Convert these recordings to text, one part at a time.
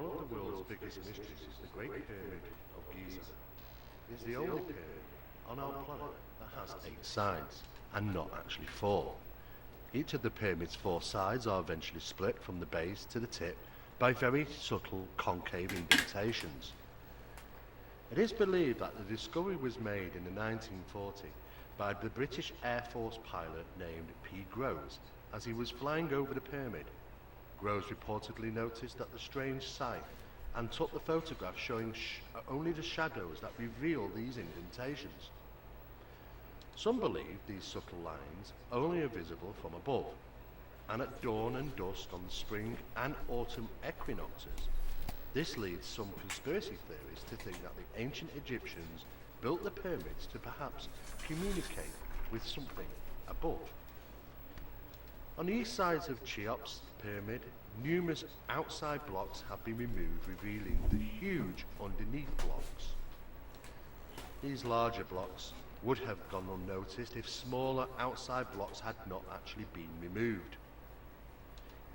One of the world's biggest mysteries is the Great Pyramid of Giza. It is the only pyramid on our planet that has 8 sides, and not actually 4. Each of the pyramid's 4 sides are eventually split from the base to the tip by very subtle concave indentations. It is believed that the discovery was made in the 1940 by the British Air Force pilot named P. Groves as he was flying over the pyramid. Groves reportedly noticed that the strange sight and took the photograph showing only the shadows that reveal these indentations. Some believe these subtle lines only are visible from above, and at dawn and dusk on the spring and autumn equinoxes. This leads some conspiracy theories to think that the ancient Egyptians built the pyramids to perhaps communicate with something above. On the east sides of Cheops pyramid, numerous outside blocks have been removed, revealing the huge underneath blocks. These larger blocks would have gone unnoticed if smaller outside blocks had not actually been removed.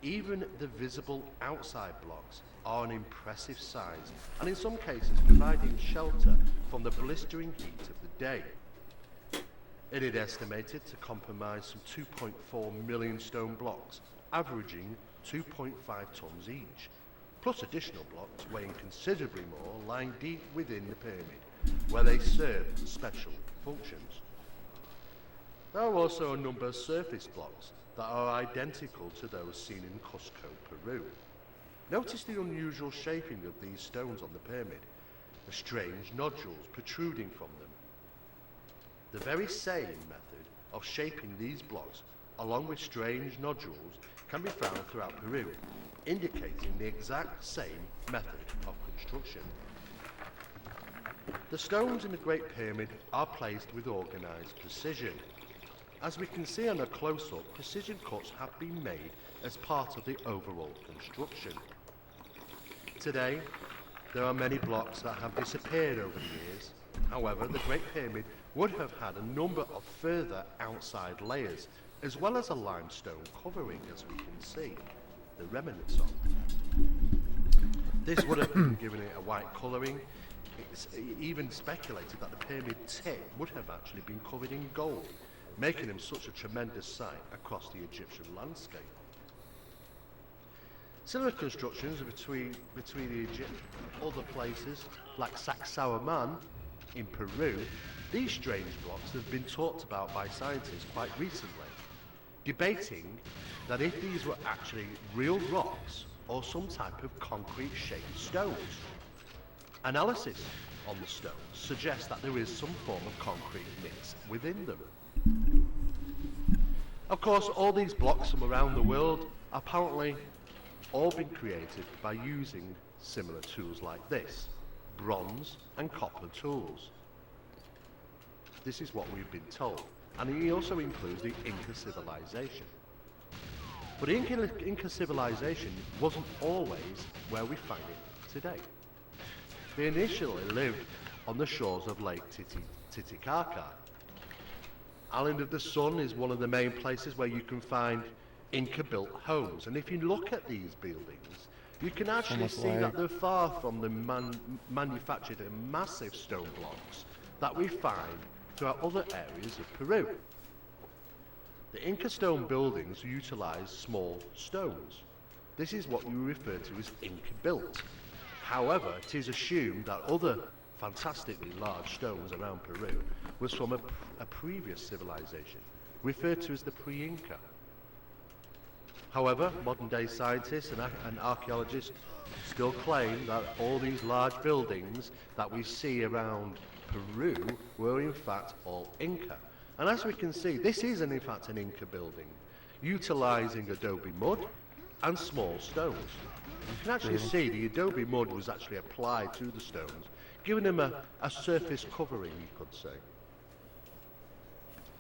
Even the visible outside blocks are an impressive size, and in some cases providing shelter from the blistering heat of the day. It is estimated to comprise some 2.4 million stone blocks, averaging 2.5 tons each, plus additional blocks weighing considerably more lying deep within the pyramid, where they serve special functions. There are also a number of surface blocks that are identical to those seen in Cusco, Peru. Notice the unusual shaping of these stones on the pyramid, the strange nodules protruding from them. The very same method of shaping these blocks, along with strange nodules, can be found throughout Peru, indicating the exact same method of construction. The stones in the Great Pyramid are placed with organised precision. As we can see on a close-up, precision cuts have been made as part of the overall construction. Today, there are many blocks that have disappeared over the years. However, the Great Pyramid would have had a number of further outside layers, as well as a limestone covering, as we can see the remnants of. This would have given it a white colouring. It's even speculated that the pyramid tip would have actually been covered in gold, making them such a tremendous sight across the Egyptian landscape. Similar constructions between the Egypt and other places, like Sacsayhuamán in Peru, these strange blocks have been talked about by scientists quite recently, debating that if these were actually real rocks or some type of concrete-shaped stones. Analysis on the stones suggests that there is some form of concrete mix within them. Of course, all these blocks from around the world apparently all been created by using similar tools like this, bronze and copper tools. This is what we've been told, and it also includes the Inca civilization. But the Inca civilization wasn't always where we find it today. They initially lived on the shores of Lake Titicaca. Island of the Sun is one of the main places where you can find Inca-built homes, and if you look at these buildings, you can actually see that they're far from the manufactured and massive stone blocks that we find throughout other areas of Peru. The Inca stone buildings utilize small stones. This is what we refer to as Inca-built. However, it is assumed that other fantastically large stones around Peru was from a previous civilization, referred to as the pre-Inca. However, modern-day scientists and archaeologists still claim that all these large buildings that we see around Peru were in fact all Inca. And as we can see, this is in fact an Inca building, utilizing adobe mud and small stones. You can actually see the adobe mud was actually applied to the stones, giving them a surface covering, you could say.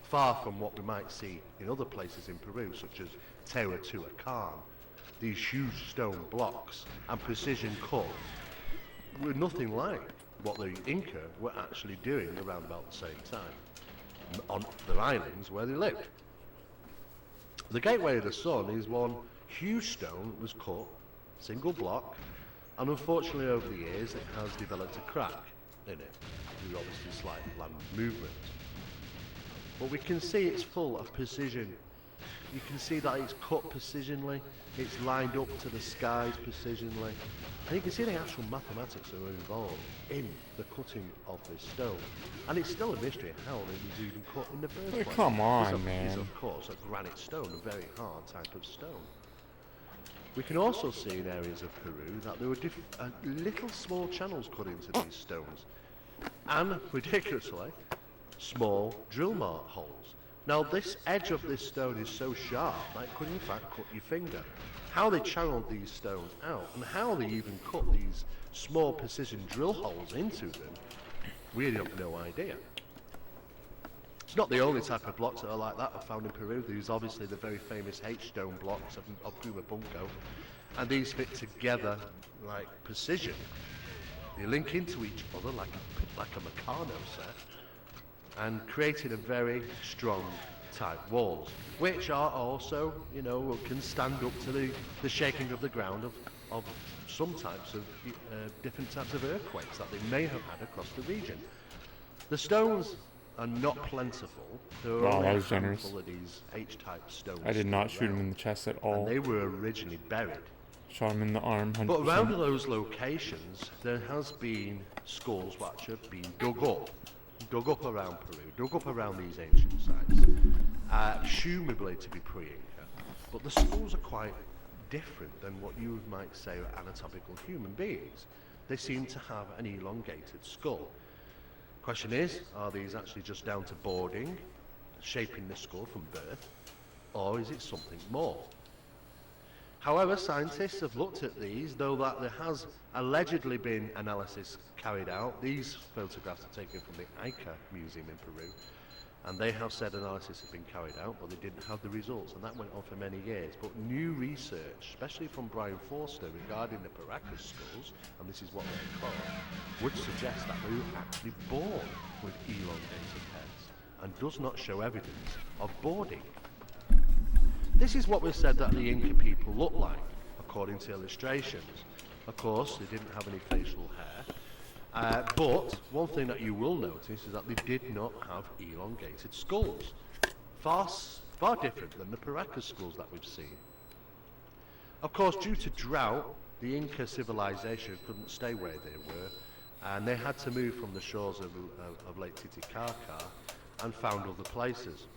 Far from what we might see in other places in Peru, such as Teotihuacan. These huge stone blocks and precision cut were nothing like what the Inca were actually doing around about the same time on their islands where they lived. The Gateway of the Sun is one huge stone that was cut, single block, And unfortunately over the years it has developed a crack in it, through obviously slight land movement. But we can see it's full of precision. You can see that it's cut precisionally, it's lined up to the skies precisionally, and you can see the actual mathematics that are involved in the cutting of this stone. And it's still a mystery how it was even cut in the first place. Come on, This man. is of course a granite stone, a very hard type of stone. We can also see in areas of Peru that there were little small channels cut into these stones, and ridiculously, small drill mark holes. Now this edge of this stone is so sharp that it could in fact cut your finger. How they channeled these stones out and how they even cut these small precision drill holes into them, we have no idea. It's not the only type of blocks that are like that are found in Peru. There's obviously the very famous H-stone blocks of Punco, and these fit together like precision. They link into each other like a Meccano set, and creating a very strong type walls, which are also, you know, can stand up to the shaking of the ground of some types of different types of earthquakes that they may have had across the region. The stones are not plentiful. There are only a handful of these H-type stones. I did not shoot him in the chest at all. And they were originally buried. Shot him in the arm, 100%. But around those locations, there has been skulls which have been dug up around Peru, dug up around these ancient sites, presumably to be pre-Inca. But the skulls are quite different than what you might say are anatomical human beings. They seem to have an elongated skull. Question is, are these actually just down to boarding, shaping the skull from birth, or is it something more? However, scientists have looked at these, though that there has allegedly been analysis carried out. These photographs are taken from the Ica Museum in Peru, and they have said analysis has been carried out, but they didn't have the results, and that went on for many years. But new research, especially from Brian Forster regarding the Paracas skulls, and this is what they're called, would suggest that they were actually born with elongated heads, and does not show evidence of boarding. This is what was said that the Inca people looked like, according to illustrations. Of course, they didn't have any facial hair, but one thing that you will notice is that they did not have elongated skulls. Far different than the Paracas skulls that we've seen. Of course, due to drought, the Inca civilization couldn't stay where they were, and they had to move from the shores of Lake Titicaca and found other places.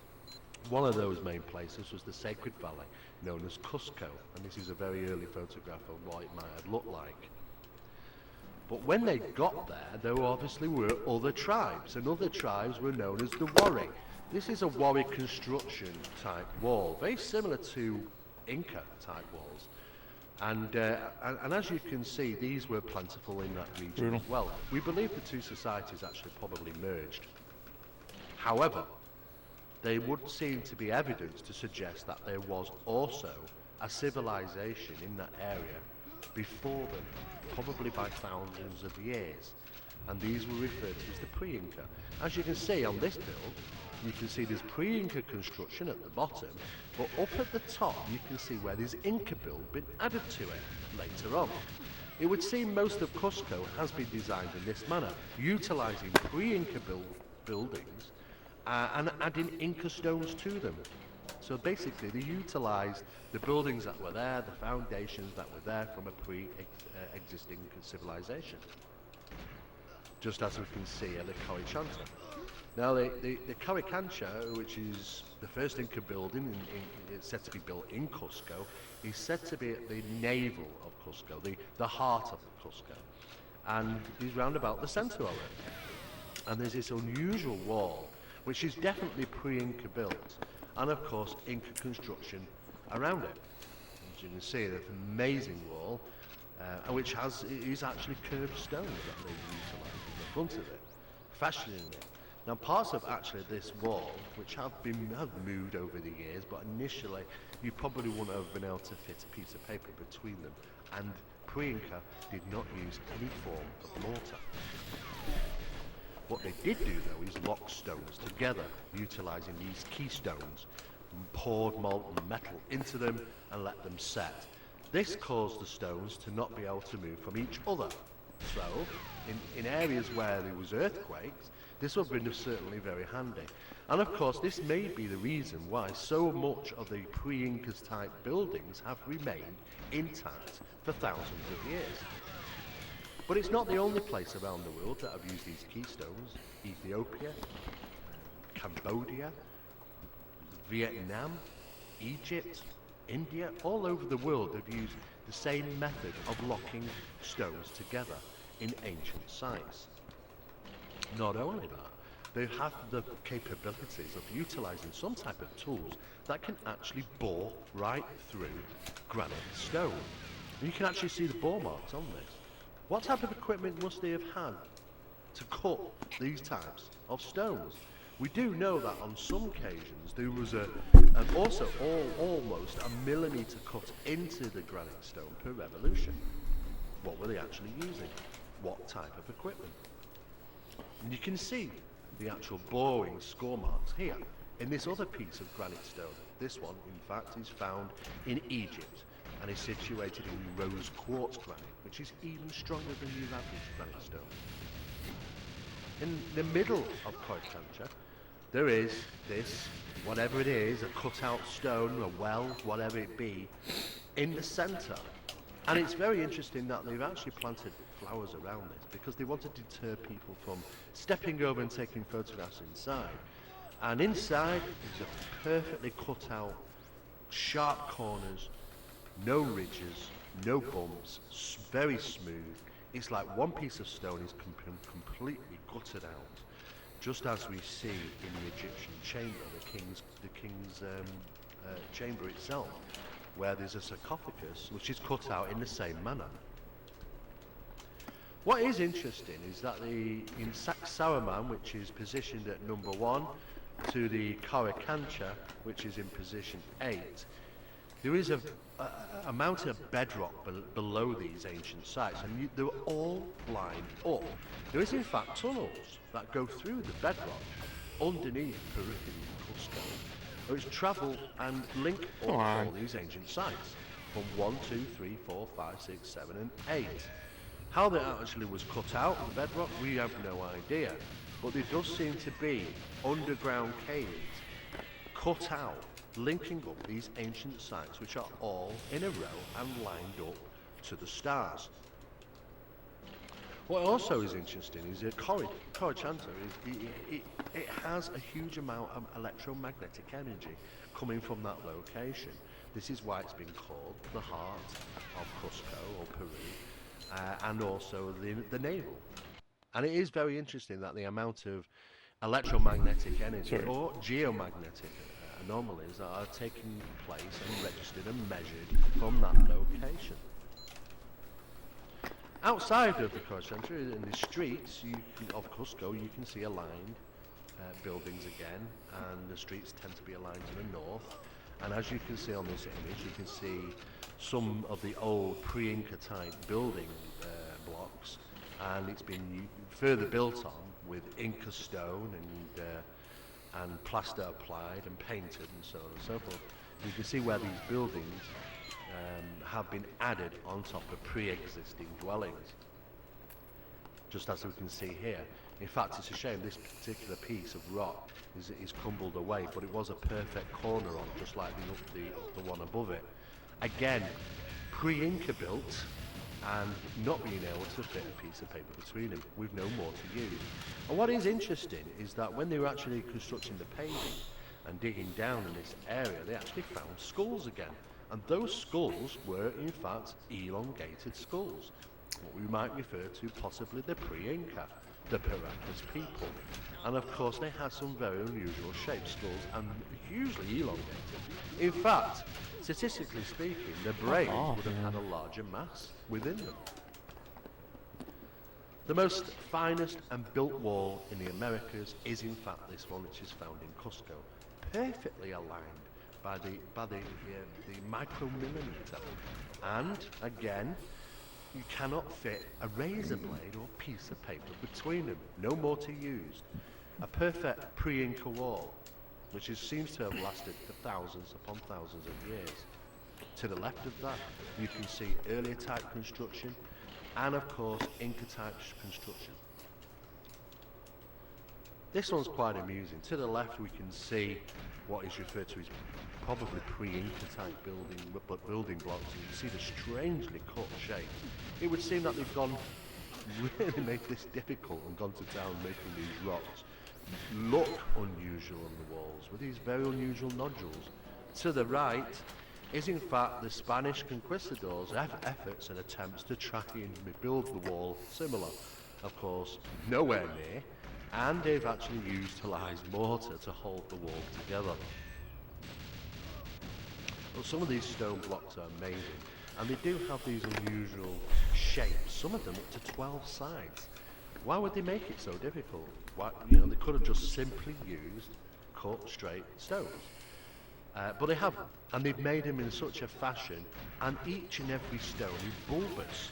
One of those main places was the Sacred Valley, known as Cusco, and this is a very early photograph of what it might have looked like. But when they got there obviously were other tribes, and other tribes were known as the Wari. This is a Wari construction type wall, very similar to Inca type walls. And as you can see, these were plentiful in that region as well. We believe the two societies actually probably merged. However, there would seem to be evidence to suggest that there was also a civilization in that area before them, probably by thousands of years, and these were referred to as the pre-Inca. As you can see on this build, you can see there's pre-Inca construction at the bottom, but up at the top you can see where there's Inca build been added to it later on. It would seem most of Cusco has been designed in this manner, utilising pre-Inca buildings and adding Inca stones to them. So basically they utilised the buildings that were there, the foundations that were there from a pre-existing civilization. Just as we can see at the Coricancha. Now the Coricancha, which is the first Inca building, it's said to be built in Cusco, is said to be at the navel of Cusco, the heart of Cusco, and is round about the centre of it. And there's this unusual wall, which is definitely pre-Inca built, and of course Inca construction around it. As you can see, there's an amazing wall, which is actually curved stones that they've utilised in the front of it, fashioning it. Now parts of actually this wall, which have moved over the years, but initially you probably wouldn't have been able to fit a piece of paper between them, and pre-Inca did not use any form of mortar. What they did do though is lock stones together, utilising these keystones, and poured molten metal into them and let them set. This caused the stones to not be able to move from each other. So, in areas where there was earthquakes, this would have been certainly very handy. And of course, this may be the reason why so much of the pre-Incas type buildings have remained intact for thousands of years. But it's not the only place around the world that have used these keystones. Ethiopia, Cambodia, Vietnam, Egypt, India, all over the world have used the same method of locking stones together in ancient sites. Not only that, they have the capabilities of utilizing some type of tools that can actually bore right through granite stone. And you can actually see the bore marks on this. What type of equipment must they have had to cut these types of stones? We do know that on some occasions there was almost a millimetre cut into the granite stone per revolution. What were they actually using? What type of equipment? And you can see the actual boring score marks here in this other piece of granite stone. This one, in fact, is found in Egypt and is situated in rose quartz granite, which is even stronger than your average granite stone. In the middle of Koikancha, there is this, whatever it is, a cut-out stone, a well, whatever it be, in the centre. And it's very interesting that they've actually planted flowers around this because they want to deter people from stepping over and taking photographs inside. And inside is a perfectly cut out, sharp corners, no ridges, no bumps, very smooth. It's like one piece of stone is completely gutted out, just as we see in the Egyptian chamber, the king's chamber itself, where there's a sarcophagus which is cut out in the same manner. What is interesting is that in Sacsayhuaman, which is positioned at number 1, to the Koikancha, which is in position 8, there is a mountain of bedrock below these ancient sites, and they're all lined up. There is in fact tunnels that go through the bedrock underneath Peru and Cusco, which travel and link up all these ancient sites from 1, 2, 3, 4, 5, 6, 7 and 8. How that actually was cut out of the bedrock, we have no idea, but there does seem to be underground caves cut out linking up these ancient sites, which are all in a row and lined up to the stars. What also is interesting is that Koikancha it has a huge amount of electromagnetic energy coming from that location. This is why it's been called the heart of Cusco or Peru, and also the navel. And it is very interesting that the amount of electromagnetic energy or geomagnetic anomalies that are taking place and registered and measured from that location. Outside of the Koikancha, in the streets of Cusco, you can see aligned buildings again, and the streets tend to be aligned to the north. And as you can see on this image, you can see some of the old pre-Inca type building blocks, and it's been further built on with Inca stone and plaster applied and painted and so on and so forth. You can see where these buildings have been added on top of pre-existing dwellings, just as we can see here. In fact, it's a shame this particular piece of rock is crumbled away, but it was a perfect corner on, just like the one above it. Again, pre-Inca built, and not being able to fit a piece of paper between them with no more to use. And what is interesting is that when they were actually constructing the paving and digging down in this area, they actually found skulls again. And those skulls were in fact elongated skulls, what we might refer to possibly the pre-Inca, the Paracas people. And of course they had some very unusual shaped skulls and hugely elongated. In fact, statistically speaking, the brains would have had a larger mass within them. The most finest and built wall in the Americas is in fact this one, which is found in Cusco, perfectly aligned by the micromillimeter. And again, you cannot fit a razor blade or piece of paper between them, no more to use. A perfect pre-Inca wall, which seems to have lasted for thousands upon thousands of years. To the left of that, you can see earlier type construction, and of course Inca type construction. This one's quite amusing. To the left we can see what is referred to as probably pre-Inca type building blocks. You can see the strangely cut shape. It would seem that they've really made this difficult and gone to town making these rocks look unusual on the walls with these very unusual nodules. To the right is in fact the Spanish conquistadors' efforts and attempts to try and rebuild the wall similar. Of course, nowhere near, and they've actually utilised mortar to hold the wall together. Well, some of these stone blocks are amazing, and they do have these unusual shapes, some of them up to 12 sides. Why would they make it so difficult? Why, they could have just simply used cut straight stones. But they haven't, and they've made them in such a fashion, and each and every stone is bulbous.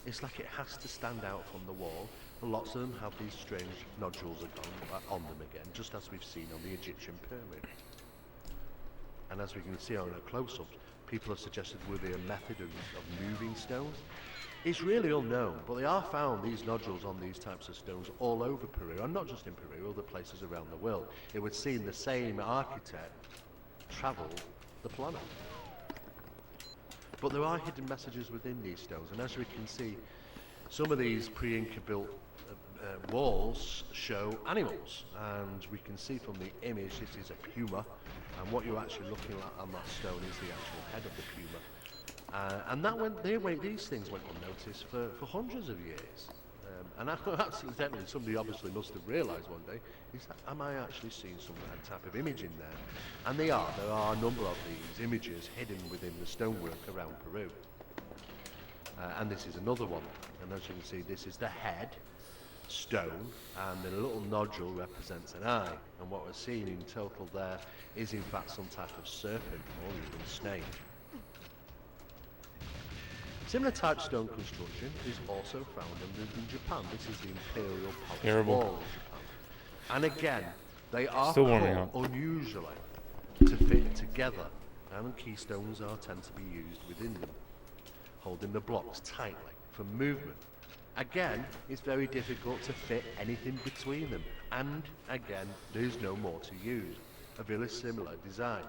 It's like it has to stand out from the wall. Lots of them have these strange nodules on them again, just as we've seen on the Egyptian pyramid. And as we can see on a close-up, people have suggested would be a method of moving stones. It's really unknown, but they are found, these nodules on these types of stones, all over Peru, and not just in Peru, other places around the world. It would seem the same architect travelled the planet. But there are hidden messages within these stones, and as we can see, some of these pre-Inca built walls show animals, and we can see from the image this is a puma, and what you're actually looking at on that stone is the actual head of the puma. And these things went unnoticed for hundreds of years. And accidentally, somebody obviously must have realised one day, am I actually seeing some type of image in there? And there are a number of these images hidden within the stonework around Peru. And this is another one, and as you can see, this is the head stone, and the little nodule represents an eye, and what we're seeing in total there is in fact some type of serpent or even snake. Similar type stone construction is also found in Japan. This is the Imperial Palace Wall of Japan. And again, they are cut unusually to fit together, and keystones tend to be used within them, holding the blocks tightly for movement. Again, it's very difficult to fit anything between them, and again, there's no more to use. A very similar design.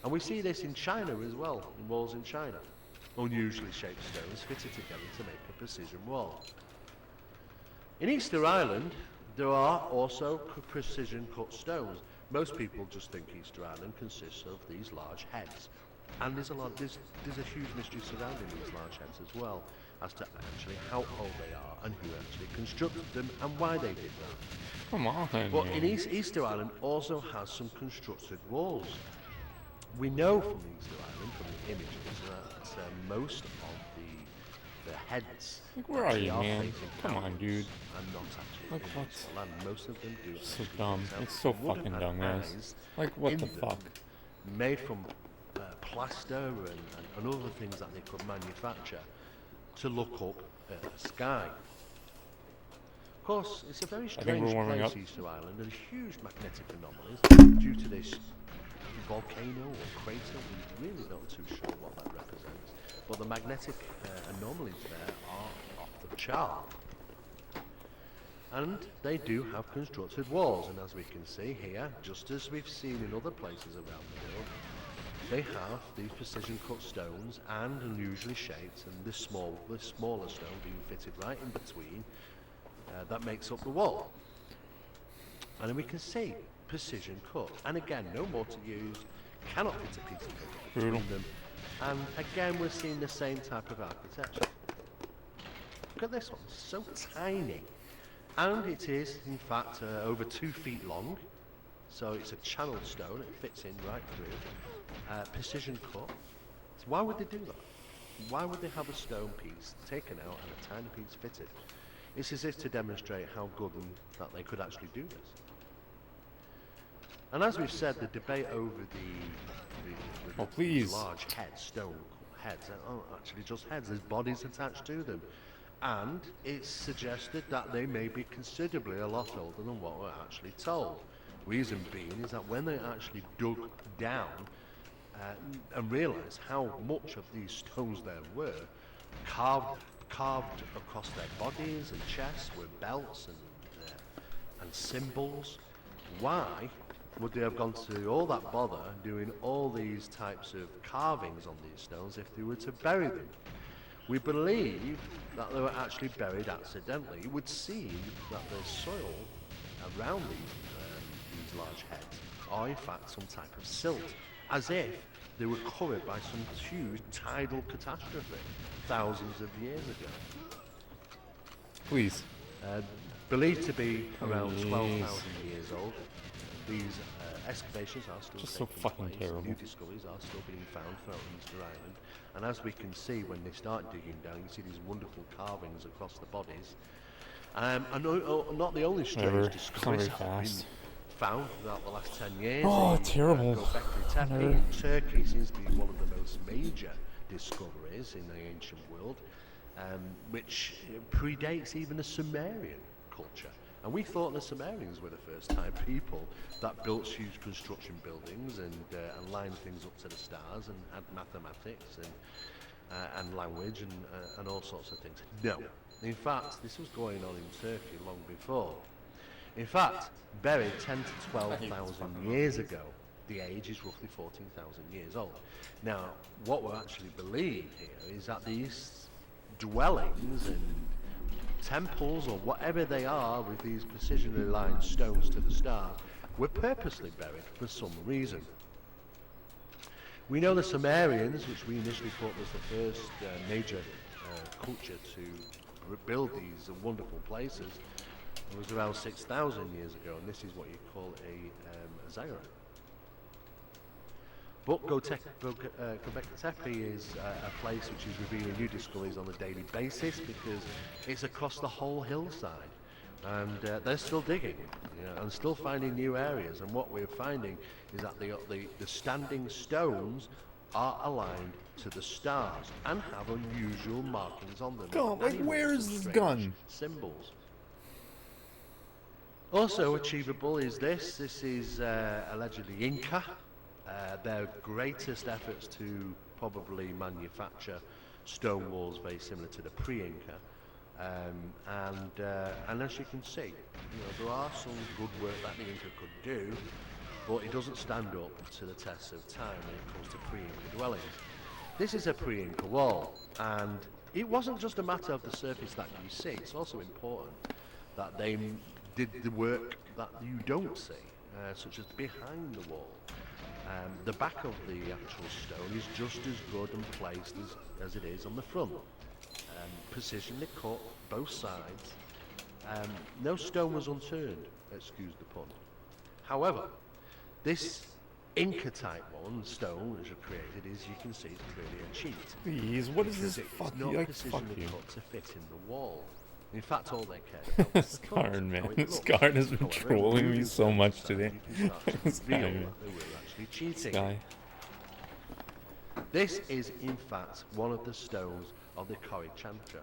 And we see this in China as well, in walls in China. Unusually shaped stones fitted together to make a precision wall. In Easter Island, there are also precision cut stones. Most people just think Easter Island consists of these large heads. And there's a huge mystery surrounding these large heads as well, as to actually how old they are and who actually constructed them and why they did that. Come on. But in Easter Island also has some constructed walls. We know from Easter Island, from the images, that most of the heads where are you, man? Come on, dude. And not actually what? the land. Most of them do. It's so dumb. It's so fucking dumb, guys. What the fuck? Made from plaster and other things that they could manufacture to look up at the sky. Of course, it's a very strange place, Easter Island, and huge magnetic anomalies due to this volcano or crater. We're really not too sure what that represents, but the magnetic anomalies there are off the chart. And they do have constructed walls, and as we can see here, just as we've seen in other places around the world, they have these precision cut stones and unusually shaped, and this smaller stone being fitted right in between, that makes up the wall. And then we can see precision cut, and again, no more to use, cannot fit a piece of paper between them, and again we're seeing the same type of architecture. Look at this one, so tiny, and it is in fact over 2 feet long, so it's a channeled stone, it fits in right through, precision cut. So why would they do that? Why would they have a stone piece taken out and a tiny piece fitted? It's as if to demonstrate how good and that they could actually do this. And as we've said, the debate over the large heads, stone heads, aren't actually just heads, there's bodies attached to them. And it's suggested that they may be considerably a lot older than what we're actually told. Reason being is that when they actually dug down and realise how much of these stones there were carved across their bodies and chests with belts and symbols. Why would they have gone to all that bother doing all these types of carvings on these stones if they were to bury them? We believe that they were actually buried accidentally. It would seem that the soil around these large heads are in fact some type of silt, as if they were covered by some huge tidal catastrophe thousands of years ago. Please. Believed to be around 12,000 years old, these excavations are still Just so taking fucking place. terrible. New discoveries are still being found throughout Easter Island, and as we can see when they start digging down, you see these wonderful carvings across the bodies. And not the only strange discoveries that have been found throughout the last 10 years. Oh, terrible. Göbekli Tepe in Turkey seems to be one of the most major discoveries in the ancient world, which predates even the Sumerian culture. And we thought the Sumerians were the first time people that built huge construction buildings and lined things up to the stars and had mathematics and language and all sorts of things. No. In fact, this was going on in Turkey long before. In fact, buried 10 to 12,000 years ago, the age is roughly 14,000 years old. Now, what we actually believe here is that these dwellings and temples, or whatever they are, with these precisionally lined stones to the stars, were purposely buried for some reason. We know the Sumerians, which we initially thought was the first major culture to build these wonderful places, was around 6,000 years ago, and this is what you call a ziggurat. But Göbekli Tepe is a place which is revealing new discoveries on a daily basis because it's across the whole hillside, and they're still digging, and still finding new areas. And what we're finding is that the standing stones are aligned to the stars and have unusual markings on them. God, like, where is this gun? Symbols. Also achievable is this. This is allegedly Inca. Their greatest efforts to probably manufacture stone walls very similar to the pre-Inca. And as you can see, there are some good work that the Inca could do, but it doesn't stand up to the test of time when it comes to pre-Inca dwellings. This is a pre-Inca wall, and it wasn't just a matter of the surface that you see. It's also important that they did the work that you don't see, such as behind the wall. The back of the actual stone is just as good and placed as it is on the front. Precisionally cut, both sides. No stone was unturned, excuse the pun. However, this Inca-type stone, as you've created, you can see, it's clearly a cheat. Please, what is this? It's Fuck not you, precisionally cut to fit in the wall. In fact, all they care about is the front, Scarn, man. how it looks. Scarn has been However, trolling me moving so to much the today. side, you can start to Sky, reveal man. that they were actually cheating. Sky. This is, in fact, one of the stones of the Kori Chantra.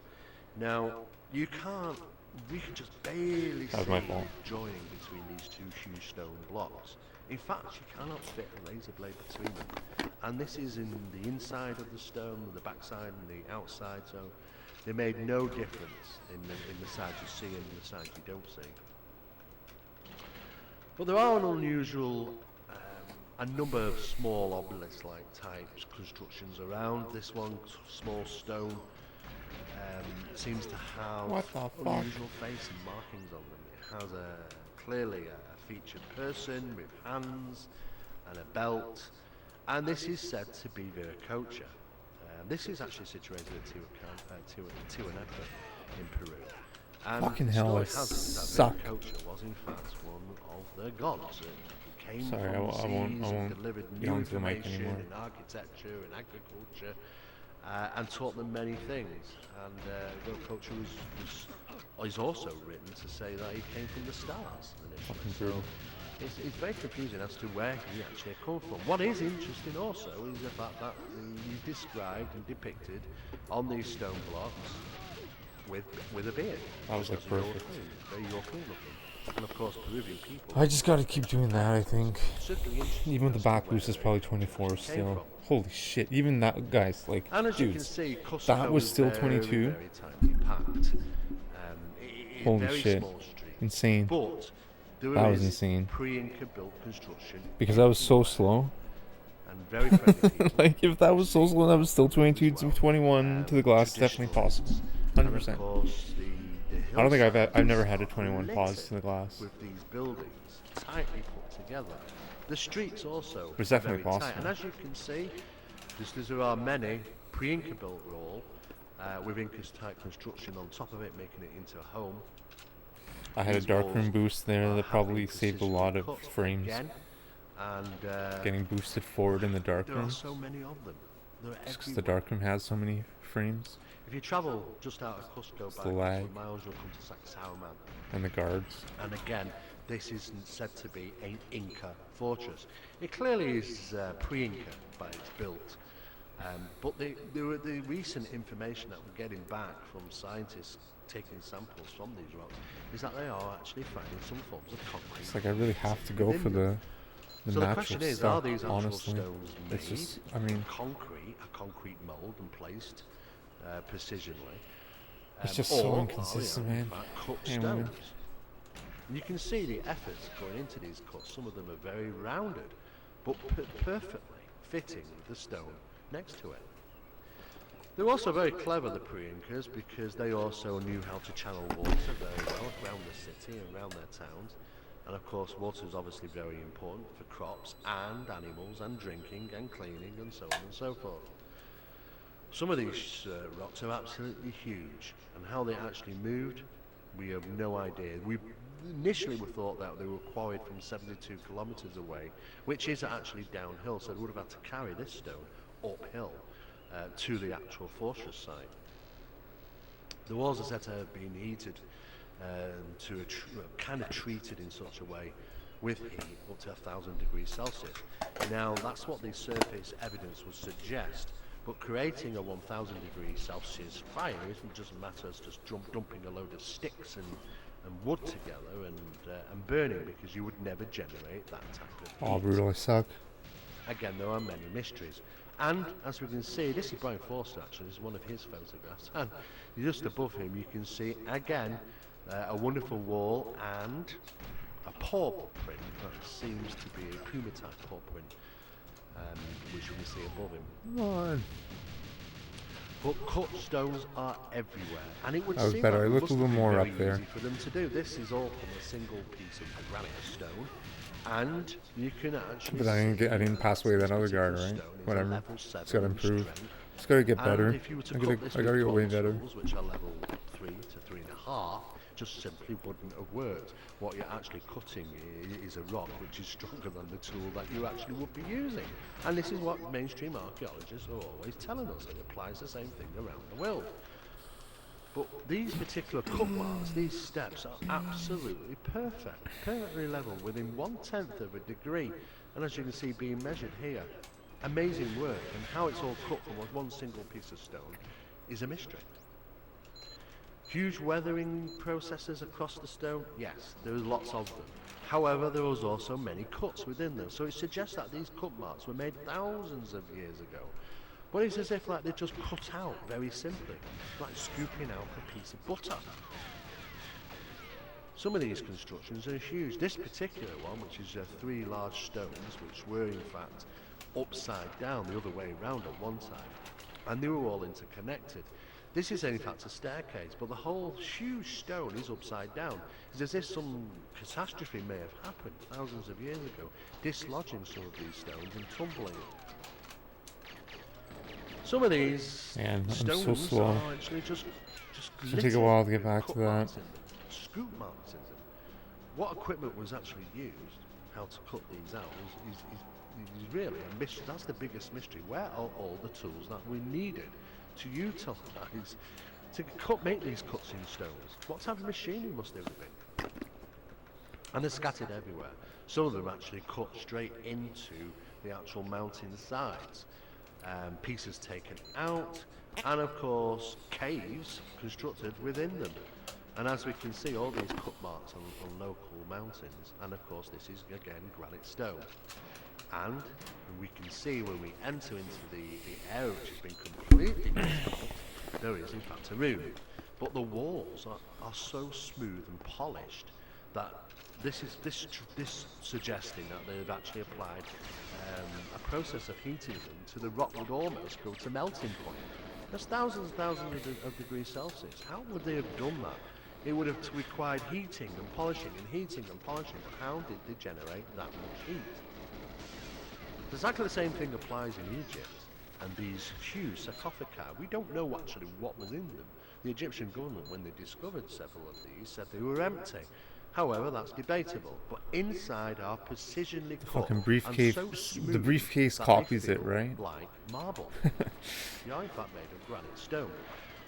Now, we can just barely see my fault. the joining between these two huge stone blocks. In fact, you cannot fit a laser blade between them. And this is in the inside of the stone, the backside and the outside, so they made no difference in the sides you see and the sides you don't see. But there are an unusual, a number of small obelisk-like types constructions around. This one, small stone, seems to have What the fuck? unusual face and markings on them. It has clearly a featured person with hands and a belt, and this is said to be Viracocha. This is actually situated at Tiwanaku in Peru. And Fucking the hell, story I has it suck. that Viracocha was in fact one of their gods. It came Sorry, from I the won't seas and delivered get new onto the mic information anymore. in architecture and agriculture, and taught them many things. And Viracocha is also written to say that he came from the stars initially. Fucking So brutal. it's very confusing as to where he actually come from. What is interesting also is the fact that he's described and depicted on these stone blocks with a beard. That was, like, As European, perfect. very European looking. And of course, Peruvian people. I just gotta keep doing that, I think. Certainly interesting Even with the as to back where boost is they probably 24 actually came still. from. Holy shit, even that, guys, like, And as you can dudes, see, Cusco that was is still very, 22? very tightly packed. Holy Very shit. small street. Insane. But there That was is insane. pre-Inca built construction Because that was so everywhere. slow. And very friendly people. Like, if that was so slow, that was still 22 as to well. 21 to the glass, definitely possible. And of 100%. course, the I don't think hillsides I've never had a are 21 pause to the littered glass. with these buildings tightly put together. The streets also But it's definitely very tight. possible. And as you can see, there are many pre-Inca built wall with Inca's type construction on top of it, making it into a home. I had a These darkroom walls boost there are that probably heavily saved a lot of precisely cut frames. again, and Getting boosted forward in the there are darkroom. so many of them. They're Just because the everywhere. darkroom has so many frames. If you travel just out of Cusco It's by the a couple lag. of miles, you'll come to Sacsayhuaman. And the guards. And again, this isn't said to be an Inca fortress. It clearly is pre-Inca, but it's built. But the recent information that we're getting back from scientists taking samples from these rocks is that they are actually finding some forms of concrete. It's like I really have to go for within the So the natural question is, stuff, are these actual honestly. stones made It's just, I mean, a concrete mold and placed precisionally? it's just or so are they, inconsistent, in man. fact, cut Anyway. stones? And you can see the efforts going into these cuts. Some of them are very rounded, but perfectly fitting the stone next to it. They're also very clever, the pre-Incas, because they also knew how to channel water very well around the city and around their towns. And of course, water is obviously very important for crops and animals and drinking and cleaning and so on and so forth. Some of these rocks are absolutely huge, and how they actually moved, we have no idea. Initially we thought that they were quarried from 72 kilometers away, which is actually downhill, so they would have had to carry this stone uphill to the actual fortress site. The walls are said to have been heated kind of treated in such a way with heat up to 1,000 degrees Celsius. Now that's what the surface evidence would suggest, but creating a 1,000 degrees Celsius fire isn't just a matter of just dumping a load of sticks and wood together and burning, because you would never generate that type of heat. Oh, brutal, I suck. Again, there are many mysteries. And as we can see, this is Brian Forster actually, this is one of his photographs, and just above him you can see again a wonderful wall and a paw print that seems to be a puma type paw print, which you can see above him. Come on. But cut stones are everywhere, and it would That was seem better. like I it looked must a little have been more very up there. easy for them to do. This is all from a single piece of granite stone, and you can actually. But I didn't pass away that other guard, right? Whatever. It's gotta improve. It's gotta get better. And if you were to I cut this gotta with get way cut better. tools, which are level 3 to 3.5, just simply wouldn't have worked. What you're actually cutting is a rock which is stronger than the tool that you actually would be using. And this is what mainstream archaeologists are always telling us. It applies the same thing around the world. But these particular cut marks, these steps are absolutely perfect, perfectly level within 1/10 of a degree. And as you can see being measured here, amazing work, and how it's all cut from one single piece of stone is a mystery. Huge weathering processes across the stone, yes, there is lots of them. However, there was also many cuts within them, so it suggests that these cut marks were made thousands of years ago. But it's as if like they just cut out very simply, like scooping out a piece of butter. Some of these constructions are huge. This particular one, which is 3 large stones, which were in fact upside down the other way around at one time, and they were all interconnected. This is in fact a staircase, but the whole huge stone is upside down. It's as if some catastrophe may have happened thousands of years ago, dislodging some of these stones and tumbling them. Some of these Man, I'm so stones slow. are actually just It's gonna take a while to get with back cut to that. marks in them, scoop marks in them. What equipment was actually used, how to cut these out, is really a mystery. That's the biggest mystery. Where are all the tools that we needed to utilise to make these cuts in stones? What type of machinery must they have been? And they're scattered everywhere. Some of them actually cut straight into the actual mountain sides. pieces taken out, and of course caves constructed within them. And as we can see, all these cut marks on local mountains, and of course this is again granite stone. And we can see when we enter into the area which has been completely constructed, there is in fact a room. But the walls are so smooth and polished that this suggesting that they've actually applied a process of heating them to the rock would almost go to melting point. That's thousands and thousands of degrees Celsius. How would they have done that? It would have required heating and polishing and heating and polishing. But how did they generate that much heat? Exactly the same thing applies in Egypt. And these huge sarcophagi, we don't know actually what was in them. The Egyptian government, when they discovered several of these, said they were empty. However, that's debatable. But inside are precisionally cut Fucking briefcase. and so smooth The briefcase that copies they it, feel right? like marble. They are in fact made of granite stone.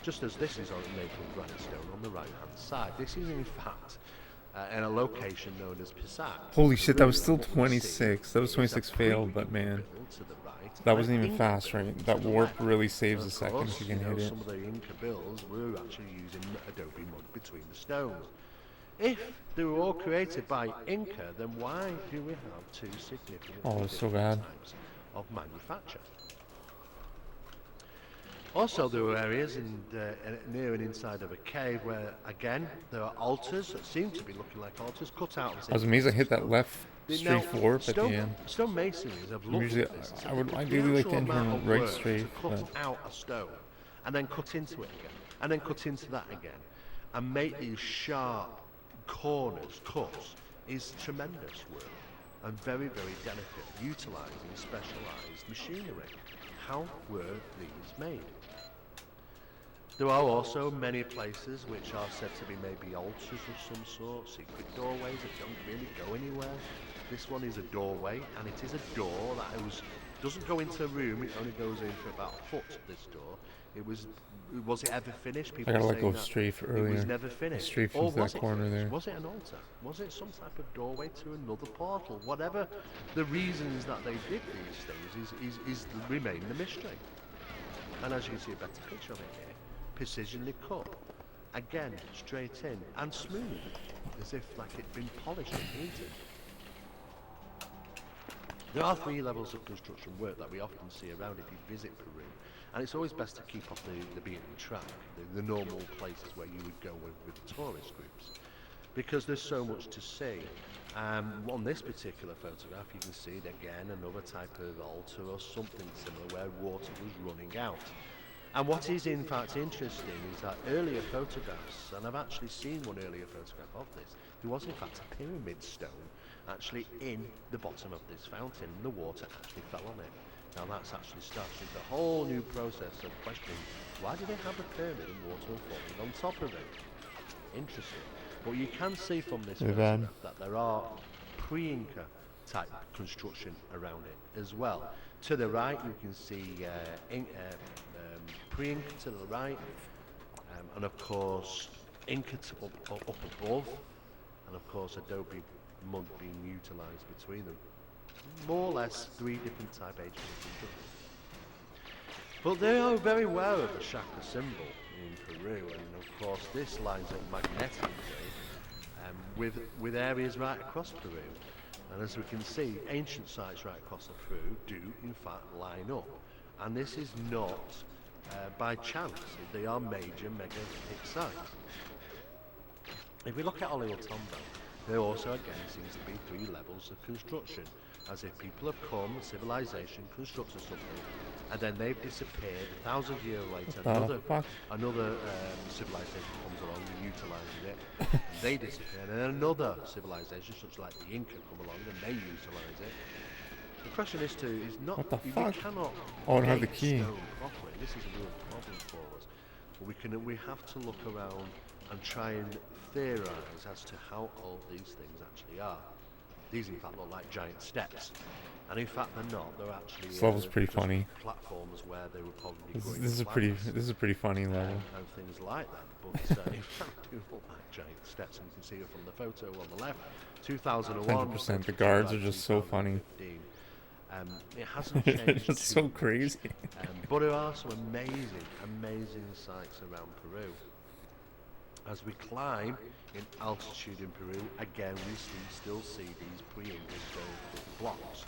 Just as this is made from granite stone on the right-hand side. This is in fact in a location known as Pisac. Holy shit, that was still What we see 26. That was is 26 failed, but man. to the right, That wasn't and even Inca fast, built right? to That the warp left. really saves And a of second course, if you can know, hit it. some of the Inca builds were actually using adobe mud between the stones. If they were all created by Inca, then why do we have two significant Oh, it's so different bad. types of manufacture? Also, there were areas near and inside of a cave where, again, there are altars that seem to be looking like altars cut out. I was amazed I hit that left Now, straight warp at the end. Stone masonries have looked Usually, at this and said I would that the ideally like to actual enter amount in of right work straight, to cut but out a stone and then cut into it again and then cut into that again and make these sharp corners cuts is tremendous work and very, very delicate, utilising specialised machinery. How were these made? There are also many places which are said to be maybe altars of some sort, secret doorways that don't really go anywhere. This one is a doorway, and it is a door that doesn't go into a room, it only goes in for about a foot, this door. Was it ever finished? I People gotta let saying go that strafe it earlier. was never finished. Strafe Or into was that it corner finished? there. Was it an altar? Was it some type of doorway to another portal? Whatever the reasons that they did these things is remain the mystery. And as you can see a better picture of it here, precisionally cut, again straight in and smooth, as if like it'd been polished and heated. There are 3 levels of construction work that we often see around if you visit Peru, and it's always best to keep off the beaten track, the normal places where you would go with tourist groups, because there's so much to see. On this particular photograph you can see again another type of altar or something similar where water was running out. And what is in fact interesting is that earlier photographs, and I've actually seen one earlier photograph of this, there was in fact a pyramid stone actually in the bottom of this fountain, and the water actually fell on it. Now that's actually started a whole new process of questioning, why did they have a pyramid and water falling on top of it? Interesting. But you can see from this photograph that there are pre-Inca type construction around it as well. To the right you can see pre-Inca to the right, and of course Inca up above, and of course adobe mud being utilised between them. More or less 3 different type ages of construction. But they are very aware of the Shaka symbol in Peru, and of course this lines up magnetically with areas right across Peru. And as we can see, ancient sites right across the Peru do in fact line up. And this is not by chance, they are major megalithic sites. If we look at Ollantaytambo, there also again seems to be 3 levels of construction, as if people have come, civilization constructed something, and then they've disappeared. 1,000 years later, another civilization comes along and utilises it, and they disappear, and then another civilization, such like the Inca, come along and they utilise it. The question is not what the you fuck? cannot Oh, I don't have the date key. stone properly. This is a real problem for us. But we have to look around and try and theorise as to how old these things actually are. These in fact look like giant steps, and in fact they're not. They're actually This level's pretty just funny. platforms where they were probably This is a pretty funny level. and things like that. But in fact, they look like giant steps, and you can see it from the photo on the left. 2001. 100%. The guards are just so funny. It hasn't changed It's too so much. crazy. But there are some amazing sights around Peru. As we climb in altitude in Peru, again still see these pre-Inca stone blocks.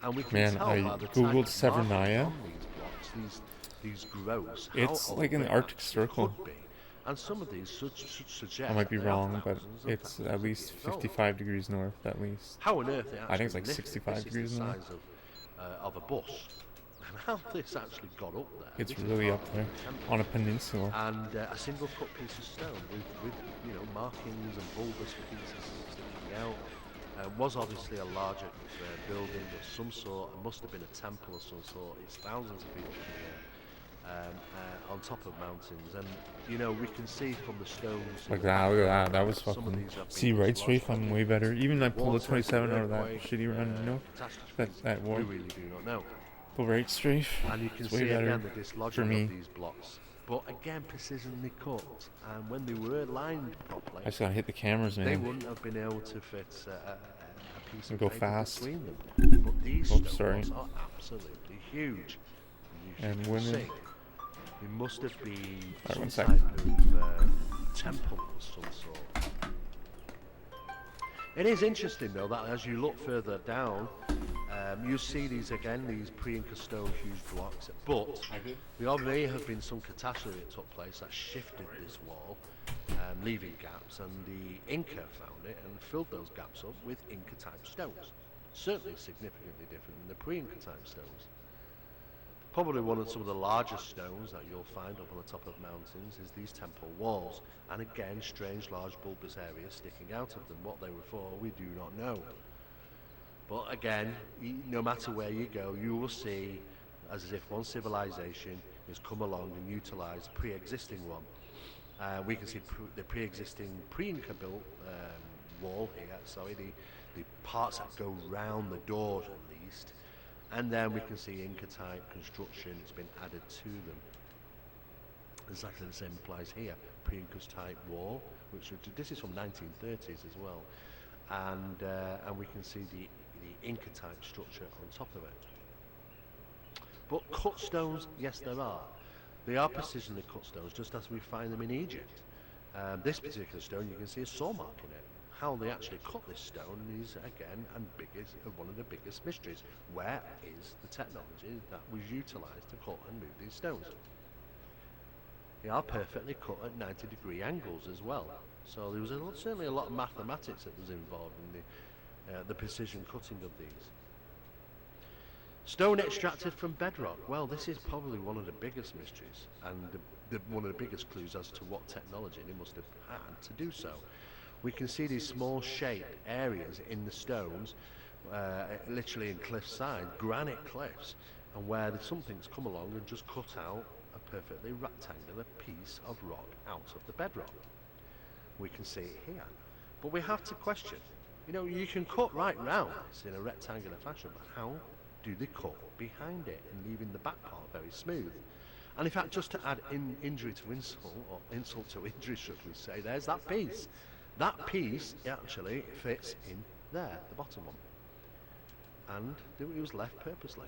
And we can Man, tell I by the type googled of markings Severnaya. on these blocks, these growths, how It's old like in they the Arctic actually Circle. could be. And some of these I suggest might that be they are wrong, but thousands and it's at thousands of least years old. 55 degrees north, at least. How on earth they I think actually it's like lived it, 65 this is the degrees north. size of a bus. And how this actually got up there, It's this is really part up of there, the temple. on a peninsula. And a single cut piece of stone with markings and bulbous pieces sticking out. Was obviously a larger building of some sort. It must have been a temple of some sort. It's thousands of people here on top of mountains, and we can see from the stones in Like the that, look at that. background That was some of fucking. these have See, been right dislodged strafe, I'm from way better. Even I pulled a water, 27 out of that earthquake, shitty run, you know? catastrophes. That war. We really do not know. Pull right strafe. And you can It's way see better again the for dislodging me. of these blocks, but again precisionally cut. And when they were aligned properly, I just gotta hit the cameras, they man. wouldn't have been able to fit a piece And of go paper fast. between them. But these Oops, stone sorry. blocks are absolutely huge. You And can women. see it must have been Alright, one some sec. type of temple of some sort. It is interesting though that as you look further down, you see these pre-Inca stone huge blocks, but there may have been some catastrophe that took place that shifted this wall, leaving gaps, and the Inca found it and filled those gaps up with Inca type stones, certainly significantly different than the pre-Inca type stones. Probably one of some of the largest stones that you'll find up on the top of mountains is these temple walls, and again strange large bulbous areas sticking out of them. What they were for, we do not know. But again, no matter where you go, you will see as if one civilization has come along and utilised a pre-existing one. We can see the pre-existing pre-Inca built wall here, sorry, the parts that go round the doors at least. And then we can see Inca type construction that's been added to them. Exactly the same applies here. Pre-Inca's type wall, which this is from 1930s as well, and we can see the Inca type structure on top of it. But cut stones, yes, there are. They are precisionally cut stones, just as we find them in Egypt. This particular stone, you can see a saw mark in it. How they actually cut this stone is again one of the biggest mysteries. Where is the technology that was utilised to cut and move these stones? They are perfectly cut at 90-degree angles as well. So there was certainly a lot of mathematics that was involved in the precision cutting of these. Stone extracted from bedrock. Well, this is probably one of the biggest mysteries and one of the biggest clues as to what technology they must have had to do so. We can see these small shaped areas in the stones, literally in cliffside, granite cliffs, and where something's come along and just cut out a perfectly rectangular piece of rock out of the bedrock. We can see it here. But we have to question, you can cut right round this in a rectangular fashion, but how do they cut behind it and leaving the back part very smooth? And in fact, just to add injury to insult, or insult to injury, should we say, there's that piece. That piece actually fits in there, the bottom one. And it was left purposely,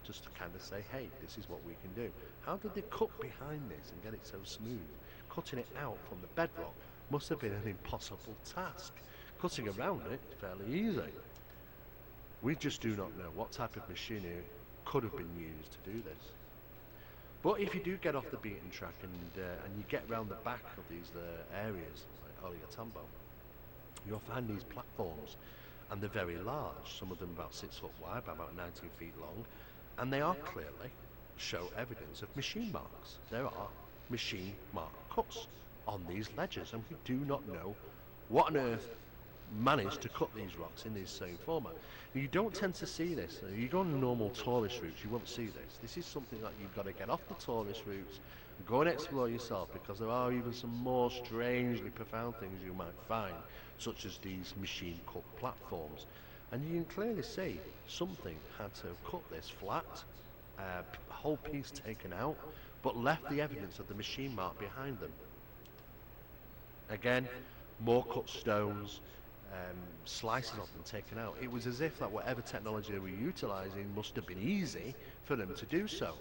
just to kind of say, hey, this is what we can do. How did they cut behind this and get it so smooth? Cutting it out from the bedrock must have been an impossible task. Cutting around it is fairly easy. We just do not know what type of machinery could have been used to do this. But if you do get off the beaten track and you get round the back of these areas, like Ollantaytambo, you'll find these platforms, and they're very large. Some of them about 6 foot wide, by about 19 feet long, and they are clearly show evidence of machine marks. There are machine mark cuts on these ledges, and we do not know what on earth managed to cut these rocks in this same format. You don't tend to see this. You go on normal tourist routes, you won't see this. This is something that you've got to get off the tourist routes and go and explore yourself, because there are even some more strangely profound things you might find, such as these machine cut platforms. And you can clearly see something had to have cut this flat, a whole piece taken out, but left the evidence of the machine mark behind them. Again, more cut stones, slices of them taken out. It was as if that whatever technology they were utilising must have been easy for them to do so.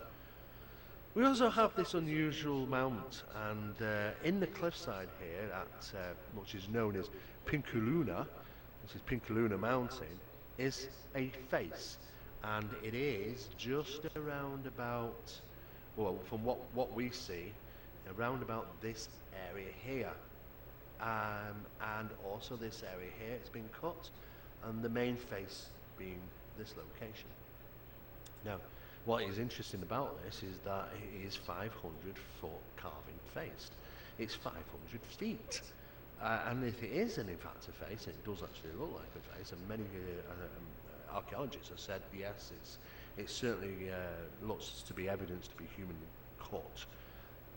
We also have this unusual mount, and in the cliffside here, at which is known as Pinkuluna, which is Pinkuluna Mountain, is a face, and it is just around about, well, from what we see, around about this area here, and also this area here. It's been cut, and the main face being this location. Now, what is interesting about this is that it is 500-foot carving face. It's 500 feet. And if it is in fact a face, and it does actually look like a face, and many archaeologists have said yes, it certainly looks to be evidence to be human cut,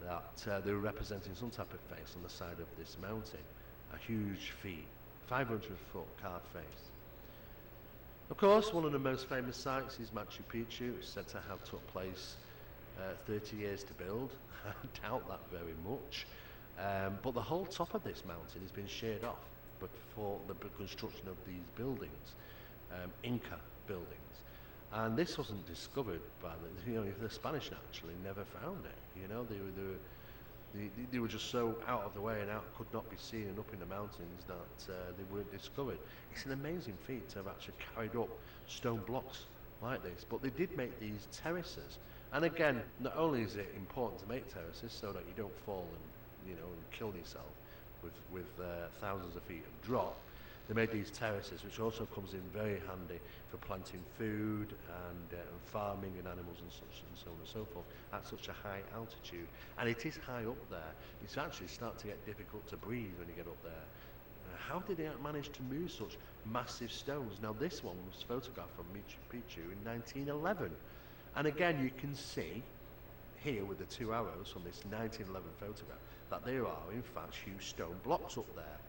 that they were representing some type of face on the side of this mountain. A huge feat, 500-foot carved face. Of course, one of the most famous sites is Machu Picchu. It's said to have took place 30 years to build. I doubt that very much. But the whole top of this mountain has been sheared off for the construction of these buildings, Inca buildings. And this wasn't discovered by the Spanish actually never found it. You know, they were just so out of the way and could not be seen and up in the mountains that they weren't discovered. It's an amazing feat to have actually carried up stone blocks like this. But they did make these terraces. And again, not only is it important to make terraces so that you don't fall and kill yourself with thousands of feet of drop, they made these terraces, which also comes in very handy for planting food and farming and animals and such and so on and so forth at such a high altitude. And it is high up there. It's actually start to get difficult to breathe when you get up there. How did they manage to move such massive stones? Now this one was photographed from Machu Picchu in 1911. And again, you can see here with the two arrows from this 1911 photograph that there are in fact huge stone blocks up there.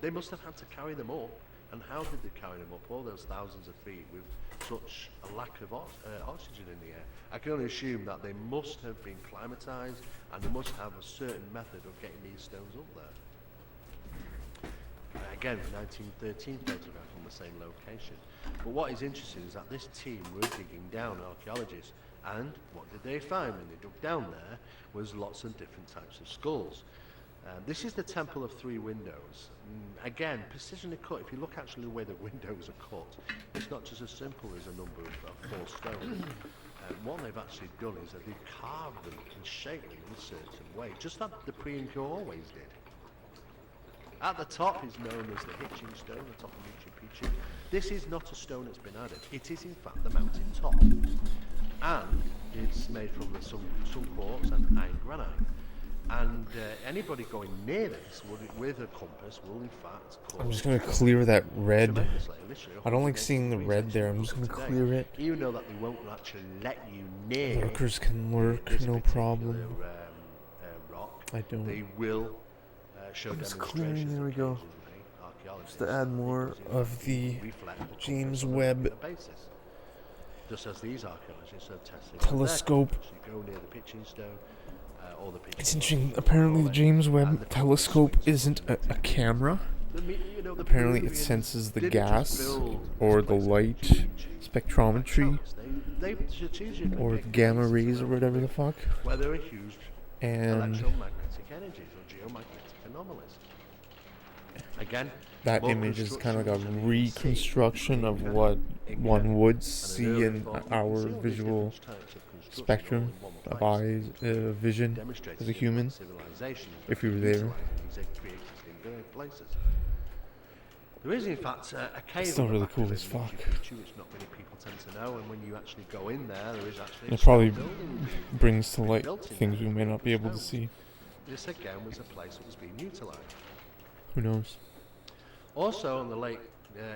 They must have had to carry them up, and how did they carry them up all those thousands of feet with such a lack of oxygen in the air? I can only assume that they must have been climatized, and they must have a certain method of getting these stones up there. Again, 1913 photograph from the same location. But what is interesting is that this team were digging down, archaeologists, and what did they find when they dug down there was lots of different types of skulls. This is the Temple of Three Windows. Again, precisionally cut. If you look actually the way the windows are cut, it's not just as simple as a number of 4 stones. What they've actually done is that they've carved them and shaped them in a certain way, just like the pre-Inca always did. At the top is known as the Hitching Stone, the top of Machu Picchu. This is not a stone that's been added. It is in fact the mountain top. And it's made from the sun quartz and iron granite. And anybody going near this with a compass will in fact I'm just going to clear that red. I don't like seeing the red there. I'm just going to clear it. Even though that they won't actually let you near lurkers can lurk, no problem. Rock, I don't. They will show just demonstrations. clearing, there we go. Just to add more of the James Webb just as these archaeologists have tested telescope. You go near the pitching stone. It's interesting. Apparently, the James Webb telescope isn't a camera. Apparently, it senses the gas or the light spectrometry or gamma rays or whatever the fuck. And that image is kind of like a reconstruction of what one would see in our visual spectrum of eyes, vision as a human, if you were there. There is in fact a cave. It's still really cool as fuck. Which not many people tend to know, and when you actually go in there is actually it probably brings to light things we may not be able to see. This again was a place that was being utilised. Who knows? Also on the lake,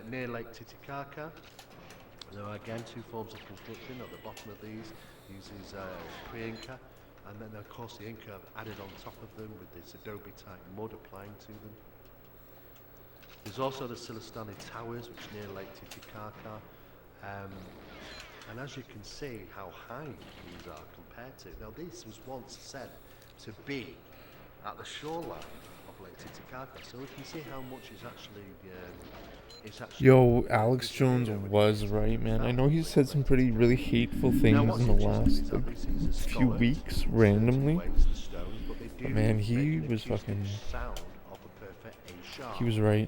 near Lake Titicaca, there are again 2 forms of construction at the bottom of these. Uses pre-Inca, and then of course the Inca have added on top of them with this adobe type mud applying to them. There's also the Silistani Towers, which are near Lake Titicaca, and as you can see how high these are compared to. Now this was once said to be at the shoreline of calculate Titicaca, so we can see how much is actually Yo, Alex Jones was right, man. I know he said some really hateful things in the last few weeks randomly. But man, he was fucking. He was right.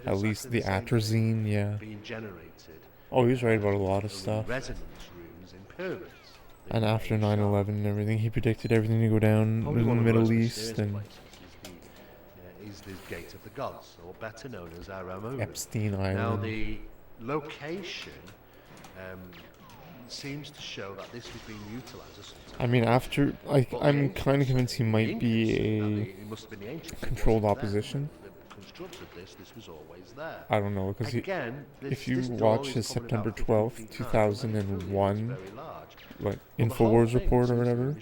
At least the atrazine, yeah. Oh, he was right about a lot of stuff. And after 9/11 and everything, he predicted everything to go down in the Middle East and is the Gate of the Gods, or better known as Aramu. Epstein Island. Now the location seems to show that this was being utilised as something. I mean, after I'm kind of convinced he might be a controlled opposition. Constructed this was always there. I don't know, because if you watch his September 12th, 2001, like Infowars report or whatever,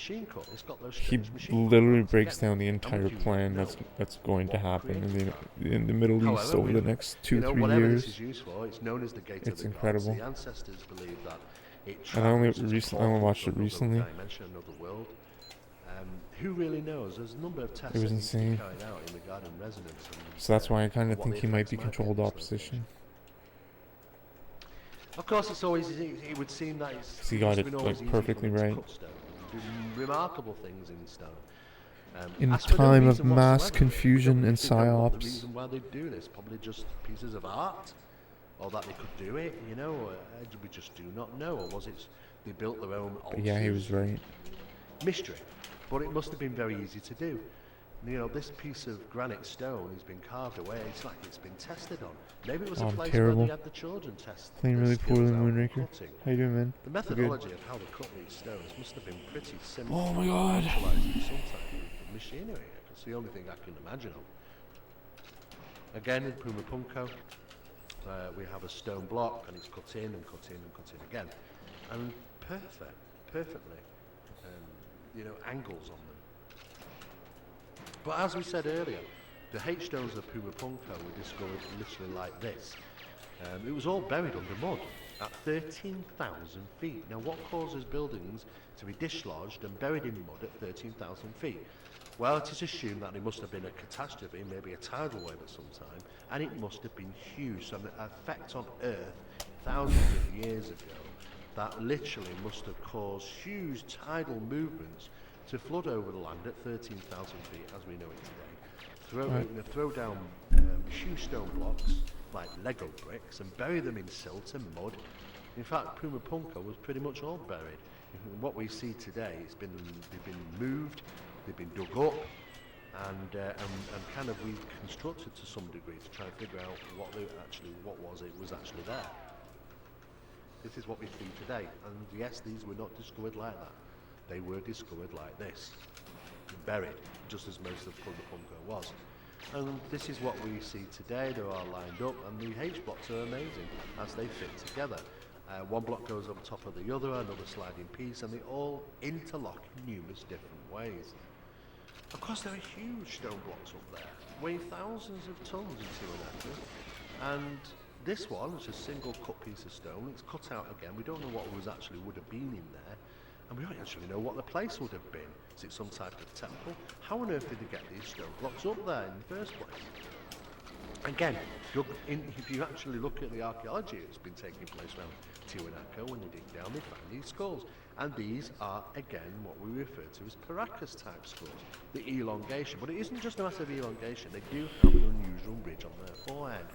he literally breaks down the entire plan that's going to happen in the Middle East over the next 2-3 years. It's incredible. And I only watched it recently. Who really knows? There's a number of tests it was insane. carried out in regarding resonance. So that's why I kind of think he might be controlled opposition. Of course, it would seem that he got it perfectly right. Remarkable things in stone. In a time of mass confusion and psyops. The reason why they do this, probably just pieces of art, or that they could do it. We just do not know. Or was it they built their own? But yeah, he was right. Mystery. But it must have been very easy to do. This piece of granite stone has been carved away. It's like it's been tested on. Maybe it was a place where they had the children test. Playing really poorly, Moonraker. How you doing, man? The methodology of how they cut these stones must have been pretty simple. Oh my god. Some type of machinery. It's the only thing I can imagine of. Again, in Puma Punko, we have a stone block, and it's cut in and cut in and cut in again, and perfectly. Angles on them. But as we said earlier, the H-stones of Puma Punko were discovered literally like this. It was all buried under mud at 13,000 feet. Now, what causes buildings to be dislodged and buried in mud at 13,000 feet? Well, it is assumed that there must have been a catastrophe, maybe a tidal wave at some time, and it must have been huge. So an effect on Earth thousands of years ago that literally must have caused huge tidal movements to flood over the land at 13,000 feet as we know it today. Throw down huge stone blocks like Lego bricks and bury them in silt and mud. In fact, Puma Punko was pretty much all buried. What we see today, they've been moved, they've been dug up, and kind of reconstructed to some degree to try and figure out what was actually there. This is what we see today, and yes, these were not discovered like that. They were discovered like this, buried, just as most of Puma Punko was. And this is what we see today. They're all lined up, and the H-blocks are amazing as they fit together. One block goes on top of the other, another sliding piece, and they all interlock in numerous different ways. Of course, there are huge stone blocks up there, weighing thousands of tons in Tiwanaku, and this one is a single cut piece of stone. It's cut out again. We don't know what would have been in there, and we don't actually know what the place would have been. Is it some type of temple? How on earth did they get these stone blocks up there in the first place? Again, if you actually look at the archaeology that's been taking place around Tiwanaku, when they dig down, they find these skulls. And these are, again, what we refer to as Paracas-type skulls, the elongation. But it isn't just a matter of elongation. They do have an unusual ridge on their forehead.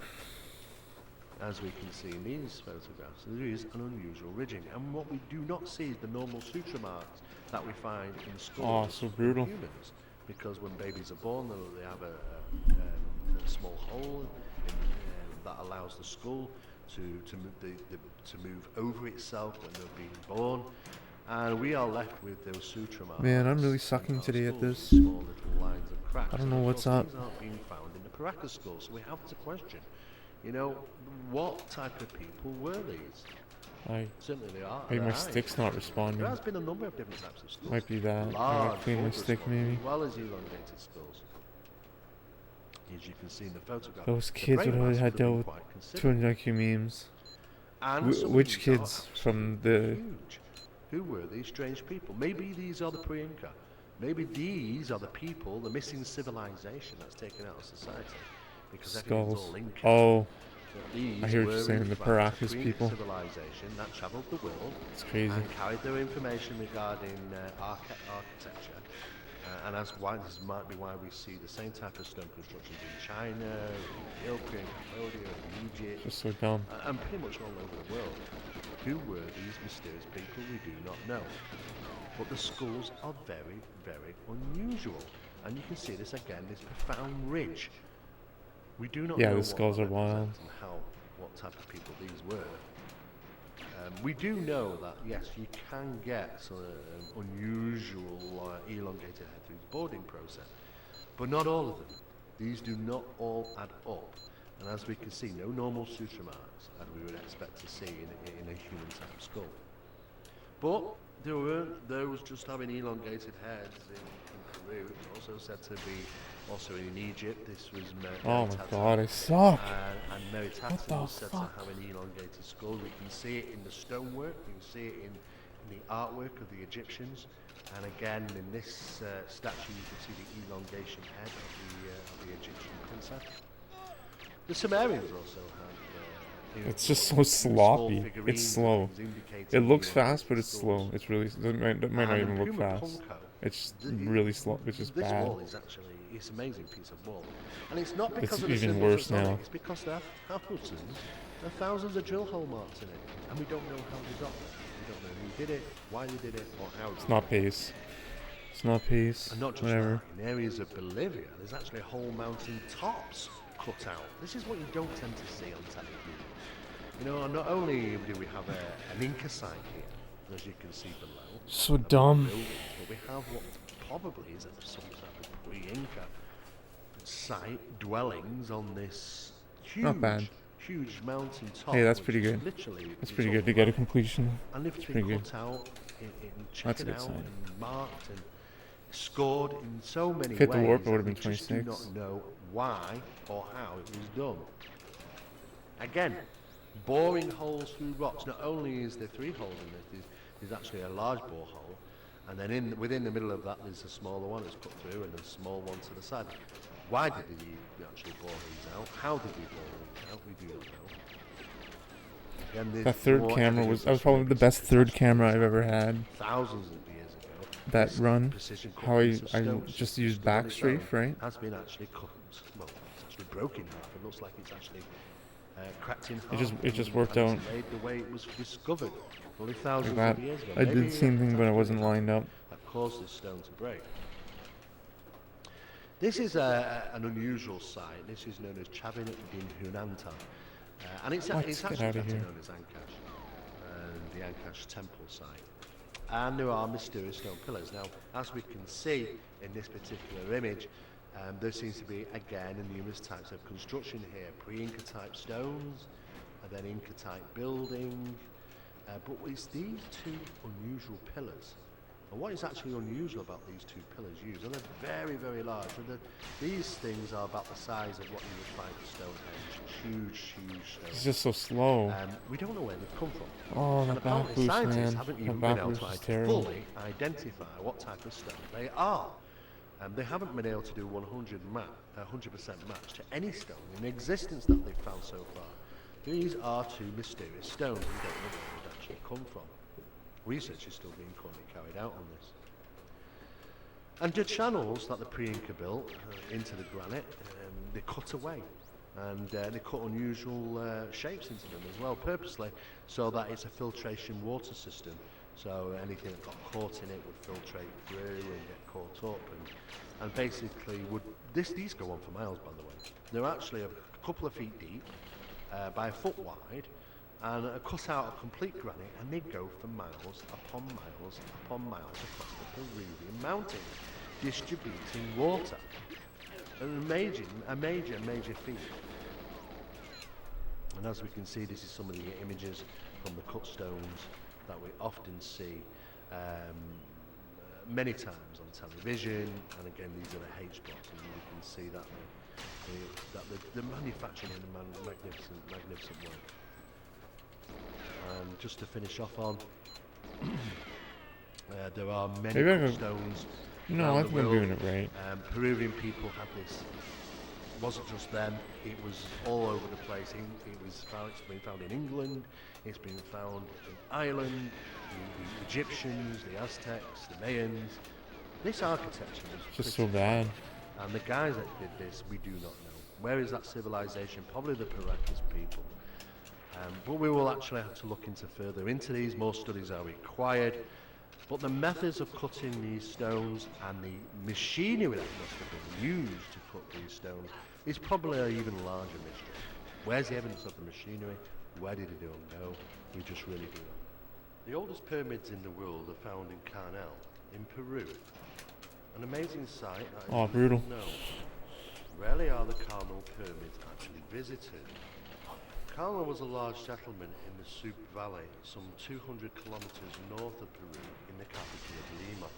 As we can see in these photographs, there is an unusual ridging. And what we do not see is the normal suture marks that we find in skulls so brutal. of humans. Because when babies are born, they have a small hole that allows the skull to move over itself when they're being born. And we are left with those suture marks. Man, I'm really sucking today at this. Small little lines of cracks. I don't know what's up. These aren't being found in the Paracas skull, so we have to question. What type of people were these? Certainly they are. Maybe my stick's not responding. There has been a number of different types of skulls. Might be that. I gotta clean my stick maybe. As well as elongated skulls. As you can see in the photograph. Those kids would have had dealt with 200 IQ memes. Which kids from the... Huge. Who were these strange people? Maybe these are the pre-Inca. Maybe these are the people, the missing civilization that's taken out of society, because everything's Skulls. all Inca. Oh, But these I hear what were you're saying. in The fact a Paracas pre-Inca people. civilization that travelled the world It's crazy. and carried their information regarding architecture. And this might be why we see the same type of stone constructions in China, in Ethiopia, in Cambodia, in Egypt, Just so dumb. and pretty much all over the world. Who were these mysterious people? We do not know. But the skulls are very, very unusual. And you can see this again, this profound ridge. We do not Yeah, know the skulls what are they wild. represent and what type of people these were. We do know that, yes, you can get sort of unusual elongated head through the boarding process, but not all of them. These do not all add up. And as we can see, no normal suture marks, as we would expect to see in a human type skull. But there weren't those just having elongated heads in Peru. It's also said to be also in Egypt. This was Oh my god, I suck. and What Meritata the was said fuck? to have an elongated skull. We can see it in the stonework, we can see it in the artwork of the Egyptians, and again in this statue you can see the elongation head of the Egyptian princess. The Sumerians also had It's just so sloppy. It's slow. It looks fast, but it's slow. It's really. It might not even look fast. It's really slow, which is this bad. wall is actually it's an amazing piece of wall, and it's not It's because of the even symbols worse that's on now. it. It's because there are thousands of drill hole marks in it, and we don't know how they got there. We don't know who did it, why they did it, or how. It's not pace. It's not pace. And not just Whatever. that, in areas of Bolivia, there's actually whole mountain tops cut out. This is what you don't tend to see on television. You know, not only do we have an Inca site here, as you can see below, So dumb. buildings, but we have what probably is some type of pre-Inca site dwellings on this Not bad. huge mountain top. Hey, that's which pretty is good. Literally, That's it's pretty all good to get a flat. completion. And if It's it's been pretty cut good. out and That's a checked good out sign. and marked and scored in so many If hit the ways, warp, it that would have we been just do 26. not know why or how it was done. Again, boring holes through rocks. Not only is there 3 holes in this, there's actually a large borehole, and then within the middle of that there's a smaller one that's cut through, and a small one to the side. Why did they actually bore these out? How did they bore these out? We do not know. Again, there's That third more camera evidence that was of probably the best third attachments camera I've to ever had. thousands of years ago. That This run, precision cut how piece of I stone, just which used stood on its backstrafe, own, right? has been actually cut. Well, it's actually broken in half. It looks like it's actually cracked in half. It just and worked it's out. made the way it was discovered only thousands Like of that. years ago. I did Maybe the same thing, but I wasn't lined up. that caused this stone to break. This is an unusual site. This is known as Chavin din Hunanta. And it's What? actually Get outta better here. known as Ancash, the Ancash temple site. And there are mysterious stone pillars. Now, as we can see in this particular image, there seems to be, again, numerous types of construction here. Pre-Inca type stones, and then Inca type building. But it's these 2 unusual pillars. And what is actually unusual about these 2 pillars used? And they're very, very large. And these things are about the size of what you would find at Stonehenge. Huge stones. It's just so slow. We don't know where they've come from. Oh, And that back apparently boost, scientists man. haven't That even back been able boost to is terrible. fully identify what type of stone they are. They haven't been able to do 100% match to any stone in existence that they've found so far. These are 2 mysterious stones. We don't know where they've actually come from. Research is still being currently carried out on this. And the channels that the pre-Inca built into the granite, they cut away. And they cut unusual shapes into them as well, purposely, so that it's a filtration water system. So anything that got caught in it would filtrate through and get caught up. And basically, these go on for miles, by the way. They're actually a couple of feet deep, by a foot wide, and cut out of complete granite, and they go for miles upon miles upon miles across the Peruvian mountains, distributing water. A major feat. And as we can see, this is some of the images from the cut stones that we often see many times on television. And again, these are the H blocks, and you can see that the manufacturing in a magnificent work. And just to finish off on, there are many cut stones No, around I the think I'm world. doing it right. Peruvian people had this. It wasn't just them, it was all over the place. It's been found in England, it's been found in Ireland, the Egyptians, the Aztecs, the Mayans. This architecture was It's just pretty so bad. clever. And the guys that did this, we do not know. Where is that civilization? Probably the Paracas people. But we will actually have to look further into these. More studies are required. But the methods of cutting these stones and the machinery that must have been used to cut these stones is probably an even larger mystery. Where's the evidence of the machinery? Where did it all go? We just really do not know. The oldest pyramids in the world are found in Carnel, in Peru. An amazing sight that is Brutal. little known. Rarely are the Carmel pyramids actually visited. Carmel was a large settlement in the Supe Valley, some 200 kilometers north of Peru, in the capital of Lima.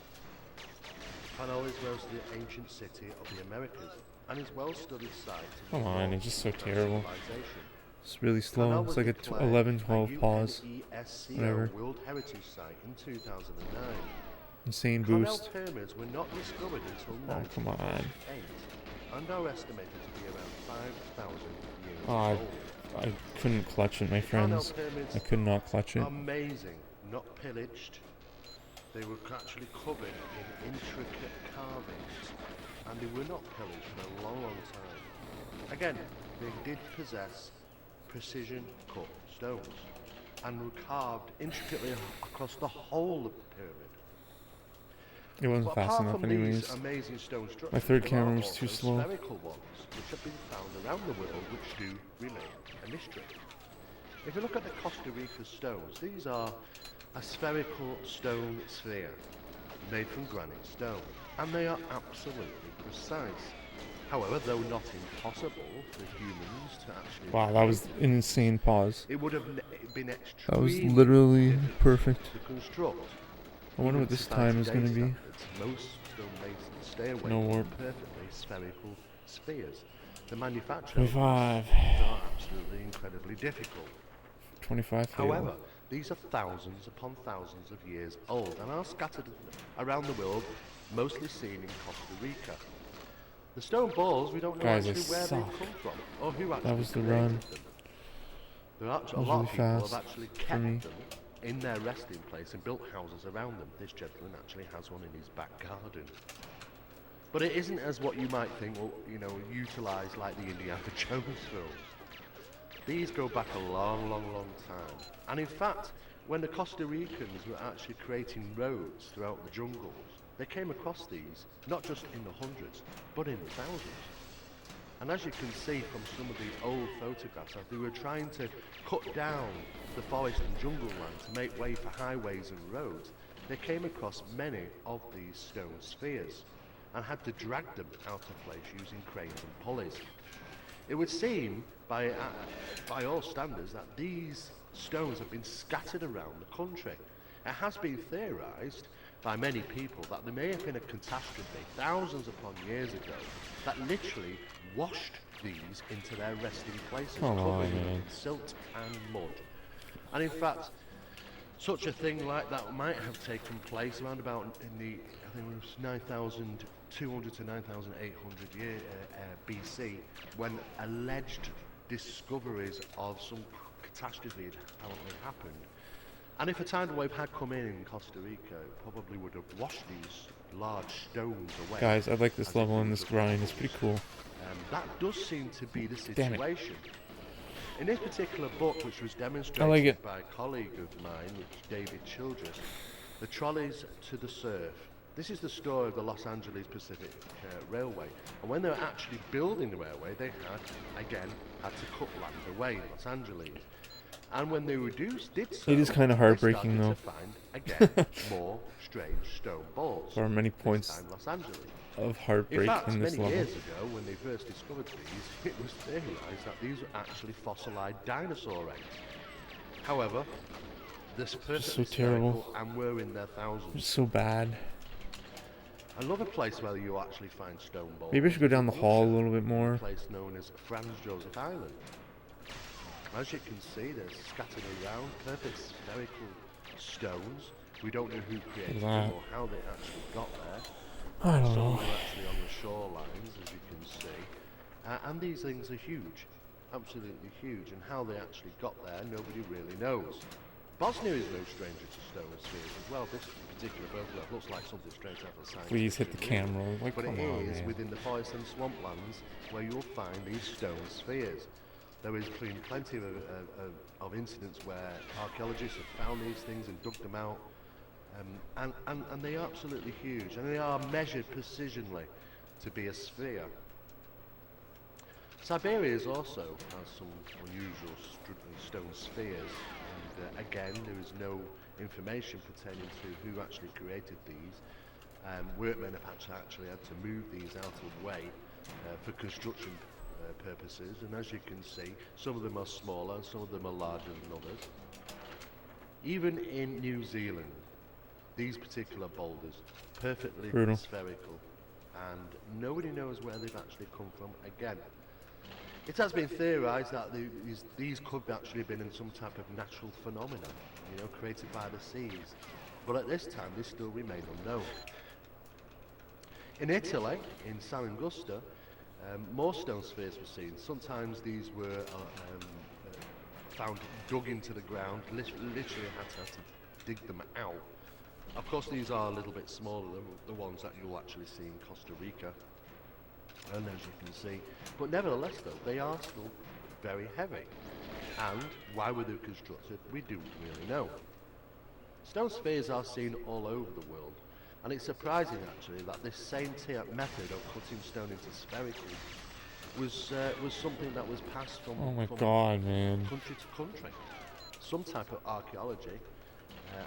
Carmel is mostly the ancient city of the Americas, and is well-studied site. Come on, it's just so terrible. Civilization. It's really slow. Carmel It's was like a declared 11, a 12 pause. UNESCO Whatever. World Heritage Site in 2009. Insane Carmel boost. pyramids were not discovered until Oh, come on. 1948 and are estimated to be around 5,000 years Oh, old. I couldn't clutch it, my friends. I could not clutch it. Amazing, not pillaged. They were actually covered in intricate carvings, and they were not pillaged for a long, long time. Again, they did possess precision cut stones and were carved intricately across the whole of the pyramid. It wasn't But fast apart enough from anyways. these amazing stone structures, My third there camera are was too also slow. spherical ones, which have been found around the world, which do remain a mystery. If you look at the Costa Rica stones, these are a spherical stone sphere made from granite stone, and they are absolutely precise. However, though not impossible for humans to actually Wow, that was an insane pause. it would have been That was extremely literally difficult perfect. to construct. I wonder Even what this by time is going to today's be. standards, most stonemasons stay away No from warp. perfectly spherical spheres. The manufacture 25. are absolutely incredibly difficult. 25 fail. However, these are thousands upon thousands of years old and are scattered around the world, mostly seen in Costa Rica. The stone balls, we don't know Guys, actually they where suck. they come from or who actually That was the created run. them. There are That a was lot really of people have fast actually for kept me. them in their resting place and built houses around them. This gentleman actually has one in his back garden. But it isn't as what you might think, well, utilised like the Indiana Jones films. These go back a long, long, long time. And in fact, when the Costa Ricans were actually creating roads throughout the jungles, they came across these, not just in the hundreds, but in the thousands. And as you can see from some of the old photographs, as they were trying to cut down the forest and jungle land to make way for highways and roads, they came across many of these stone spheres and had to drag them out of place using cranes and pulleys. It would seem, by all standards, that these stones have been scattered around the country. It has been theorised by many people that there may have been a catastrophe thousands upon years ago that literally washed these into their resting places, covering them in silt and mud. And in fact, such a thing like that might have taken place around about in the, I think it was 9,200 to 9,800 year BC, when alleged discoveries of some catastrophe had apparently happened. And if a tidal wave had come in Costa Rica, it probably would have washed these large stones away. Guys, I like this level and this grind. It's pretty cool. That does seem to be the situation. In this particular book, which was demonstrated I like it. by a colleague of mine, which is David Childress, The Trolleys to the Surf. This is the story of the Los Angeles Pacific Railway. And when they were actually building the railway, they had to cut land away in Los Angeles. And when they did so, It is kind of heartbreaking, they though. started to find, again, more strange stone balls. There are many this points time Los Angeles. of In heartbreak fact, in this many level. years ago, when they first discovered these, it was theorized that these were actually fossilized dinosaur eggs. However, this perfectly so terrible. spherical and were in their It's thousands. so bad. Another place where you actually find stone balls. Maybe I should go down the is hall a Russia, little bit more. A place known as Franz Joseph Island. As you can see, they're scattered around, perfect spherical stones. We don't know who created them that. or how they actually got there. I don't Some know. of them are actually on the shorelines, as you can see. And these things are huge, absolutely huge. And how they actually got there, nobody really knows. Bosnia is no stranger to stone spheres as well. This particular photograph looks like something straight out of science Please hit the fiction movie. camera. Like, But it come on, is man. within the forests and swamplands where you'll find these stone spheres. There has been plenty of incidents where archaeologists have found these things and dug them out. And they are absolutely huge, and they are measured precisionally to be a sphere. Siberia is also has some unusual stone spheres, and again there is no information pertaining to who actually created these. Workmen have actually had to move these out of the way for construction purposes, and as you can see, some of them are smaller and some of them are larger than others. Even in New Zealand, these particular boulders, perfectly Brutal. spherical, and nobody knows where they've actually come from again. It has been theorised that these could have actually been in some type of natural phenomenon, created by the seas, but at this time they still remain unknown. In Italy, in Sarangutta, more stone spheres were seen. Sometimes these were found dug into the ground, literally had to dig them out. Of course, these are a little bit smaller than the ones that you'll actually see in Costa Rica, and as you can see. But nevertheless, though, they are still very heavy. And why were they constructed? We don't really know. Stone spheres are seen all over the world, and it's surprising actually that this same method of cutting stone into spherical was something that was passed from, Oh my from god, man. country to country. Some type of archaeology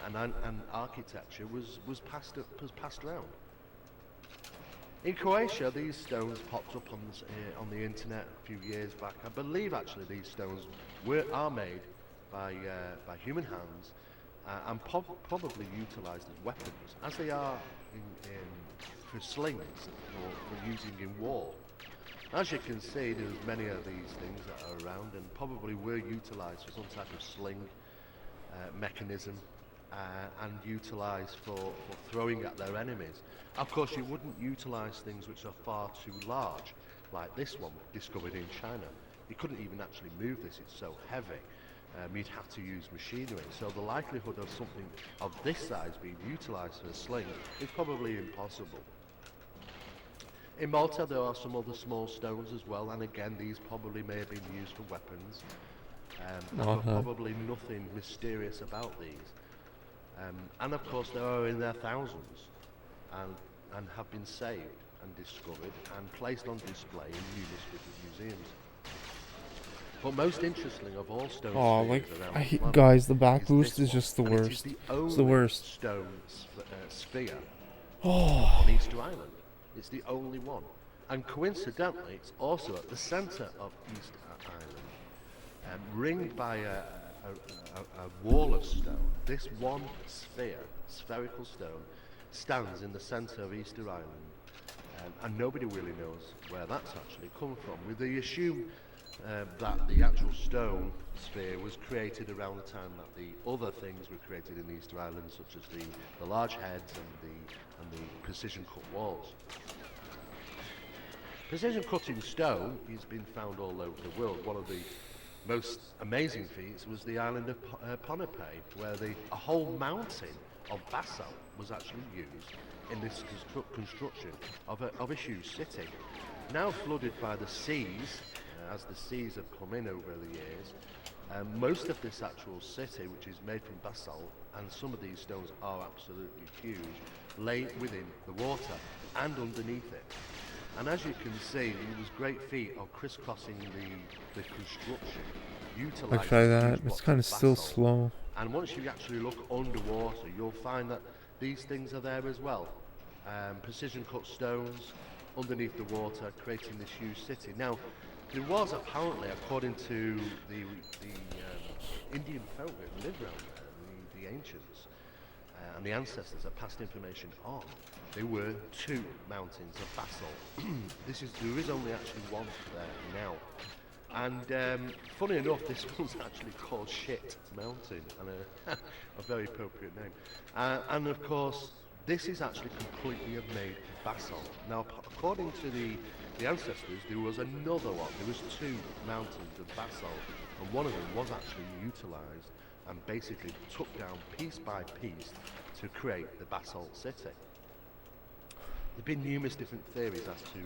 and architecture was passed around. In Croatia, these stones popped up on the internet a few years back. I believe actually these stones are made by human hands and probably utilised as weapons, as they are for slings or for using in war. As you can see, there's many of these things that are around and probably were utilised for some type of sling mechanism and utilised for throwing at their enemies. Of course, you wouldn't utilise things which are far too large, like this one discovered in China. You couldn't even actually move this, it's so heavy. You'd have to use machinery, so the likelihood of something of this size being utilised for a sling is probably impossible. In Malta there are some other small stones as well, and again these probably may have been used for weapons, but probably nothing mysterious about these. And of course there are in their thousands, and have been saved and discovered and placed on display in numerous different museums. But most interesting of all stone spheres around the planet, guys, the back is boost this is just the one, and worst. It is It's the worst. stone sphere Oh, on Easter Island. It's the only one. And coincidentally, it's also at the centre of Easter Island, ringed by a wall of stone. This one spherical stone, stands in the centre of Easter Island, and nobody really knows where that's actually come from. They assume that the actual stone sphere was created around the time that the other things were created in Easter Island, such as the large heads and the precision cut walls. Precision cutting stone has been found all over the world. One of the most amazing feats was the island of Ponape, where a whole mountain of basalt was actually used in this construction of a huge city. Now flooded by the seas, as the seas have come in over the years, most of this actual city, which is made from basalt, and some of these stones are absolutely huge, lay within the water and underneath it. And as you can see, there was great feat of crisscrossing the construction, utilising like try that. huge It's blocks kind of of still basalt. slow. And once you actually look underwater, you'll find that these things are there as well. Precision cut stones underneath the water, creating this huge city. Now, there was apparently, according to the Indian folk that lived around there, the ancients and the ancestors that passed information on, there were two mountains of basalt. There is only actually one there now. And funny enough, this one's actually called Shit Mountain, and a very appropriate name. And of course, This is actually completely made of basalt. Now, according to the ancestors, there was another one. There was two mountains of basalt, and one of them was actually utilised and basically took down piece by piece to create the basalt city. There have been numerous different theories as to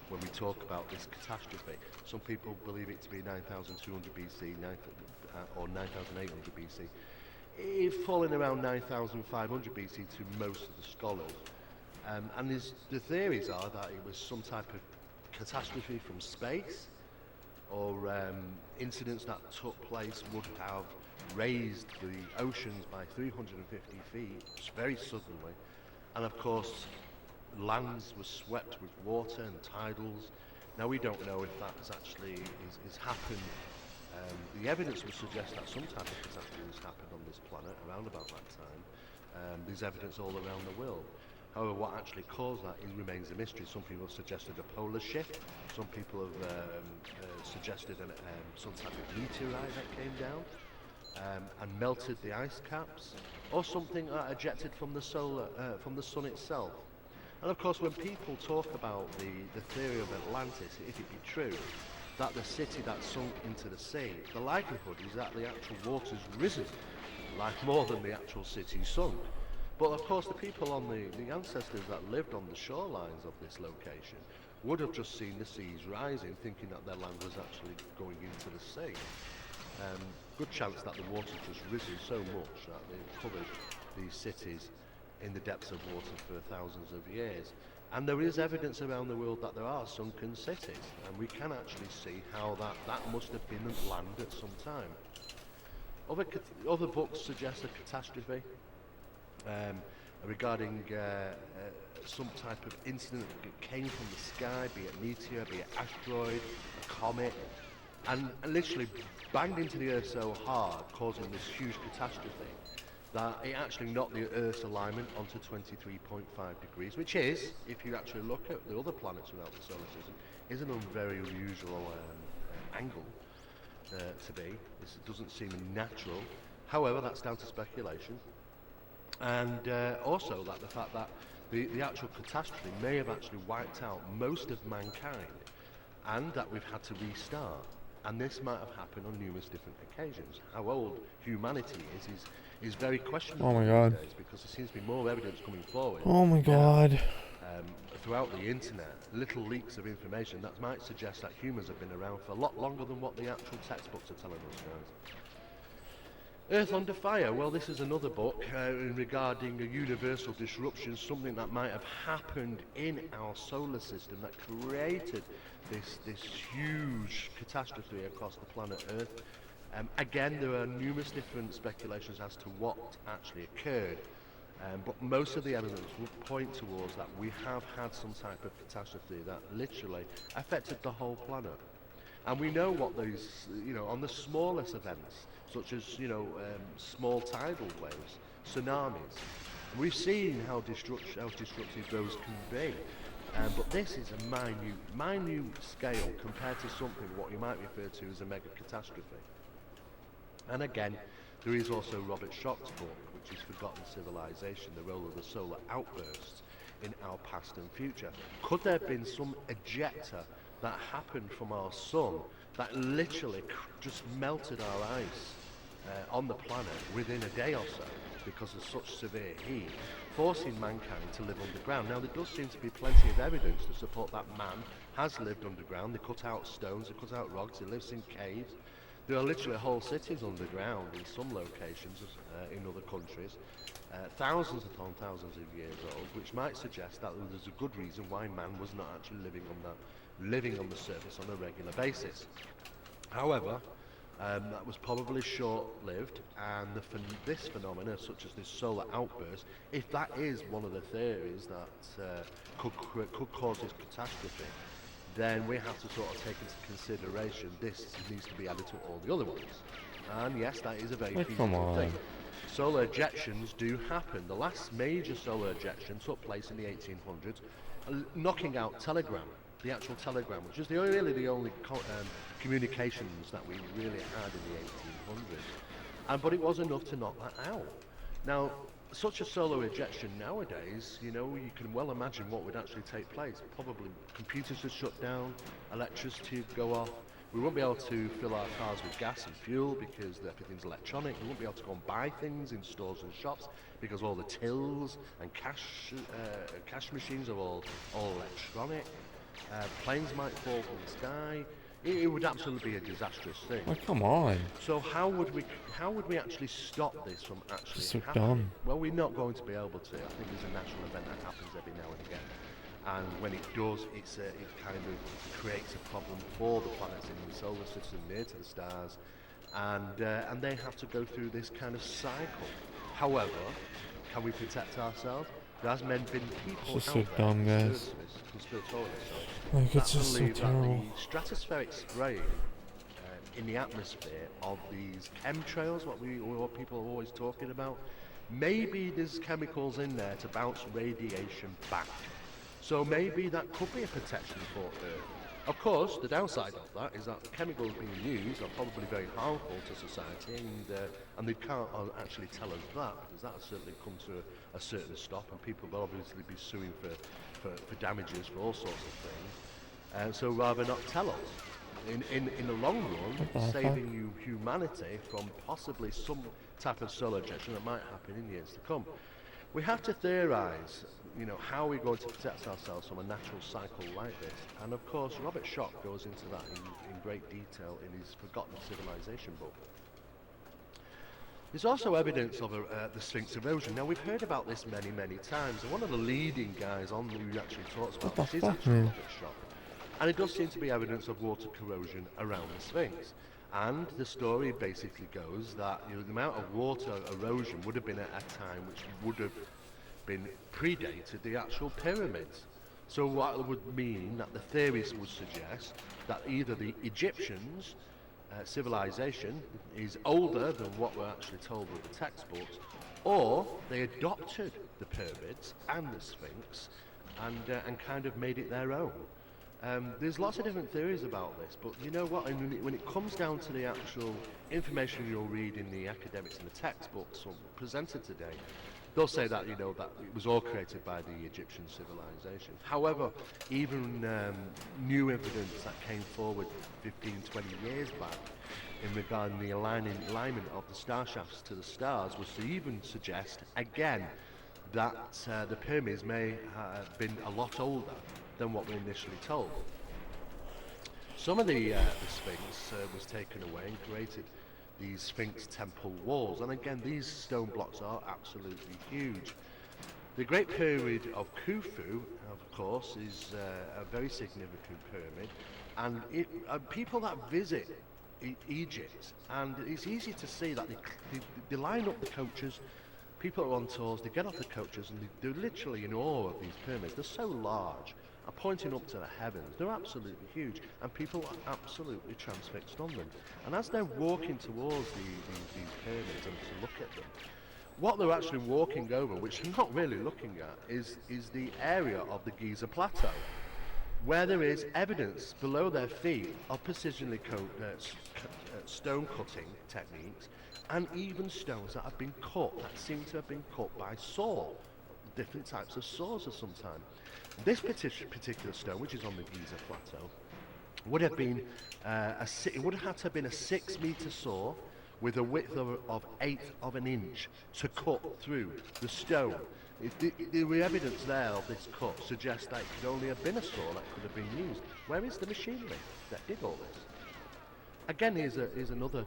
when we talk about this catastrophe. Some people believe it to be 9,200 BC, or 9,800 BC. It's falling around 9,500 BC to most of the scholars. And the theories are that it was some type of catastrophe from space, or incidents that took place would have raised the oceans by 350 feet very suddenly. And of course, lands were swept with water and tidals. Now we don't know if that has actually is happened. The evidence would suggest that some type of catastrophe has happened on this planet around about that time. There's evidence all around the world. However, what actually caused that remains a mystery. Some people have suggested a polar shift. Some people have suggested some type of meteorite that came down and melted the ice caps, or something ejected from the sun itself. And of course, when people talk about the theory of Atlantis, if it be true, that the city that sunk into the sea, the likelihood is that the actual water's risen, like more than the actual city sunk. But of course, the people on the ancestors that lived on the shorelines of this location would have just seen the seas rising, thinking that their land was actually going into the sea. Good chance that the water's just risen so much that they've covered these cities in the depths of water for thousands of years. And there is evidence around the world that there are sunken cities, and we can actually see how that must have been land at some time. Other books suggest a catastrophe regarding some type of incident that came from the sky, be it meteor, be it asteroid, a comet, and literally banged into the Earth so hard, causing this huge catastrophe, that it actually knocked the Earth's alignment onto 23.5 degrees, which is, if you actually look at the other planets without the solar system, is an very unusual angle to be. This doesn't seem natural. However, that's down to speculation. And also that the fact that the actual catastrophe may have actually wiped out most of mankind, and that we've had to restart. And this might have happened on numerous different occasions. How old humanity is very questionable. Oh my God. These days, because there seems to be more evidence coming forward. Oh my God. Throughout the internet, little leaks of information that might suggest that humans have been around for a lot longer than what the actual textbooks are telling us, guys. Earth Under Fire. Well, this is another book regarding a universal disruption, something that might have happened in our solar system that created this huge catastrophe across the planet Earth. Again, there are numerous different speculations as to what actually occurred, but most of the evidence would point towards that we have had some type of catastrophe that literally affected the whole planet. And we know what those, on the smallest events, such as, small tidal waves, tsunamis, we've seen how destructive those can be. But this is a minute scale compared to something what you might refer to as a mega catastrophe. And again, there is also Robert Schoch's book, which is Forgotten Civilization, the role of the solar outbursts in our past and future. Could there have been some ejector that happened from our sun that literally just melted our ice on the planet within a day or so because of such severe heat, forcing mankind to live underground? Now, there does seem to be plenty of evidence to support that man has lived underground. They cut out stones, they cut out rocks, he lives in caves. There are literally whole cities underground in some locations in other countries, thousands upon thousands of years old, which might suggest that there's a good reason why man was not actually living on the surface on a regular basis. However, that was probably short-lived, and this phenomena, such as this solar outburst, if that is one of the theories that could cause this catastrophe, then we have to sort of take into consideration this needs to be added to all the other ones. And yes, that is a very feasible thing. Solar ejections do happen. The last major solar ejection took place in the 1800s, knocking out telegram, the actual telegram, which is the only communications that we really had in the 1800s. But it was enough to knock that out. Now, such a solar ejection nowadays, you can well imagine what would actually take place. Probably computers would shut down, electricity would go off. We won't be able to fill our cars with gas and fuel because everything's electronic. We won't be able to go and buy things in stores and shops because all the tills and cash machines are all electronic. Planes might fall from the sky. It would absolutely be a disastrous thing. Like, come on. So how would we actually stop this from actually So happening? dumb. Well, we're not going to be able to. I think there's a natural event that happens every now and again, and when it does, it kind of creates a problem for the planets in the solar system near to the stars, and they have to go through this kind of cycle. However, can we protect ourselves? There has been people It's just out so there, dumb, guys. conspiratorialists, Like, it's that just so believe that terrible. the stratospheric spraying in the atmosphere of these chemtrails, what people are always talking about, maybe there's chemicals in there to bounce radiation back. So maybe that could be a protection for Earth. Of course, the downside of that is that the chemicals being used are probably very harmful to society, and they can't actually tell us that, because that has certainly come to a certain stop, and people will obviously be suing for damages for all sorts of things. So rather not tell us. In the long run, saving humanity from possibly some type of solar ejection that might happen in years to come. We have to theorise, how we're going to protect ourselves from a natural cycle like this. And of course, Robert Schoch goes into that in great detail in his Forgotten Civilization book. There's also evidence of the Sphinx erosion. Now, we've heard about this many, many times, and one of the leading guys on who actually talks about this is actually Robert Schoch. And it does seem to be evidence of water corrosion around the Sphinx. And the story basically goes that the amount of water erosion would have been at a time which would have been predated the actual pyramids. So what would mean that the theorists would suggest that either the Egyptians' civilization is older than what we're actually told with the textbooks, or they adopted the pyramids and the Sphinx and kind of made it their own. There's lots of different theories about this, but you know what, when it comes down to the actual information you'll read in the academics and the textbooks presented today, they'll say that, that it was all created by the Egyptian civilization. However, even new evidence that came forward 15, 20 years back in regarding the alignment of the star shafts to the stars was to even suggest, again, that the pyramids may have been a lot older than what we initially told. Some of the Sphinx was taken away and created these Sphinx temple walls, and again these stone blocks are absolutely huge. The Great Pyramid of Khufu, of course, is a very significant pyramid, and people that visit Egypt, and it's easy to see that they line up the coaches. People are on tours, they get off the coaches, and they're literally in awe of these pyramids. They're so large, are pointing up to the heavens. They're absolutely huge, and people are absolutely transfixed on them. And as they're walking towards these pyramids and to look at them, what they're actually walking over, which they're not really looking at, is the area of the Giza Plateau, where there is evidence below their feet of precisionally stone cutting techniques, and even stones that have been cut, that seem to have been cut by saw, different types of saws of some time. This particular stone, which is on the Giza Plateau, would have been it would have had to have been a 6-meter saw with a width of 1/8 of an inch to cut through the stone. The evidence there of this cut suggests that it could only have been a saw that could have been used. Where is the machinery that did all this? Again, here's another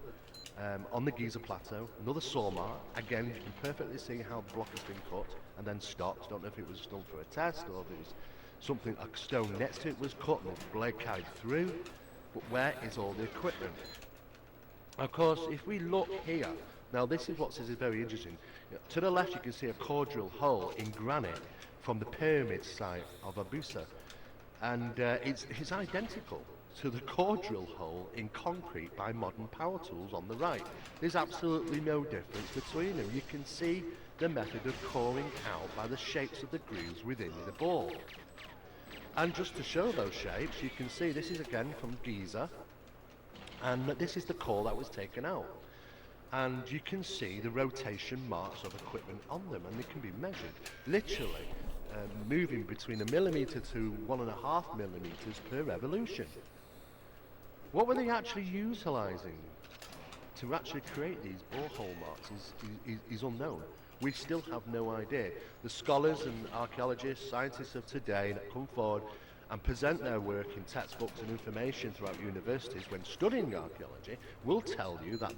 on the Giza Plateau, another saw mark. Again, you can perfectly see how the block has been cut and then stopped. Don't know if it was done for a test or if it was something, a stone next to it was cut and the blade carried through. But where is all the equipment? Of course, if we look here, now this is what is very interesting. To the left you can see a core drill hole in granite from the pyramid site of Abusa, and it's identical to the core drill hole in concrete by modern power tools on the right. There's absolutely no difference between them. You can see the method of coring out by the shapes of the grooves within the bore. And just to show those shapes, you can see this is again from Giza, and this is the core that was taken out. and you can see the rotation marks of equipment on them, and they can be measured literally, moving between 1 millimeter to 1.5 millimeters per revolution. What were they actually utilizing to actually create these borehole marks is unknown. We still have no idea. The scholars and archaeologists, scientists of today that come forward and present their work in textbooks and information throughout universities when studying archaeology will tell you that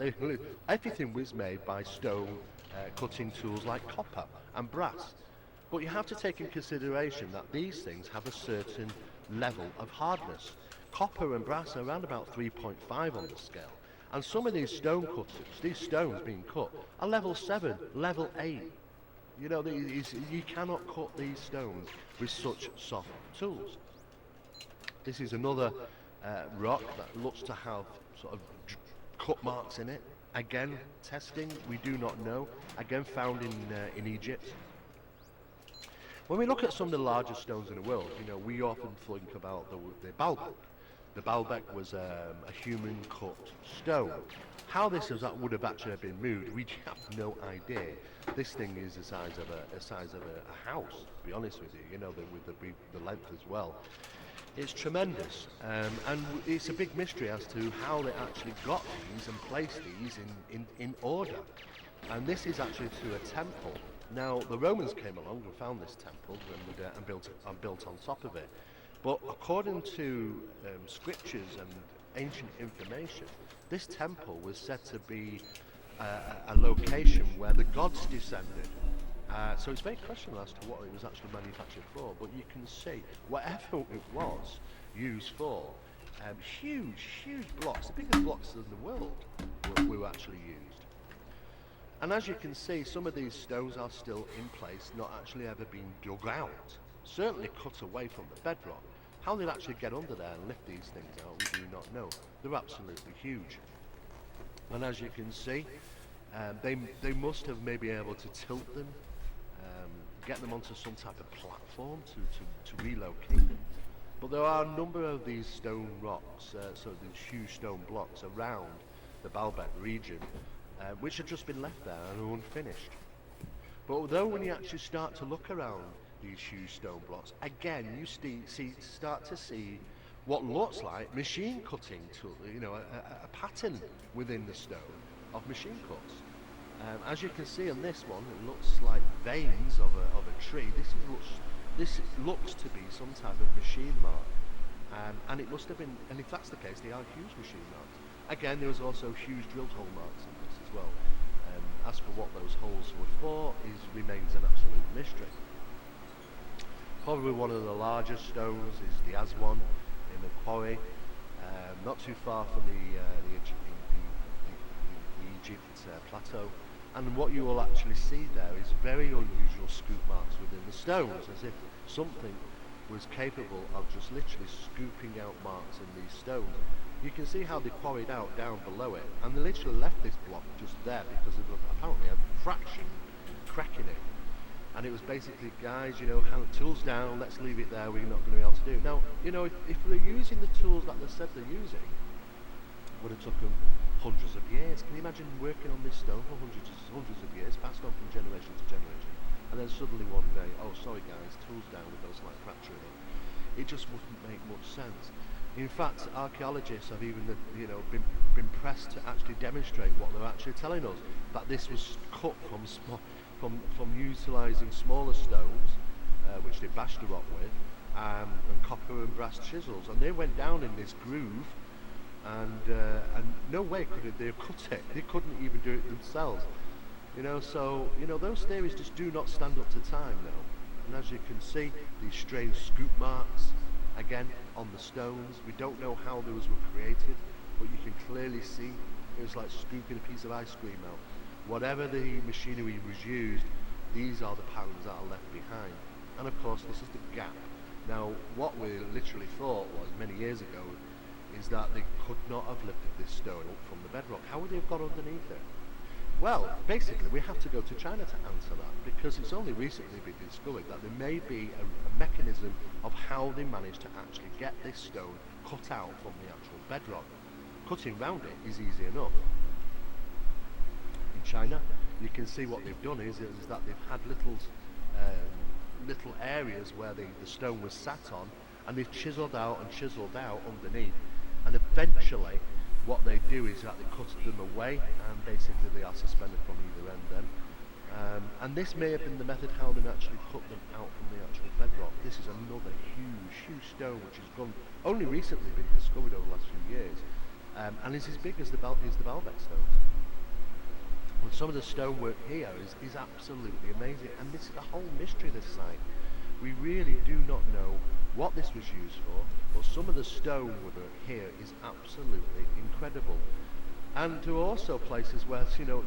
everything was made by stone cutting tools like copper and brass. But you have to take in consideration that these things have a certain level of hardness. Copper and brass are around about 3.5 on the scale. And some of these stone cutters, these stones being cut, are level 7, level 8. You know, you cannot cut these stones with such soft tools. This is another rock that looks to have sort of cut marks in it. Again, testing, we do not know. Again, found in Egypt. When we look at some of the largest stones in the world, you know, we often think about the Baalbek. The Baalbek was a human-cut stone. How this would have actually been moved, we have no idea. This thing is the size of a house. To be honest with you, you know, with the length as well. It's tremendous, and it's a big mystery as to how they actually got these and placed these in order. And this is actually to a temple. Now, the Romans came along and found this temple and built on top of it. But according to scriptures and ancient information, this temple was said to be a location where the gods descended. So it's very questionable as to what it was actually manufactured for, but you can see whatever it was used for, huge blocks, the biggest blocks in the world were actually used. And as you can see, some of these stones are still in place, not actually ever been dug out, certainly cut away from the bedrock. How they'd actually get under there and lift these things out, we do not know. They're absolutely huge. And as you can see, they must have maybe able to tilt them, get them onto some type of platform to relocate them. But there are a number of these stone rocks, so these huge stone blocks around the Baalbek region, which have just been left there and are unfinished. But although when you actually start to look around these huge stone blocks, again you start to see what looks like machine cutting tool, you know, a pattern within the stone of machine cuts. As you can see on this one, it looks like veins of a tree. This looks to be some type of machine mark, and it must have been. And if that's the case, they are huge machine marks. Again, there was also huge drill hole marks in this as well. As for what those holes were for, remains an absolute mystery. Probably one of the largest stones is the Aswan in the quarry, not too far from the Egypt plateau. And what you will actually see there is very unusual scoop marks within the stones, as if something was capable of just literally scooping out marks in these stones. You can see how they quarried out down below it, and they literally left this block just there because of apparently a fraction crack in it. And it was basically, guys, you know, hand tools down, let's leave it there, we're not going to be able to do it. Now, you know, if they're using the tools that they said they're using, it would have took them hundreds of years. Can you imagine working on this stone for hundreds of years, passed on from generation to generation, and then suddenly one day, oh sorry guys, tools down, we've got a slight fracture in it. It just wouldn't make much sense. In fact, archaeologists have even, you know, been pressed to actually demonstrate what they're actually telling us, that this was cut from utilising smaller stones, which they bashed the rock with, and copper and brass chisels, and they went down in this groove. And no way could they have cut it. They couldn't even do it themselves. You know, so, you know, those theories just do not stand up to time now. And as you can see, these strange scoop marks, again, on the stones. We don't know how those were created, but you can clearly see it was like scooping a piece of ice cream out. Whatever the machinery was used, these are the patterns that are left behind. And of course, this is the gap. Now, what we literally thought was, many years ago, is that they could not have lifted this stone up from the bedrock. How would they have got underneath it? Well, basically we have to go to China to answer that, because it's only recently been discovered that there may be a mechanism of how they managed to actually get this stone cut out from the actual bedrock. Cutting round it is easy enough. China. You can see what they've done is that they've had little areas where the stone was sat on, and they've chiselled out underneath, and eventually what they do is that they cut them away, and basically they are suspended from either end then. And this may have been the method how they actually cut them out from the actual bedrock. This is another huge stone which has only recently been discovered over the last few years, and is as big as the Baalbek stones. But some of the stonework here is absolutely amazing, and this is the whole mystery of this site. We really do not know what this was used for, but some of the stonework here is absolutely incredible. And there are also places where,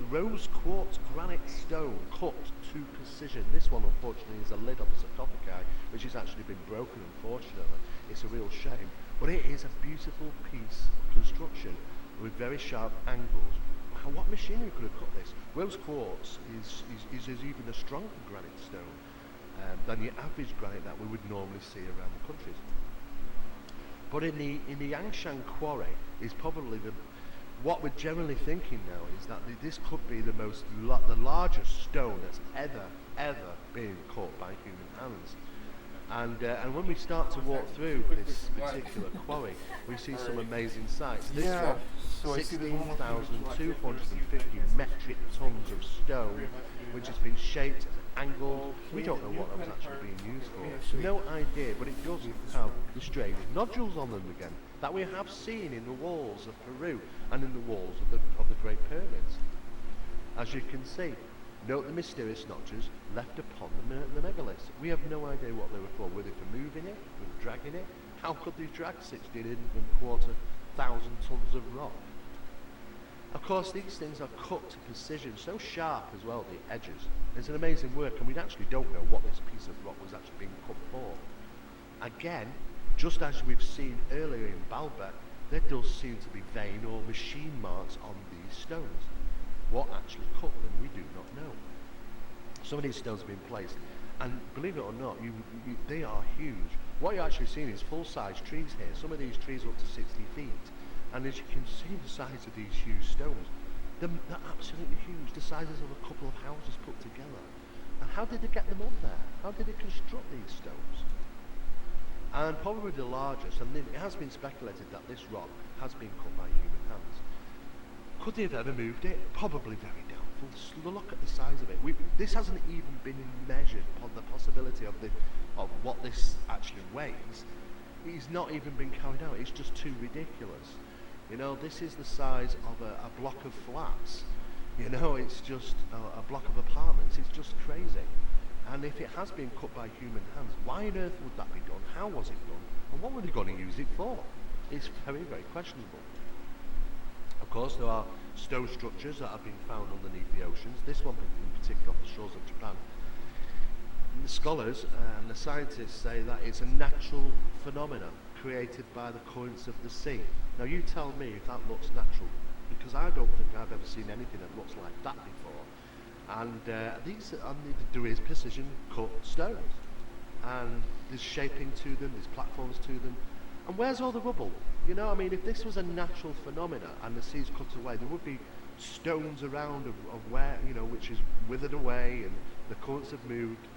rose quartz granite stone cut to precision. This one, unfortunately, is a lid of a sarcophagi, which has actually been broken, unfortunately. It's a real shame. But it is a beautiful piece of construction with very sharp angles. What machinery could have cut this? Rose quartz is even a stronger granite stone than the average granite that we would normally see around the countries. But in the Yangshan quarry is probably what we're generally thinking now is that this could be the largest stone that's ever been caught by human hands. And when we start to walk through this particular quarry, we see some amazing sights. This one, 16,250 metric tons of stone, which has been shaped, angled. We don't know what that was actually being used for. No idea, but it does have the strange nodules on them again that we have seen in the walls of Peru and in the walls of the Great Pyramids. As you can see, note the mysterious notches left upon the megaliths. We have no idea what they were for. Were they for moving it? Were they dragging it? How could they drag 16,250 tons of rock? Of course, these things are cut to precision, so sharp as well, the edges. It's an amazing work, and we actually don't know what this piece of rock was actually being cut for. Again, just as we've seen earlier in Baalbek, there does seem to be vein or machine marks on these stones. What actually cut them, we do not know. Some of these stones have been placed, and believe it or not, they are huge. What you're actually seeing is full-size trees here. Some of these trees are up to 60 feet, and as you can see the size of these huge stones, they're absolutely huge, the sizes of a couple of houses put together. And how did they get them up there? How did they construct these stones? And probably the largest, and it has been speculated that this rock has been cut by human hands. Could they have ever moved it? Probably very doubtful. Look at the size of it. This hasn't even been measured on the possibility of what this actually weighs. It's not even been carried out. It's just too ridiculous. This is the size of a block of flats. It's just a block of apartments. It's just crazy. And if it has been cut by human hands, why on earth would that be done? How was it done? And what were they going to use it for? It's very, very questionable. Of course, there are stone structures that have been found underneath the oceans. This one in particular off the shores of Japan. The scholars and the scientists say that it's a natural phenomenon created by the currents of the sea. Now you tell me if that looks natural, because I don't think I've ever seen anything that looks like that before. And there is precision cut stones, and there's shaping to them, there's platforms to them. And where's all the rubble? If this was a natural phenomena and the sea's cut away, there would be stones around of where, which is withered away and the currents have moved.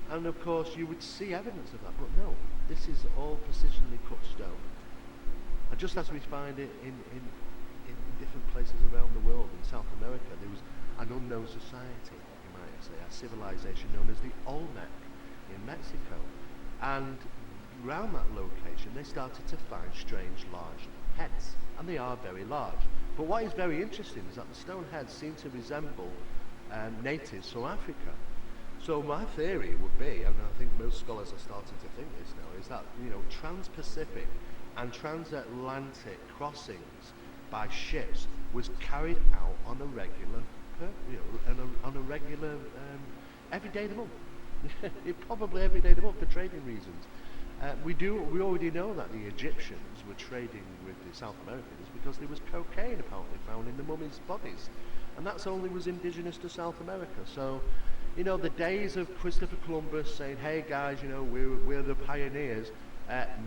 And of course you would see evidence of that, but no, this is all precisionally cut stone. And just as we find it in different places around the world, in South America, there was an unknown society, you might say, a civilization known as the Olmec in Mexico. And around that location they started to find strange large heads, and they are very large. But what is very interesting is that the stone heads seem to resemble natives from Africa. So my theory would be, and I think most scholars are starting to think this now, is that trans-Pacific and transatlantic crossings by ships was carried out on a regular every day of the month. Probably every day of the month for trading reasons. We already know that the Egyptians were trading with the South Americans because there was cocaine apparently found in the mummies' bodies, and that's only was indigenous to South America. So, the days of Christopher Columbus saying, "Hey guys, we're the pioneers,"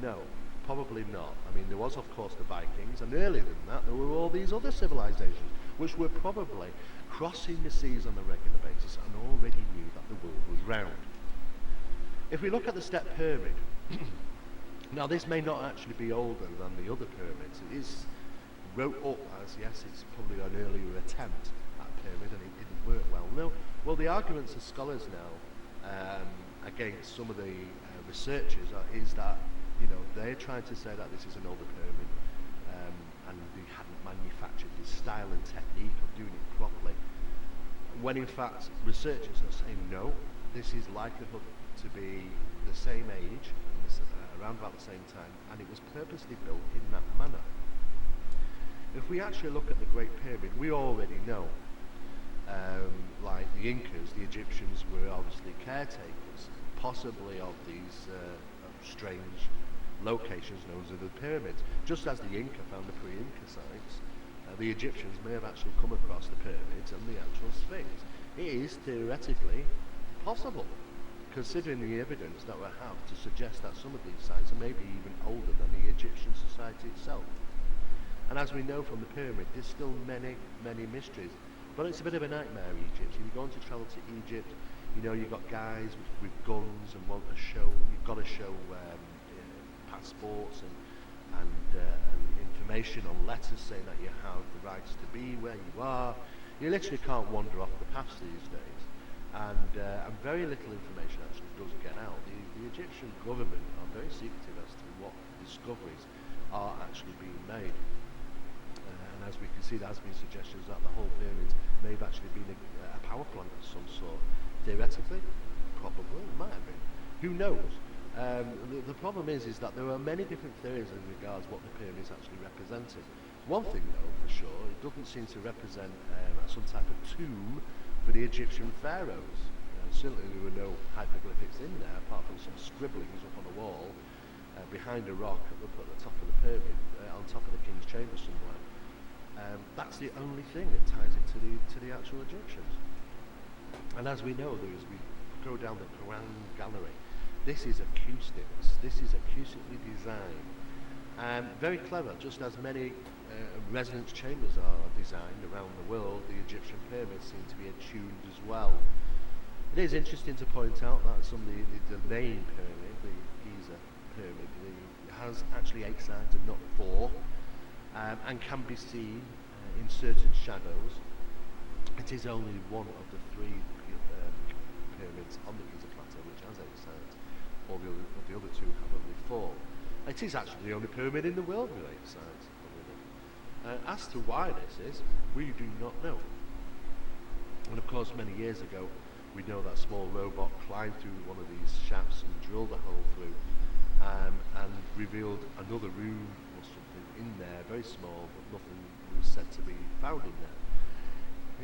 no, Probably not. I mean, there was, of course, the Vikings, and earlier than that, there were all these other civilizations, which were probably crossing the seas on a regular basis and already knew that the world was round. If we look at the Step Pyramid, now this may not actually be older than the other pyramids. It is wrote up as, yes, it's probably an earlier attempt at a pyramid and it didn't work well. No, well, the arguments of scholars now against some of the researchers is that, you know, they're trying to say that this is an older pyramid and they hadn't manufactured this style and technique of doing it properly, when in fact researchers are saying no, this is likely to be the same age, around about the same time, and it was purposely built in that manner. If we actually look at the Great Pyramid, we already know, like the Incas, the Egyptians were obviously caretakers, possibly of these strange locations known as the pyramids. Just as the Inca found the pre-Inca sites, the Egyptians may have actually come across the pyramids and the actual Sphinx. It is theoretically possible, considering the evidence that we have to suggest that some of these sites are maybe even older than the Egyptian society itself. And as we know from the pyramid, there's still many, many mysteries. But it's a bit of a nightmare, Egypt. If you're going to travel to Egypt, you know, you've got guys with guns and want to show, you've got to show passports and information on letters saying that you have the rights to be where you are. You literally can't wander off the paths these days. And very little information actually does get out. The Egyptian government are very secretive as to what discoveries are actually being made. And as we can see, there has been suggestions that the whole pyramid may have actually been a power plant of some sort. Theoretically, probably, it might have been. Who knows? The problem is that there are many different theories in regards what the pyramids actually represented. One thing though, for sure, it doesn't seem to represent some type of tomb for the Egyptian pharaohs. Certainly there were no hieroglyphics in there, apart from some scribblings up on a wall behind a rock at the top of the pyramid, on top of the king's chamber somewhere. That's the only thing that ties it to the actual Egyptians. And as we know, we go down the Quran gallery. This is acoustics. This is acoustically designed. Very clever, just as many resonance chambers are designed around the world, the Egyptian pyramids seem to be attuned as well. It is interesting to point out that some of the main pyramid, the Giza pyramid, has actually 8 sides and not 4, and can be seen in certain shadows. It is only one of the 3 pyramids on the Giza plateau which has 8 sides. All the other 2 have only 4. It is actually the only pyramid in the world with 8 sides. As to why this is, we do not know. And of course, many years ago, we know that small robot climbed through one of these shafts and drilled a hole through, and revealed another room or something in there, very small, but nothing was said to be found in there.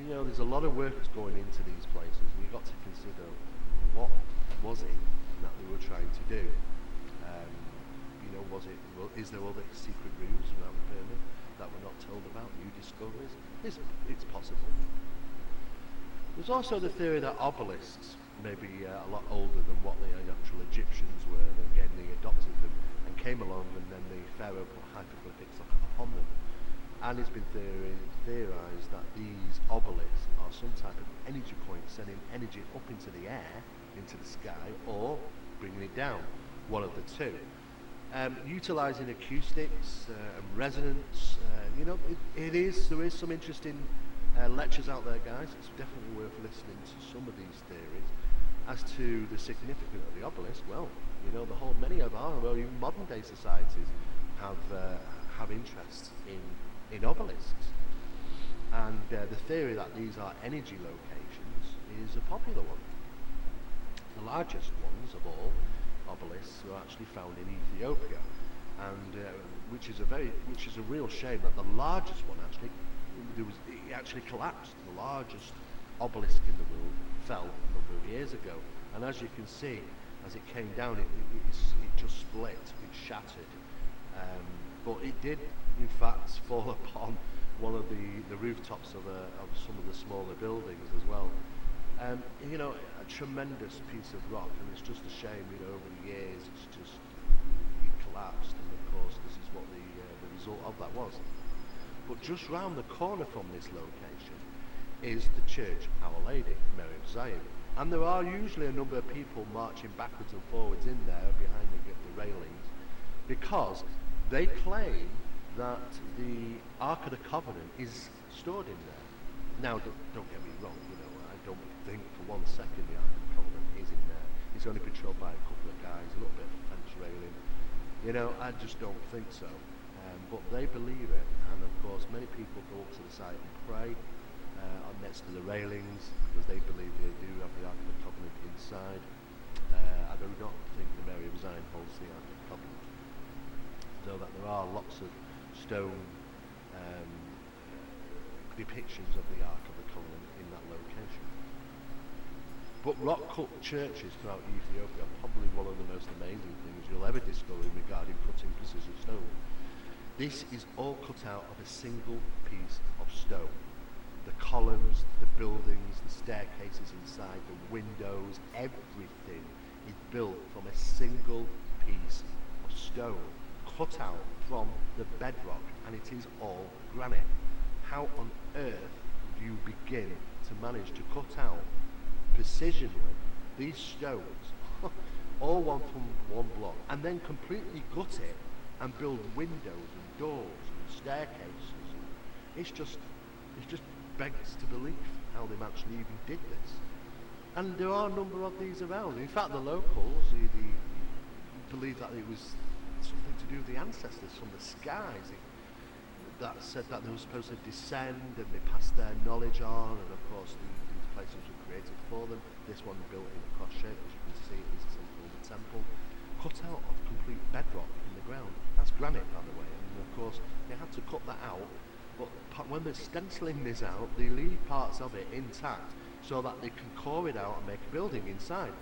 You know, there's a lot of work that's going into these places, and you've got to consider what was it that they were trying to do. You know, is there other secret rooms around the pyramid that we're not told about, new discoveries? It's possible. There's also the theory that obelisks may be a lot older than what the actual Egyptians were, and again they adopted them and came along, and then the pharaoh put hieroglyphics upon them. And it's been theorized that these obelisks are some type of energy point, sending energy up into the air, into the sky, or bringing it down, one of the two. Utilizing acoustics and resonance, you know, there is some interesting lectures out there, guys. It's definitely worth listening to some of these theories as to the significance of the obelisk. Well, you know, many of our, well, even modern day societies have interests in obelisks, and the theory that these are energy locations is a popular one. The largest ones of all obelisks were actually found in Ethiopia, and which is a real shame that the largest one it actually collapsed. The largest obelisk in the world fell a number of years ago, and as you can see, as it came down, it just split, it shattered. But it did, in fact, fall upon one of the rooftops of some of the smaller buildings as well. You know, a tremendous piece of rock, and it's just a shame, you know, over the years it collapsed, and of course this is what the result of that was. But just round the corner from this location is the church Our Lady, Mary of Zion. And there are usually a number of people marching backwards and forwards in there behind the railings, because they claim that the Ark of the Covenant is stored in there. Now, don't get me wrong, I don't think for 1 second the Ark of the Covenant is in there. It's only patrolled by a couple of guys, a little bit of fence railing. I just don't think so. But they believe it, and of course many people go up to the site and pray next to the railings, because they believe they do have the Ark of the Covenant inside. I do not think the Mary of Zion holds the Ark of the Covenant, though that there are lots of stone depictions of the Ark of the Covenant in that location. But rock-cut churches throughout Ethiopia are probably one of the most amazing things you'll ever discover regarding cutting pieces of stone. This is all cut out of a single piece of stone. The columns, the buildings, the staircases inside, the windows, everything is built from a single piece of stone, cut out from the bedrock, and it is all granite. How on earth do you begin to manage to cut out precisionally these stones, all one from one block, and then completely gut it and build windows and doors and staircases? It's just begs to believe how they actually even did this. And there are a number of these around. In fact, the locals believe that it was something to do with the ancestors from the skies. That said that they were supposed to descend and they passed their knowledge on, and of course these places were created for them. This one built in a cross shape, as you can see, is something called a temple, cut out of complete bedrock in the ground. That's granite, by the way, and of course they had to cut that out. But when they're stenciling this out, they leave parts of it intact so that they can core it out and make a building inside.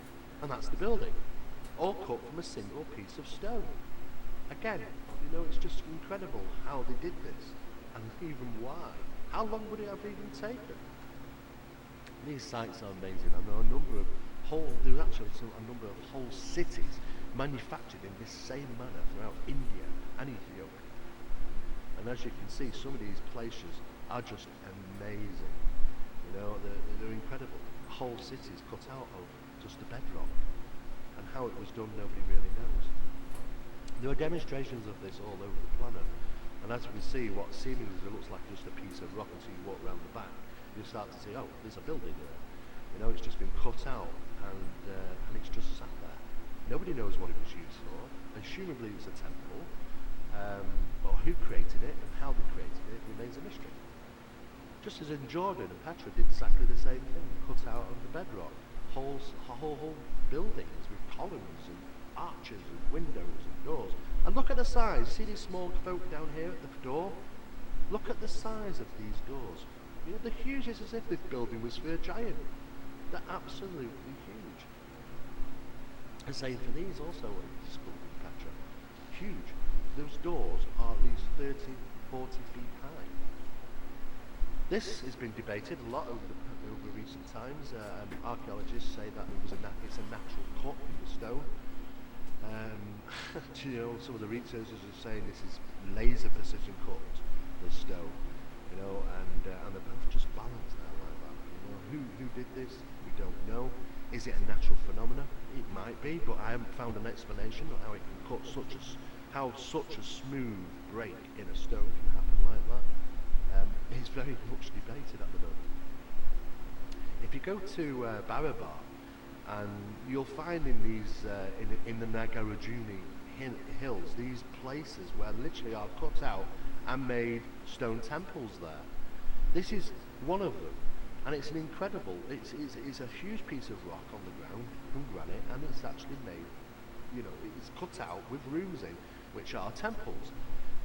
And that's the building, all cut from a single piece of stone. Again, it's just incredible how they did this, and even why. How long would it have even taken? These sites are amazing, and there are a number of whole cities manufactured in this same manner throughout India and Ethiopia. And as you can see, some of these places are just amazing. They're incredible. Whole cities cut out of just the bedrock. And how it was done, nobody really knows. There are demonstrations of this all over the planet. And as you can see, what seemingly looks like just a piece of rock until you walk around the back, you start to see, oh, there's a building there. It's just been cut out, and it's just sat there. Nobody knows what it was used for. Assumably it's a temple. But who created it and how they created it remains a mystery. Just as in Jordan and Petra did exactly the same thing, cut out of the bedrock, whole buildings with columns and arches and windows and doors. And look at the size. See these small folk down here at the door? Look at the size of these doors. They're huge. It's as if this building was for a giant. They're absolutely huge. And same for these also in school in Petra. Huge. Those doors are at least 30, 40 feet high. This has been debated a lot over recent times. Archaeologists say that it's a natural cut in the stone. Some of the researchers are saying this is laser precision cut, the stone. And they're both just balanced there like that. Who did this? We don't know. Is it a natural phenomenon? It might be, but I haven't found an explanation of how it can cut how such a smooth break in a stone can happen like that. It's very much debated at the moment. If you go to Barabar, and you'll find in these in the Nagarjuna hills these places where literally are cut out and made stone temples there. This is one of them, and it's an incredible. It's a huge piece of rock on the ground from granite, and it's actually made. It's cut out with rooms in, which are temples.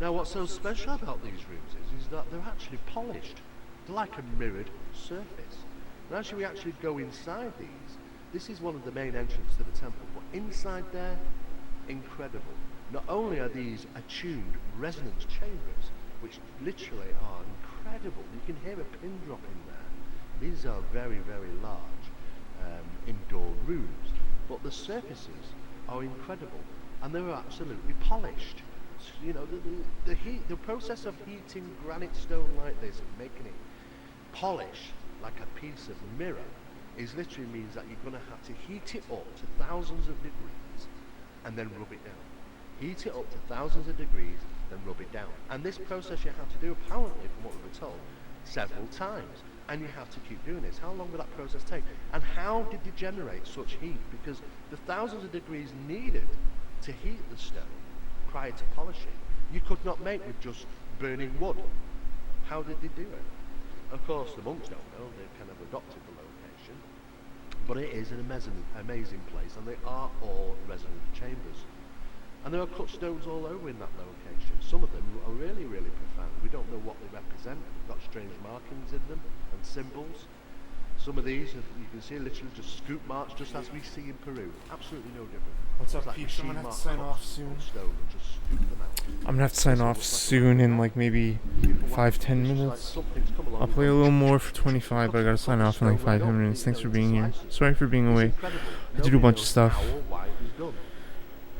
Now, what's so special about these rooms is that they're actually polished. They're like a mirrored surface. And as we actually go inside these, this is one of the main entrances to the temple, but inside there, incredible. Not only are these attuned resonance chambers, which literally are incredible. You can hear a pin drop in there. These are very, very large indoor rooms, but the surfaces are incredible. and they were absolutely polished. You know, the process of heating granite stone like this and making it polish like a piece of mirror is literally means that you're going to have to heat it up to thousands of degrees and then rub it down. Heat it up to thousands of degrees, then rub it down. And this process you have to do, apparently, from what we were told, several times. And you have to keep doing this. How long will that process take? And how did they generate such heat? Because the thousands of degrees needed to heat the stone prior to polishing, you could not make with just burning wood. How did they do it? Of course, the monks don't know. They've kind of adopted the location. But it is an amazing place, and they are all resonant chambers. And there are cut stones all over in that location. Some of them are really, really profound. We don't know what they represent. They've got strange markings in them and symbols. Some of these, you can see literally just scoop marks, just as we see in Peru. Absolutely no different. What's up, like peeps? I'm gonna have to sign off soon. Stone and just scoop them out. I'm gonna have to sign off soon in like maybe 5-10 minutes. I'll play a little more for 25, but I gotta sign off in like 5-10 minutes. Thanks for being here. Sorry for being away. I had to do a bunch of stuff.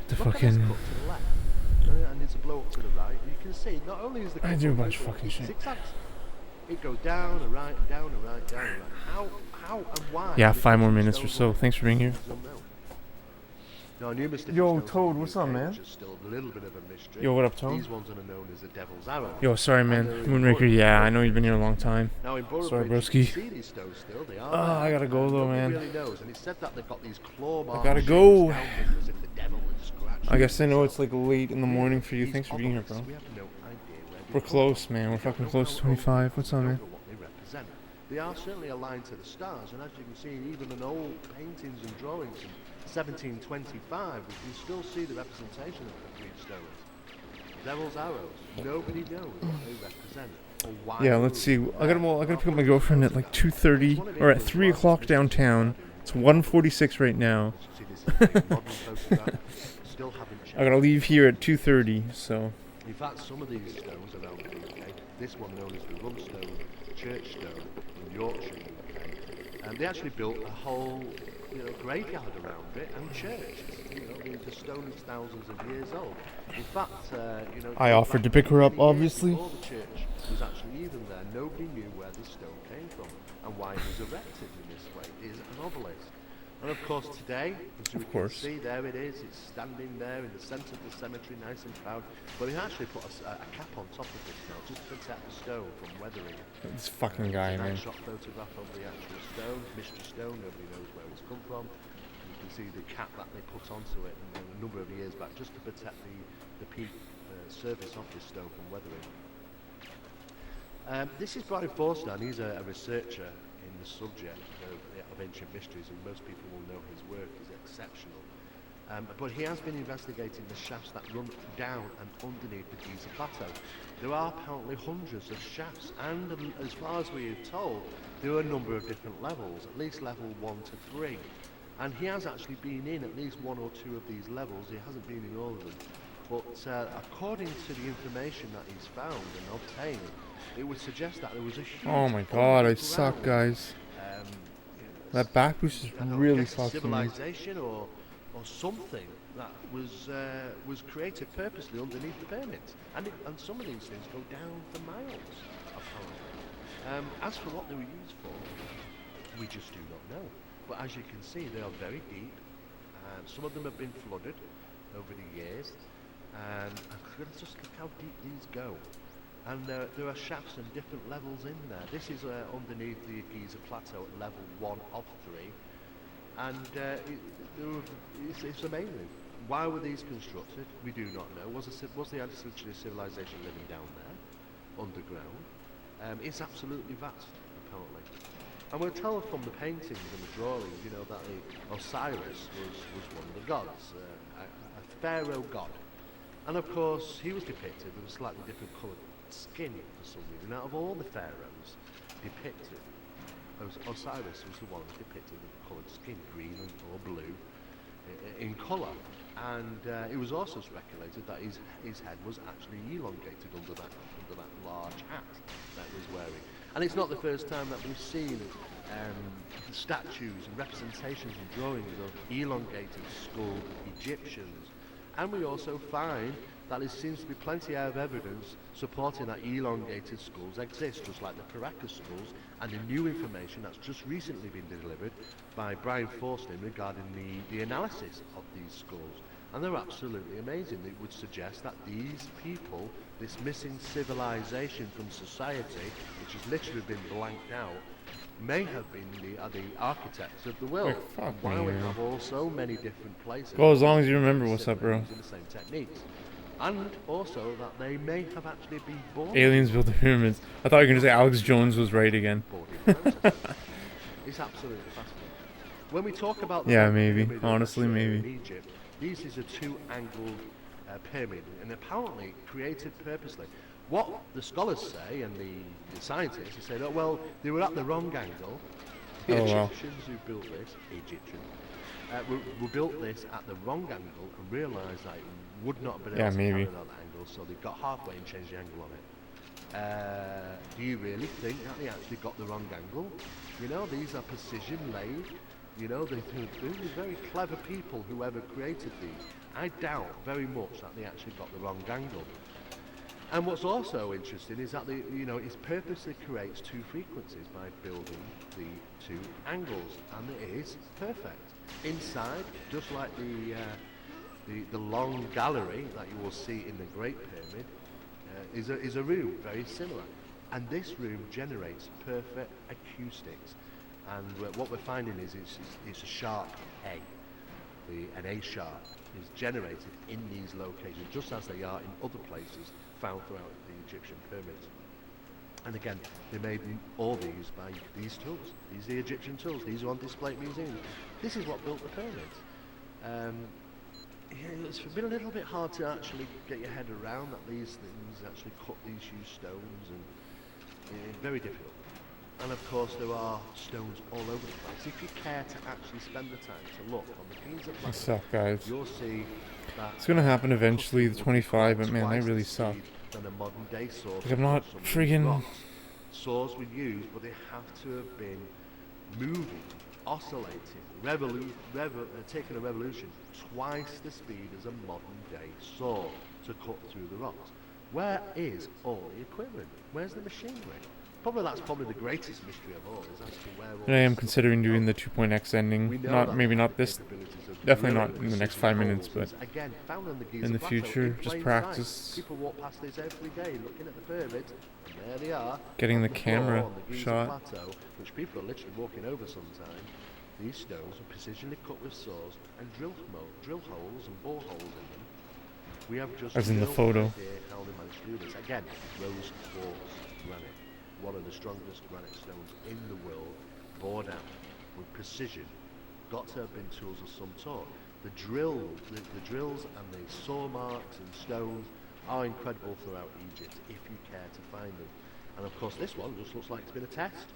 The fucking... And it's a blow up to the right. You can see not only is the I do a bunch of fucking shit. It goes down and right and down and right, down and right. How and why? Yeah, 5 more minutes or so. Thanks for being here. No, Yo, Toad, what's up, man? Still a little bit of a mystery. Yo, what up, Toad? These ones are known as the Devil's Arrow. Yo, sorry, man. Moonraker, yeah, I know you've been here a long time. Now, in Sorry, broski. I gotta go, though, man. Really knows, and it said that they've got these claw marks. I gotta go. As if the devil had scratched I guess I know it's like late in the morning for you. Thanks for being here, bro. We have no idea where We're close, man. We're fucking close to 25. What's up, man? They are certainly aligned to the stars, and as you can see, even in old paintings and drawings from 1725, we can still see the representation of the three stones. Devil's arrows. Nobody knows what they represent or why. Yeah, let's see. I gotta pick up my girlfriend at like 2:30 or at 3 o'clock downtown. It's 1:46 right now. I gotta leave here at 2:30. So. In fact, some of these stones around the UK, this one known as the Runstone Church Stone in Yorkshire, UK, and they actually built a whole, graveyard around it and church. The stone is thousands of years old. In fact, I offered to pick her up, obviously. Before the church was actually even there, nobody knew where this stone came from and why it was erected in this way. It is an obelisk. And of course today, as you can see, there it is, it's standing there in the centre of the cemetery, nice and proud. But they actually put a cap on top of this now, just to protect the stone from weathering. This fucking guy, man. Shot photograph of the actual stone, mystery stone, nobody knows where it's come from. You can see the cap that they put onto it a number of years back, just to protect the peak surface of this stone from weathering. This is Brian Forster, and he's a researcher in the subject of ancient mysteries, and most people will know his work is exceptional. But he has been investigating the shafts that run down and underneath the Giza Plateau. There are apparently hundreds of shafts, and as far as we are told, there are a number of different levels, at least level 1 to 3. And he has actually been in at least 1 or 2 of these levels. He hasn't been in all of them. But according to the information that he's found and obtained, it would suggest that there was a huge... Oh my god, I suck, guys. That back boost is really fucking civilization or something that was created purposely underneath the pyramids. And some of these things go down for miles, apparently. As for what they were used for, we just do not know. But as you can see, they are very deep. Some of them have been flooded over the years. And just look how deep these go. And there are shafts and different levels in there. This is underneath the Giza Plateau at level 1 of 3. And it's amazing. Why were these constructed? We do not know. Was the ancient civilization living down there, underground? It's absolutely vast, apparently. And we're told from the paintings and the drawings, that Osiris was one of the gods, a pharaoh god. And of course, he was depicted with a slightly different coloured skin for some reason. Out of all the pharaohs depicted, Osiris was the one depicted with coloured skin, green or blue in colour. And it was also speculated that his head was actually elongated under that large hat that he was wearing. And it's not the first time that we've seen statues and representations and drawings of elongated skulled Egyptians And we also find that there seems to be plenty of evidence supporting that elongated skulls exist, just like the Paracas skulls, and the new information that's just recently been delivered by Brian Forstin regarding the analysis of these skulls. And they're absolutely amazing. It would suggest that these people, this missing civilization from society, which has literally been blanked out, may have been the architects of the world. Fuck Why me, we man. have so many different places. Well, as long as you remember what's up, bro. Using the same techniques. And also that they may have actually been born. Aliens built the pyramids. I thought you were going to say Alex Jones was right again. It's absolutely fascinating. When we talk about the Yeah, maybe. pyramid of Honestly, Khafre maybe. in Egypt, this is a two-angled pyramid, and apparently created purposely. What the scholars say and the scientists say that, well, they were at the wrong angle. The Oh, wow. Egyptians who built this, were built this at the wrong angle and realised that it would not have been able to maybe. carry it at that angle, so they got halfway and changed the angle on it. Do you really think that they actually got the wrong angle? You know, these are precision laid. You know, these are very clever people, whoever created these. I doubt very much that they actually got the wrong angle. And what's also interesting is that it purposely creates two frequencies by building the two angles, and it is perfect. Inside, just like the long gallery that you will see in the Great Pyramid, is a room very similar, and this room generates perfect acoustics. And what we're finding is it's a sharp A. An A sharp is generated in these locations, just as they are in other places found throughout the Egyptian pyramids. And again, they made all these by these tools. These are the Egyptian tools. These are on display at museums. This is what built the pyramids. It's been a little bit hard to actually get your head around that these things actually cut these huge stones, and very difficult. And of course there are stones all over the place. If you care to actually spend the time to look on the Giza I planet, suck, guys. you'll see that It's gonna happen eventually, the 25, but man, I twice really the suck. speed than a modern day saw. Like, I'm not Some of these friggin'... rocks. Saws were used, but they have to have been moving, oscillating, taking a revolution twice the speed as a modern day saw to cut through the rocks. Where is all the equipment? Where's the machinery? That's probably the greatest mystery of all, is as to where all And I am this considering stuff doing the goes. 2.x We ending. know that Maybe the not this, capabilities of definitely drilling not in the next precision 5 minutes, holes but is, again, found on the Giza in the plateau future, in just plain practice. sight. People walk past this every day looking at the pyramids, and there they are. Getting on the floor camera on the Giza shot. plateau, which people are literally walking over sometimes. These stones are precisionally cut with saws and drill holes and bore holes in them. We have just As in the no photo. idea how they managed to do this. Again, rose quartz granite, one of the strongest granite stones in the world, bored out with precision. Got to have been tools of some sort. The drills and the saw marks and stones are incredible throughout Egypt if you care to find them. And of course, this one just looks like it's been a test.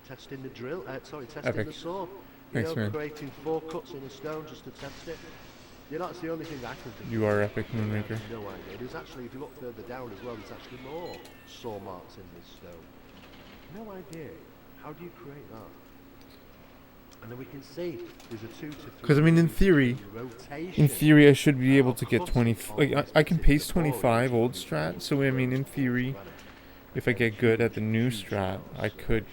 Testing the testing Epic. the saw. Thanks, man. Creating 4 cuts in a stone just to test it. That's the only thing I can think of. You are epic, Moonraker. No idea. There's actually, if you look further down as well, there's actually more saw marks in this stone. No idea. How do you create that? And then we can see there's a 2 to 3. Because, I mean, in theory, I should be able to get 20... Like, I can paste 25 old strat, so, I mean, in theory, if I get good at the new strat, I could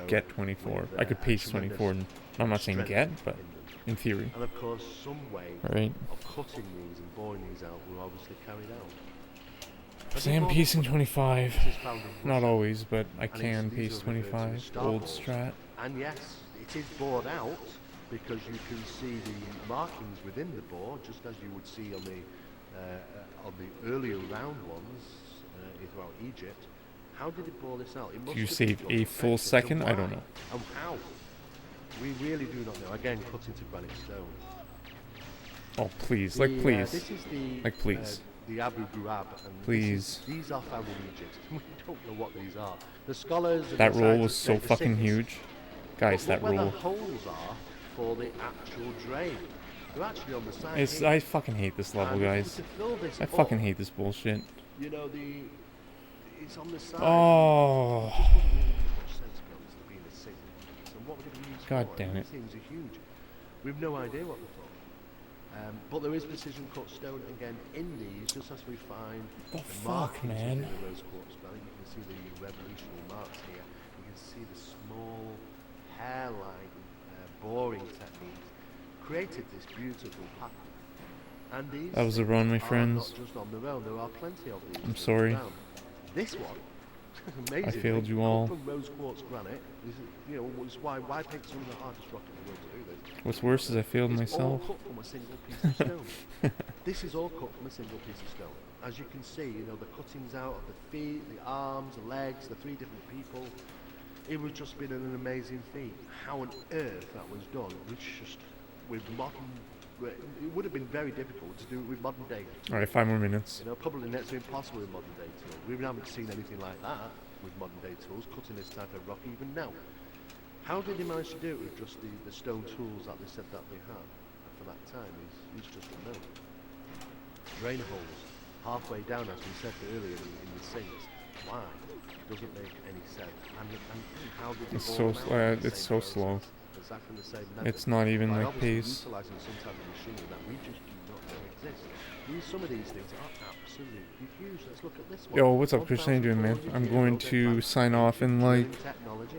get 24. I could paste 24. And I'm not saying get, but in theory. And of course, some way Right. of cutting these and boring these out were obviously carried out. So I am pasting 25. This is found in Not Russia. always, but I And can these paste are referred to as 25. star Old balls. strat. And yes, it is bored out because you can see the markings within the bore, just as you would see on the earlier round ones throughout Egypt. How did it bore this out? It must You have save been a full perfect. second? And I don't why? know. And how? We really do not know. Again, cut into granite stone. Oh, please. Like, please. This is the Like, please. The Abu Ghurab. And Please. These are found in Egypt. We don't know what these are. The scholars. and That the roll was scientists so say the fucking same. huge. Guys, But that look where roll. the holes are for the actual drain. They're actually on the side. here. I fucking hate this level, And if you guys. were to fill this I fucking up, hate this bullshit. it's on the side. Oh. It just wouldn't really make much sense, to be honest, to be in a single piece. And what would it be used God for? damn it. These things are huge. We've no idea what they're for. But there is precision cut stone again in these, just as we find The the fuck, markings man? within the rose quartz granite. You can see the revolutionary marks here. You can see the small hairline boring techniques created this beautiful pattern. And these That was a run, my are friends. not just on their own. There are plenty of these. I'm sorry. around. This one, amazing. I failed you all. From rose quartz granite. This is, you know, it's why pick some of the hardest rock in the world to do this. What's worse is I failed It's myself. all cut from a single piece of stone. This is all cut from a single piece of stone. As you can see, you know, the cuttings out of the feet, the arms, the legs, the 3 different people. It was just been an amazing feat. How on earth that was done, which just with modern, it would have been very difficult to do it with modern day. Alright, 5 more minutes. You know, probably next to impossible with modern day tools. We haven't seen anything like that with modern day tools, cutting this type of rock even now. How did they manage to do it with just the stone tools that they said that they had for that time is just unknown. Drain holes halfway down, as we said earlier in the sinks. Why? Doesn't make any sense. And how did they It's bore so them out in the it's same so slow. process? Exactly the same method. It's not even By like obviously pace. utilising some type of machinery that we just do not know exists. Some of these things are absolutely huge. Let's look at this one. Yo, what's up, Chris? How you doing, man? I'm going to sign off in like Technology.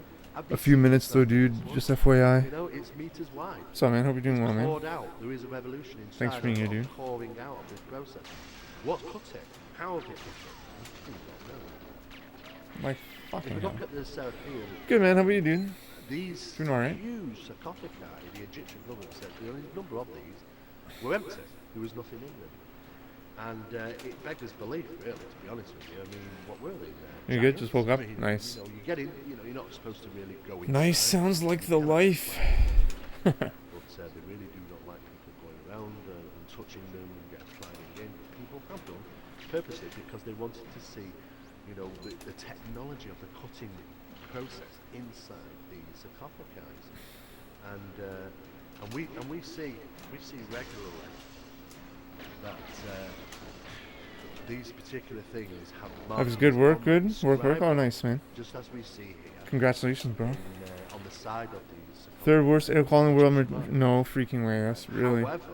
a few minutes though, dude. Just FYI. You know, it's meters wide. What's up, man? Hope you're doing well, man. Poured out. There is a revolution inside. Thanks for being here, of dude. Pouring out of this process. What cut it? How have it cut it? I don't know. Like, If fucking we hell. look at the Serapeum, Good, man. How about you, dude? these Doing alright. huge sarcophagi, the Egyptian government said the only number of these were empty. There was nothing in them. And it beggars belief, really, to be honest with you. I mean, what were they there? You good? Giants? Just woke up? I mean, Nice. You know, you get in, you know, you're not supposed to really go in. Nice. Sounds like the life. But they really do not like people going around and touching them and get climbing in. People have done purposely because they wanted to see, you know, the technology of the cutting process inside the sarcophagi. And we see regularly that these particular things have That was good work. Good work. scribe, Oh, nice, man. just as we see here. Congratulations, bro. On the side of these sarcophagi. Third worst air quality in the world. No freaking way. That's really. However,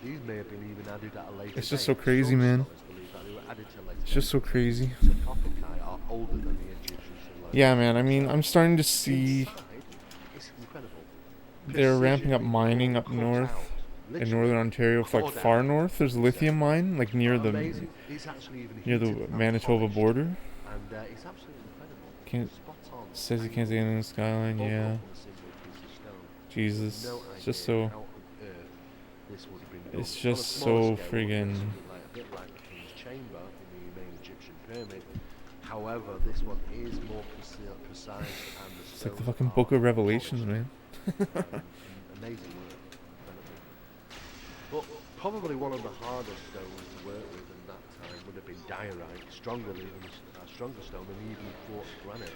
these may have been even added at a later It's just date. so crazy, Some man. scholars believe that they were added to a later It's just so date. crazy. Sarcophagi are older than the Egyptian civilizations. Yeah, man. I mean, I'm starting to see Inside, it's incredible. they're ramping up Precision mining up cut north out, in literally northern Ontario, like cut far out. north. There's a lithium mine, like near the Amazing. It's actually even near the heated and Manitoba polished, border. and it's absolutely incredible. Can't- Spot on. Says you can't see anything in the skyline. All cut Yeah. from a single piece of stone. Jesus. No It's just idea so. how on earth this would have been done. It's On a just smaller so scale, friggin- something like a bit like the King's Chamber in the main Egyptian pyramid. However, this one is more precise and the It's like the stones fucking are Book of Revelations, polished. man. Amazing work. Incredible. But probably one of the hardest stones to work with in that time would have been diorite, stronger stone than even quartz granite.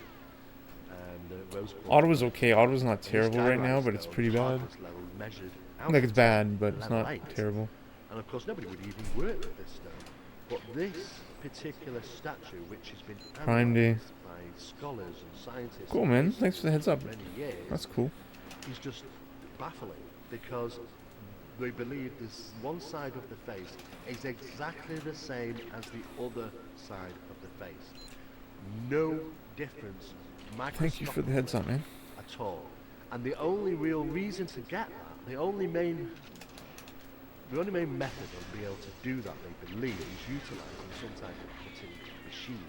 And rose quartz. Ottawa's okay. Ottawa's not And this terrible right now, diorite but it's stone, pretty bad. hardness level measured out Like of it's bad, but it's level not 8. terrible. And of course, nobody would even work with this stone. But this particular statue, which has been Prime day. analysed by scholars and scientists, Cool, man. Thanks for the heads up. for many years, That's cool. is just baffling because they believe this one side of the face is exactly the same as the other side of the face. No difference. Thank you for the heads up, man. At all. And the only real reason to get that, the only main method of being able to do that, they believe, is utilising some type of cutting machine.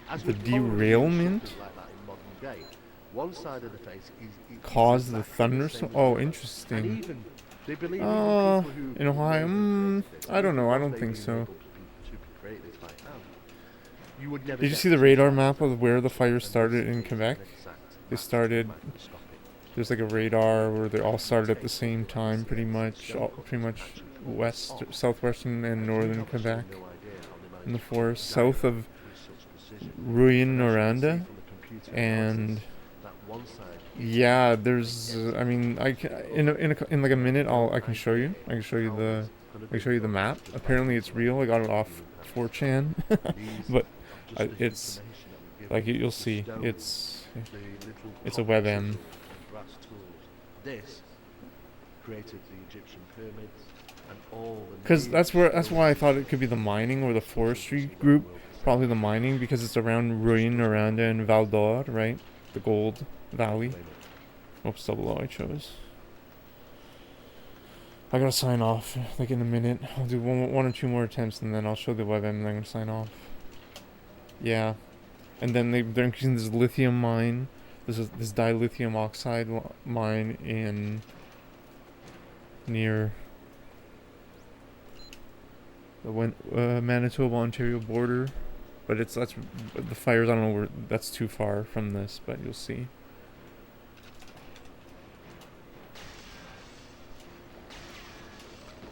As The with probably derailment? something like that in modern day, one side of the face is Cause the exactly thunderstorm. same as Oh, the other. interesting. And even they believe even Uh, people who in Ohio, created this, I don't know. I because don't they've think been so. able to create this by hand, you would never Did you get see the such radar a- map of where the fire and started this in is Quebec? an exact They match, started. microscopic. There's like a radar where they all started at the same time, pretty much, west, southwestern, and northern Quebec, in the forest south of Rouyn-Noranda, and yeah, there's. I mean, in like a minute, I can show you. I can show you the map. Apparently, it's real. I got it off 4chan, but it's like you'll see. It's a WebM. This created the Egyptian pyramids, and all the Because neighbors that's why I thought it could be the mining or the forestry group. Probably the mining because it's around Ruin, Oranda, and Val d'Or, right? The Gold Valley. Oops, double O I chose. I gotta sign off, like in a minute. I'll do one or two more attempts and then I'll show the webm and then I'm gonna sign off. Yeah. And then they're increasing this lithium mine. This dilithium oxide mine in near the Manitoba Ontario border, but that's the fires. I don't know where that's too far from this, but you'll see.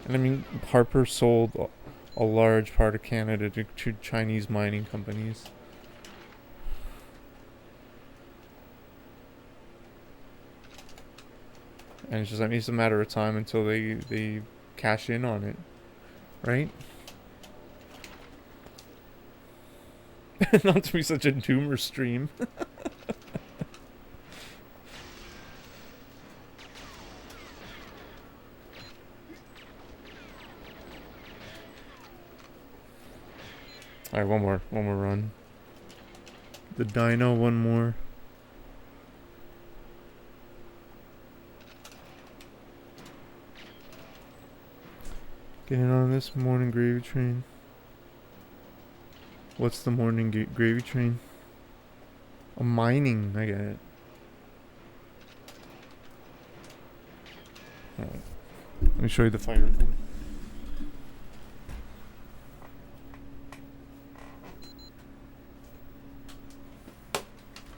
And I mean, Harper sold a large part of Canada to Chinese mining companies. And it's just, I mean, it's a matter of time until they cash in on it, right? Not to be such a doomer stream. Alright, one more run. The dino, one more. Getting on this morning gravy train. What's the morning gravy train? Oh, mining, I get it. Alright. Let me show you the fire thing.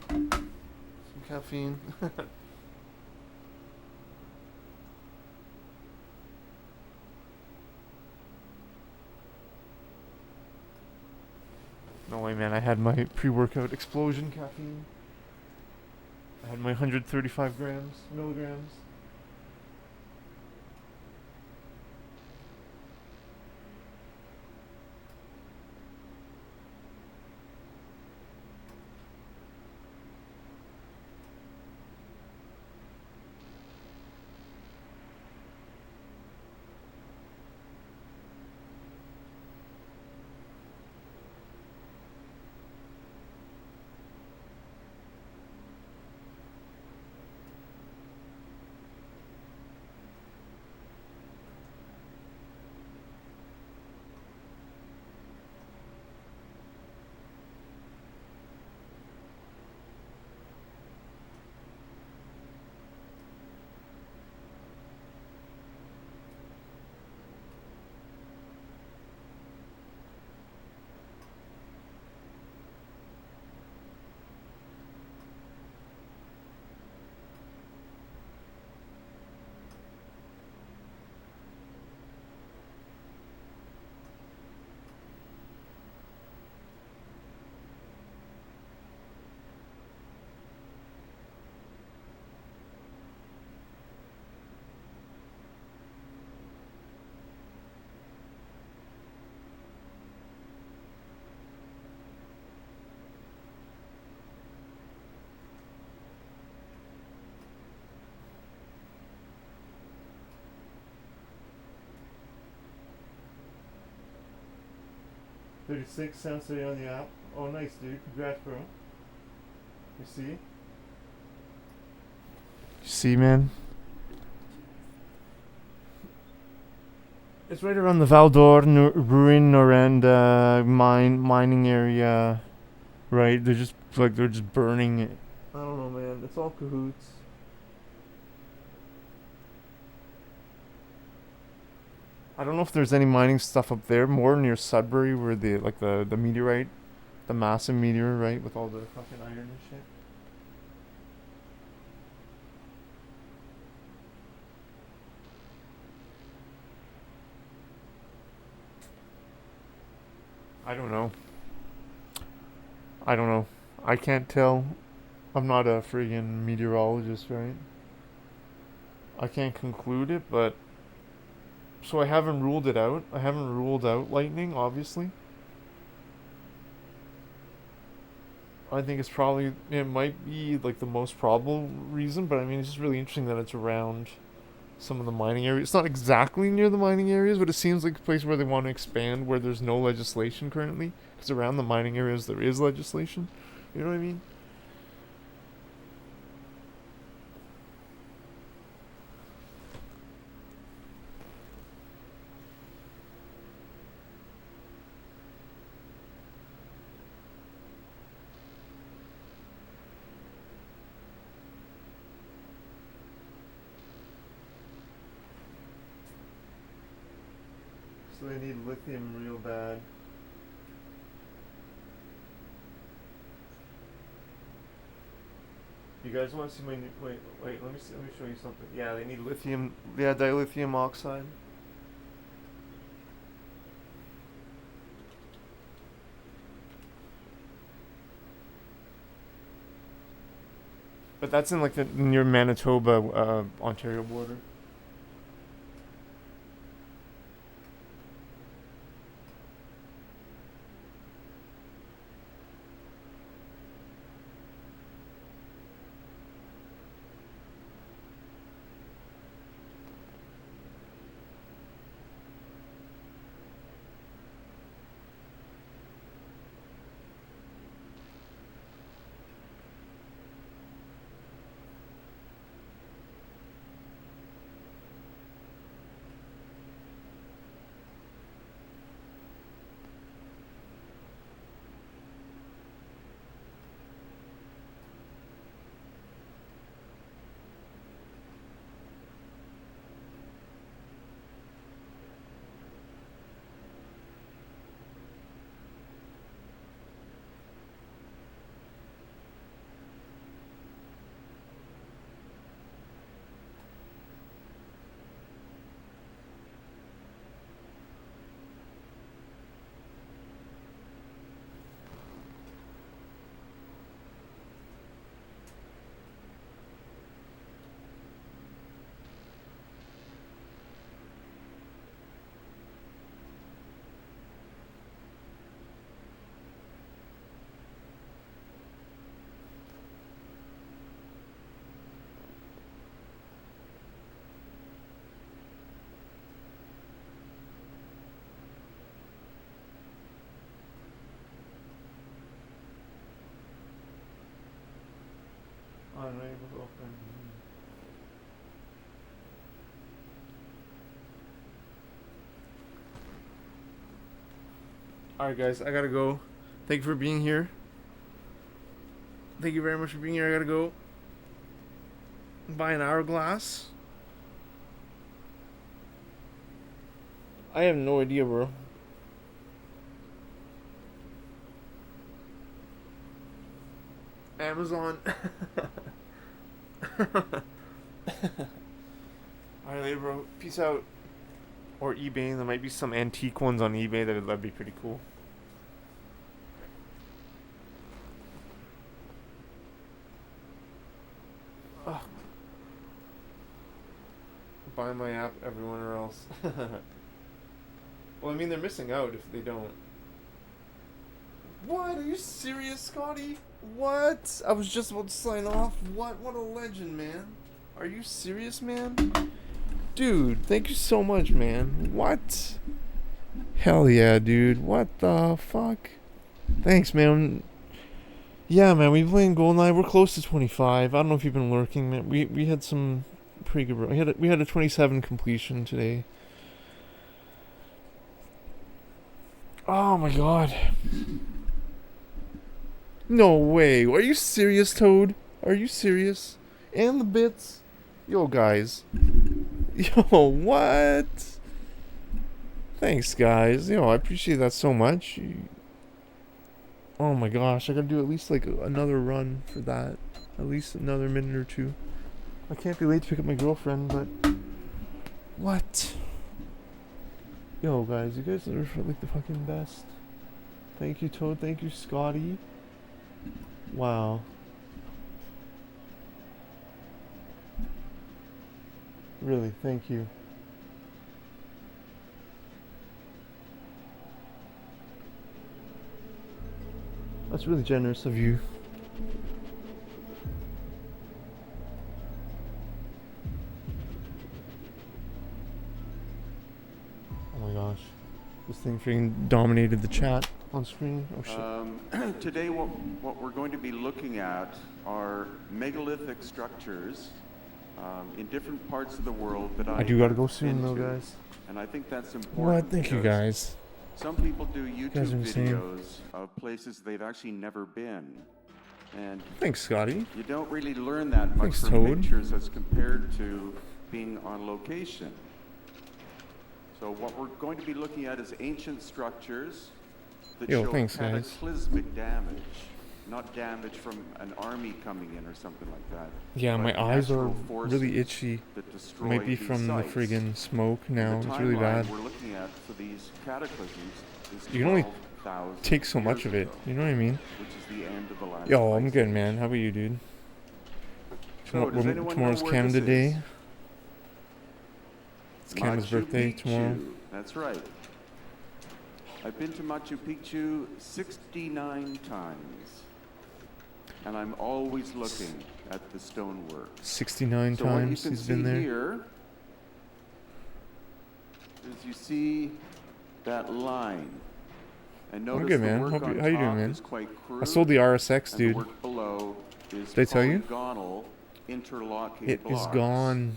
Some caffeine. No way, man. I had my pre-workout explosion caffeine. I had my 135 milligrams. $36 sounds today on the app. Oh, nice, dude. Congrats, bro. You see? You see, man? It's right around the Val d'Or, Ruin, Noranda mining area. Right? They're just burning it. I don't know, man. It's all cahoots. I don't know if there's any mining stuff up there, more near Sudbury where the meteorite, the massive meteor, right, with all the fucking iron and shit. I don't know. I can't tell. I'm not a friggin' meteorologist, right? I can't conclude it, but so I haven't ruled it out. I haven't ruled out lightning, obviously. I think it might be like the most probable reason, but I mean, it's just really interesting that it's around some of the mining areas. It's not exactly near the mining areas, but it seems like a place where they want to expand where there's no legislation currently. Because around the mining areas there is legislation. You know what I mean? So they need lithium real bad. You guys want to see my new? Wait. Let me see. Let me show you something. Yeah, they need lithium. Yeah, dilithium oxide. But that's in like the near Manitoba, Ontario border. Unable to open. Alright, guys, I gotta go. Thank you for being here. Thank you very much for being here. I gotta go buy an hourglass. I have no idea, bro. Amazon. Alright, later, bro. Peace out. Or eBay. There might be some antique ones on eBay that'd be pretty cool. Ugh. Buy my app everywhere else. Well, I mean, they're missing out if they don't. What? Are you serious, Scotty? What? I was just about to sign off. What? What a legend, man. Are you serious, man? Dude, thank you so much, man. What? Hell yeah, dude. What the fuck? Thanks, man. Yeah, man, we've been playing GoldenEye. We're close to 25. I don't know if you've been lurking, man. We had some pretty good... We had a 27 completion today. Oh my god. No way. Are you serious, Toad? Are you serious? And the bits? Yo, guys. Yo, what? Thanks, guys. Yo, I appreciate that so much. Oh my gosh, I gotta do at least like another run for that. At least another minute or two. I can't be late to pick up my girlfriend, but... What? Yo, guys, you guys are like the fucking best. Thank you, Toad. Thank you, Scotty. Wow. Really, thank you. That's really generous of you. This thing freaking dominated the chat on screen. Oh shit. Today, what we're going to be looking at are megalithic structures in different parts of the world that I do gotta go soon though, guys. And I think that's important. What? Thank you, guys. Some people do guys are YouTube insane. videos of places they've actually never been. And Thanks, Scotty. you don't really learn that much Thanks, from Toad. pictures as compared to being on location. So what we're going to be looking at is ancient structures that show thanks, guys. cataclysmic damage. Not damage from an army coming in or something like that. Yeah, my but eyes are natural forces really itchy. that destroy Might be these from the sites. friggin' smoke now. The It's really timeline bad. we're looking at for these cataclysms is You can only 12,000 take so much years of it. ago, You know what I mean? which is the end of the last Yo, I'm ice good, age. man. How about you, dude? So, does anyone know Tomorrow's where Canada this Day. is? It's Canada's Machu birthday Picchu. tomorrow. That's right. I've been to Machu Picchu 69 times. And I'm always looking at the stonework. 69 So what you times can he's see been there. here is you see that line. And notice good, the man. work on How you doing, top man? is quite crude, I sold the RSX, and dude. the work below is Did I tell you? polygonal interlocking It is blocks. gone.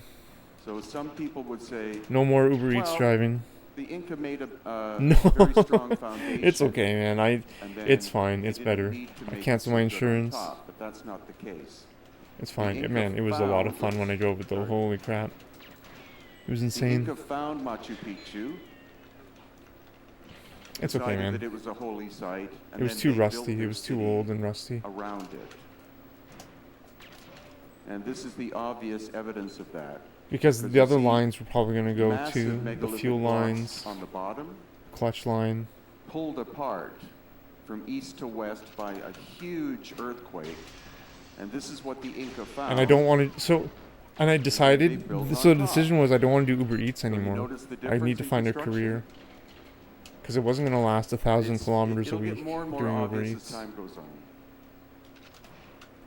So some people would say No more Uber Eats well, driving. the Inca made a No. very strong foundation. It's okay, man. and then It's fine. they It's didn't better. need to I make cancel it my so good on insurance. top, but that's not the case. It's fine. Inca Man, it was a lot of found- fun when I drove it though. Sorry. Holy crap. It was The insane. Inca found Machu Picchu. It's okay, decided man. that it was a holy site. And It was then too they built rusty. It their was too city old and rusty. around it. And this is the obvious evidence of that. Because Because the you other see lines were probably going to go Massive to the megalithic fuel blocks lines, on the bottom, clutch line. pulled apart from east to west by a huge earthquake. And this is what the Inca found. And I don't want to. So, and I decided. built So on the top. decision was I don't want to do Uber Eats So you anymore. notice the I need difference to in find a construction? career. Because it wasn't going to last 1,000 kilometers a it'll week get more and more doing Uber obvious as Eats. time goes on.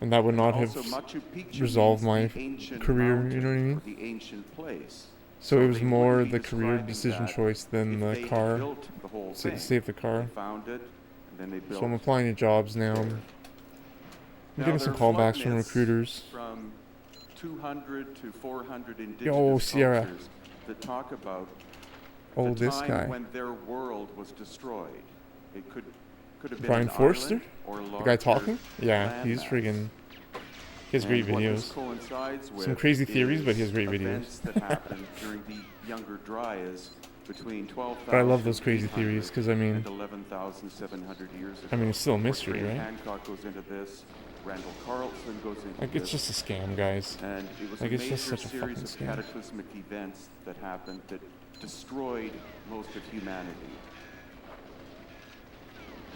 And that would not have Also, Machu Picchu resolved means my the ancient career, mountain, you know what I mean? or the ancient place. So it was they more wouldn't be the career describing decision that choice than if the they had car. built the whole thing. Save the They car. found it, and then they built. So I'm applying to jobs now. I'm Now, getting some there are callbacks from myths recruiters. From 200 to 400 indigenous Yo, Sierra. cultures that talk about Oh, the this time guy. when their world was destroyed. It could have been Brian an Forster? island or a The guy larger talking? Yeah, he's landmass. friggin'. He has great And what this videos. coincides Some with crazy theories, but he has is great videos. events that happened during the Younger Dryas between 12,000 But I love those crazy theories, 'cause, I mean- and 11,700 years ago. I mean, it's still a mystery, Graham right? Hancock goes into this. Randall Carlson goes into Like, this. it's just a scam, guys. And it was like, a it's major just such a series fucking of scam. cataclysmic events that happened that destroyed most of humanity.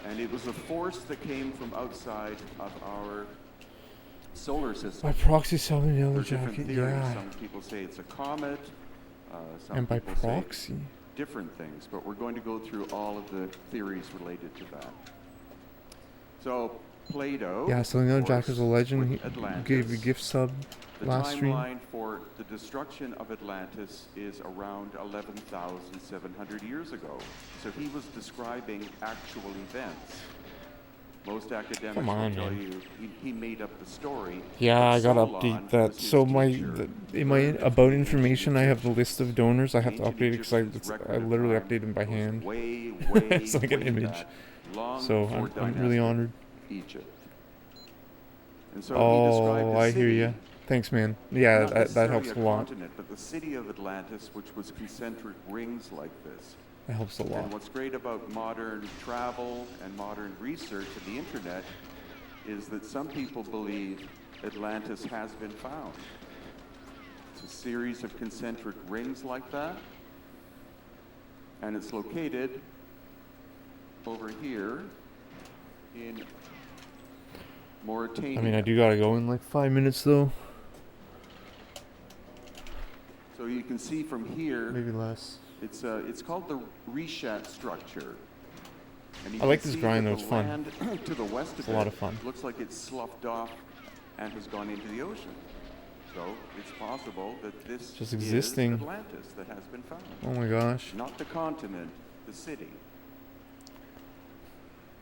And it was a force that came from outside of our solar system. By proxy selling the yellow There's different jacket, theories. yeah. Some people say it's a comet. Some And by people say proxy. different things, but we're going to go through all of the theories related to that. So, Plato. Yeah, selling the yellow of jacket is a course, legend. with He Atlantis. gave a gift sub The last stream. timeline for the destruction of Atlantis is around 11,700 years ago. So he was describing actual events. Most academics Come on, will tell man. you he made up the story. Yeah, but I gotta Solon update that. was his So teacher. in my Learned about from the information, ancient I have the Egyptians. list of donors. I have to Ancient update it because Egyptians' I record of literally time updated by goes hand. Way, way, It's like an way image. back, long So before I'm really dynastic honored. Egypt. And so he described Oh, the I hear city, you. Thanks, man. Yeah, not that necessarily helps a lot. continent, but the city of Atlantis, which was concentric rings like this. That helps a lot. And what's great about modern travel and modern research of the internet is that some people believe Atlantis has been found. It's a series of concentric rings like that, and it's located over here in Mauritania. I mean, I do gotta go in like 5 minutes though. So you can see from here, Maybe less. it's called the Rishat structure. And you I like can this see grind that though, it's the fun. land to the west It's of a lot it of fun. looks like it's sloughed off and has gone into the ocean. So it's possible that this Just is existing. Atlantis that has been found. Oh my gosh. Not the continent, the city.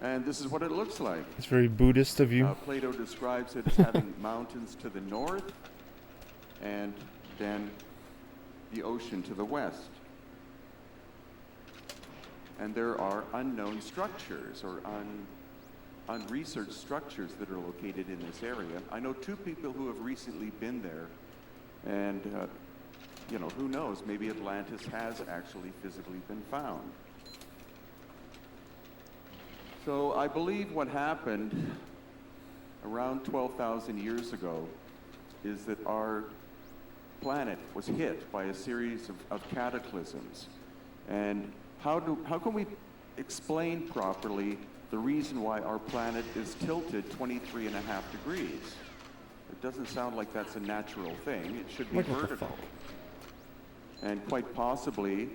And this is what it looks like. It's very Buddhist of you. Plato describes it as having mountains to the north and then the ocean to the west. And there are unknown structures or unresearched structures that are located in this area. I know two people who have recently been there, and you know, who knows, maybe Atlantis has actually physically been found. So I believe what happened around 12,000 years ago is that our planet was hit by a series of cataclysms. And how can we explain properly the reason why our planet is tilted 23.5 degrees? It doesn't sound like that's a natural thing. It should be What the vertical. fuck? And quite possibly,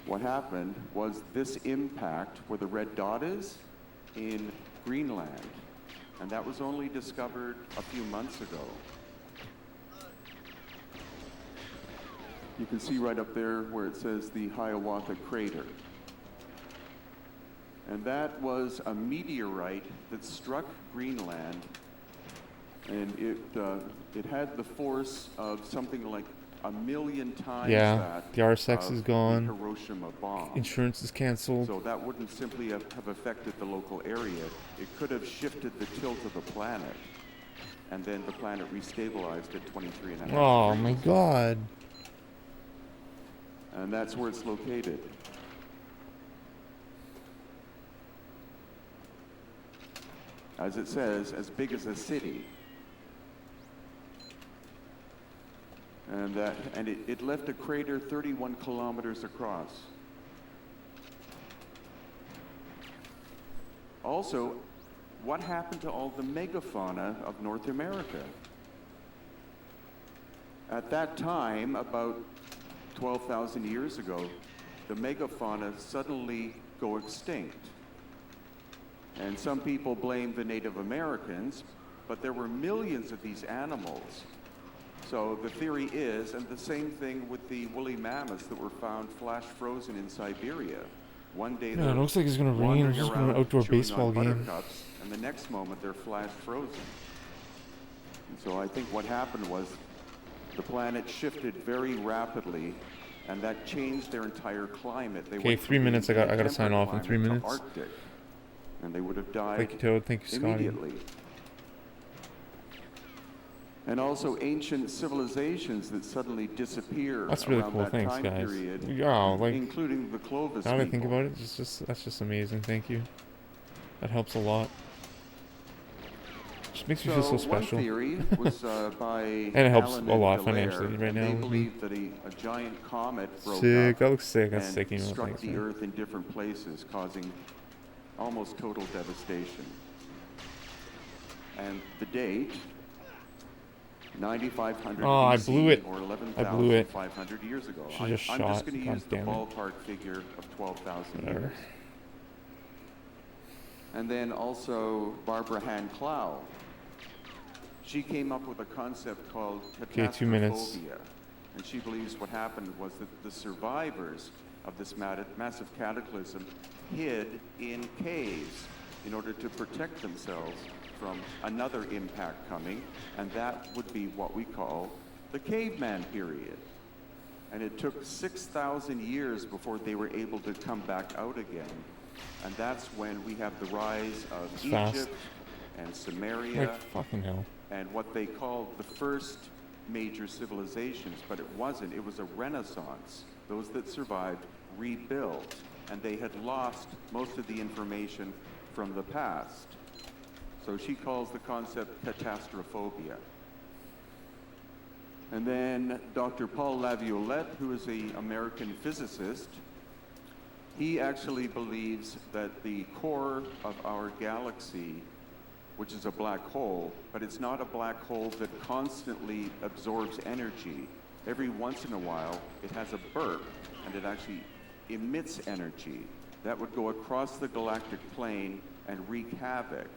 what happened was this impact where the red dot is in Greenland. And that was only discovered a few months ago. You can see right up there where it says the Hiawatha Crater. And that was a meteorite that struck Greenland, and it had the force of something like 1,000,000 times that the RSX of is gone. the Hiroshima bomb. Insurance is canceled. So that wouldn't simply have affected the local area. It could have shifted the tilt of the planet, and then the planet restabilized at 23.5 Oh my degrees. god. And that's where it's located. As it says, as big as a city. And it left a crater 31 kilometers across. Also, what happened to all the megafauna of North America? At that time, about 12,000 years ago, the megafauna suddenly go extinct. And some people blame the Native Americans, but there were millions of these animals. So the theory is, and the same thing with the woolly mammoths that were found flash frozen in Siberia. One day Yeah, they're it looks like it's gonna rain. We're wandering just going to around an outdoor chewing baseball on game. buttercups, and the next moment they're flash frozen. And so I think what happened was the planet shifted very rapidly, and that changed their entire climate. They Okay, went 3 from minutes. being I in a gotta sign temperate off in 3 climate to minutes. Arctic, and they would have died Thank you, Toad. Thank you, Scotty. immediately. And also ancient civilizations that suddenly disappear That's really around cool. that Thanks, time guys. period, Yeah, like, including the Clovis now that I think people. about it, that's just amazing. Thank you. That helps a lot. Just makes me feel so special. One theory was by and it helps Alan a lot and financially Dallaire, right and now. They believe that a giant comet broke Sick. up That looks sick. That's and sick. Email. struck Thanks, the man. Earth in different places, causing almost total devastation. And the date, 9,500 Oh, I BC, blew it. or I blew it. 11,500 years ago. Should've just I'm shot. just going to God use the damn it. ballpark figure of 12,000 Whatever. years. And then also Barbara Hand Clow. She came up with a concept called Okay, 2 minutes. catastrophobia. And she believes what happened was that the survivors of this massive cataclysm hid in caves in order to protect themselves from another impact coming, and that would be what we call the caveman period. And it took 6,000 years before they were able to come back out again. And that's when we have the rise of It's fast. Egypt and Samaria, Like, fucking hell. and what they called the first major civilizations, but it wasn't. It was a renaissance. Those that survived rebuilt, and they had lost most of the information from the past. So she calls the concept catastrophobia. And then Dr. Paul Laviolette, who is an American physicist, he actually believes that the core of our galaxy, which is a black hole, but it's not a black hole that constantly absorbs energy. Every once in a while, it has a burp, and it actually emits energy. That would go across the galactic plane and wreak havoc.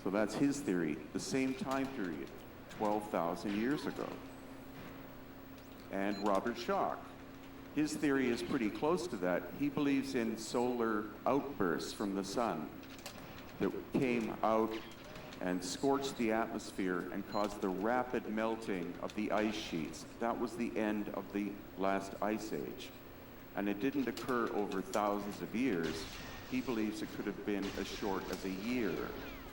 So that's his theory, the same time period, 12,000 years ago. And Robert Schoch, His theory is pretty close to that. He believes in solar outbursts from the sun that came out and scorched the atmosphere and caused the rapid melting of the ice sheets. That was the end of the last ice age. And it didn't occur over thousands of years. He believes it could have been as short as a year,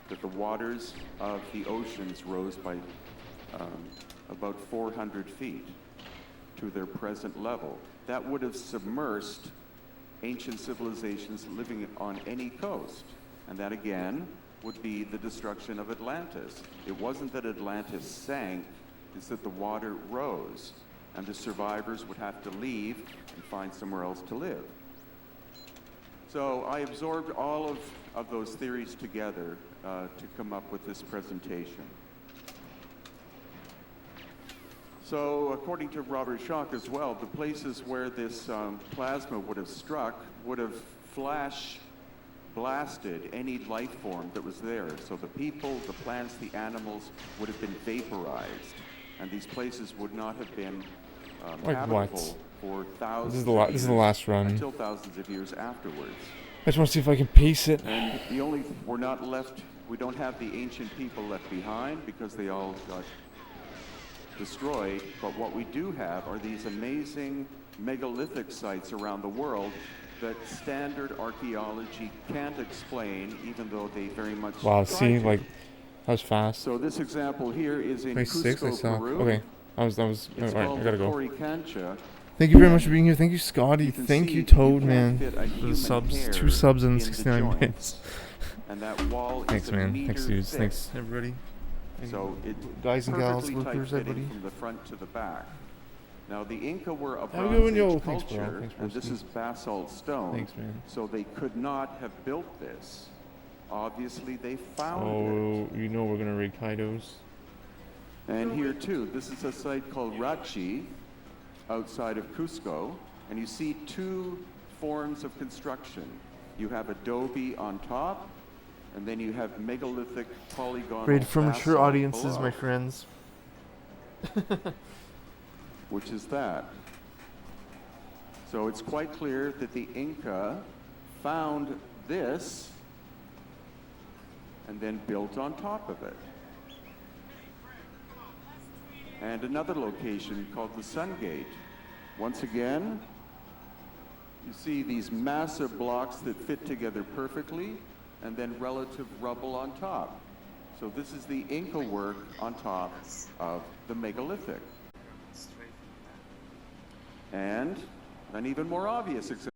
that the waters of the oceans rose by about 400 feet to their present level. That would have submersed ancient civilizations living on any coast. And that again would be the destruction of Atlantis. It wasn't that Atlantis sank, it's that the water rose and the survivors would have to leave and find somewhere else to live. So I absorbed all of those theories together to come up with this presentation. So according to Robert Schoch as well, the places where this plasma would have struck would have flash blasted any life form that was there. So the people, the plants, the animals would have been vaporized. And these places would not have been habitable for thousands of years. This is the last run. Until thousands of years afterwards. I just want to see if I can pace it. And we don't have the ancient people left behind because they all got destroyed, but what we do have are these amazing megalithic sites around the world that standard archaeology can't explain, even though they very much Wow, try see, to. like, that was fast. So this example here is in Phase 6, I Cusco, saw. Peru. Okay, alright, It's I gotta go. Coricancha. Thank you very much for being here. Thank you, Scotty. You can Thank see you, you Toad, can't man, fit a for the human subs. hair 2 subs in in the 69 joint. minutes. And that wall Thanks, is a man. meter Thanks, dudes. thick. Thanks, everybody. So it Guys and gals, perfectly tight loopers, fitting everybody. from the front to the back. Now the Inca were a Have a Bronze good one, yo. Age Thanks, bro. culture, Thanks, and this broski. is basalt stone. Thanks, man. So they could not have built this. Obviously, they found Oh, you know we're gonna raid Kaidos. it. And here too, this is a site called Rachi, outside of Cusco, and you see 2 forms of construction. You have adobe on top, and then you have megalithic polygonal Raid for mature basalt audiences, below, my friends. which is that. So it's quite clear that the Inca found this and then built on top of it. And another location called the Sun Gate. Once again, you see these massive blocks that fit together perfectly, and then relative rubble on top. So this is the Inca work on top of the megalithic. And an even more obvious example.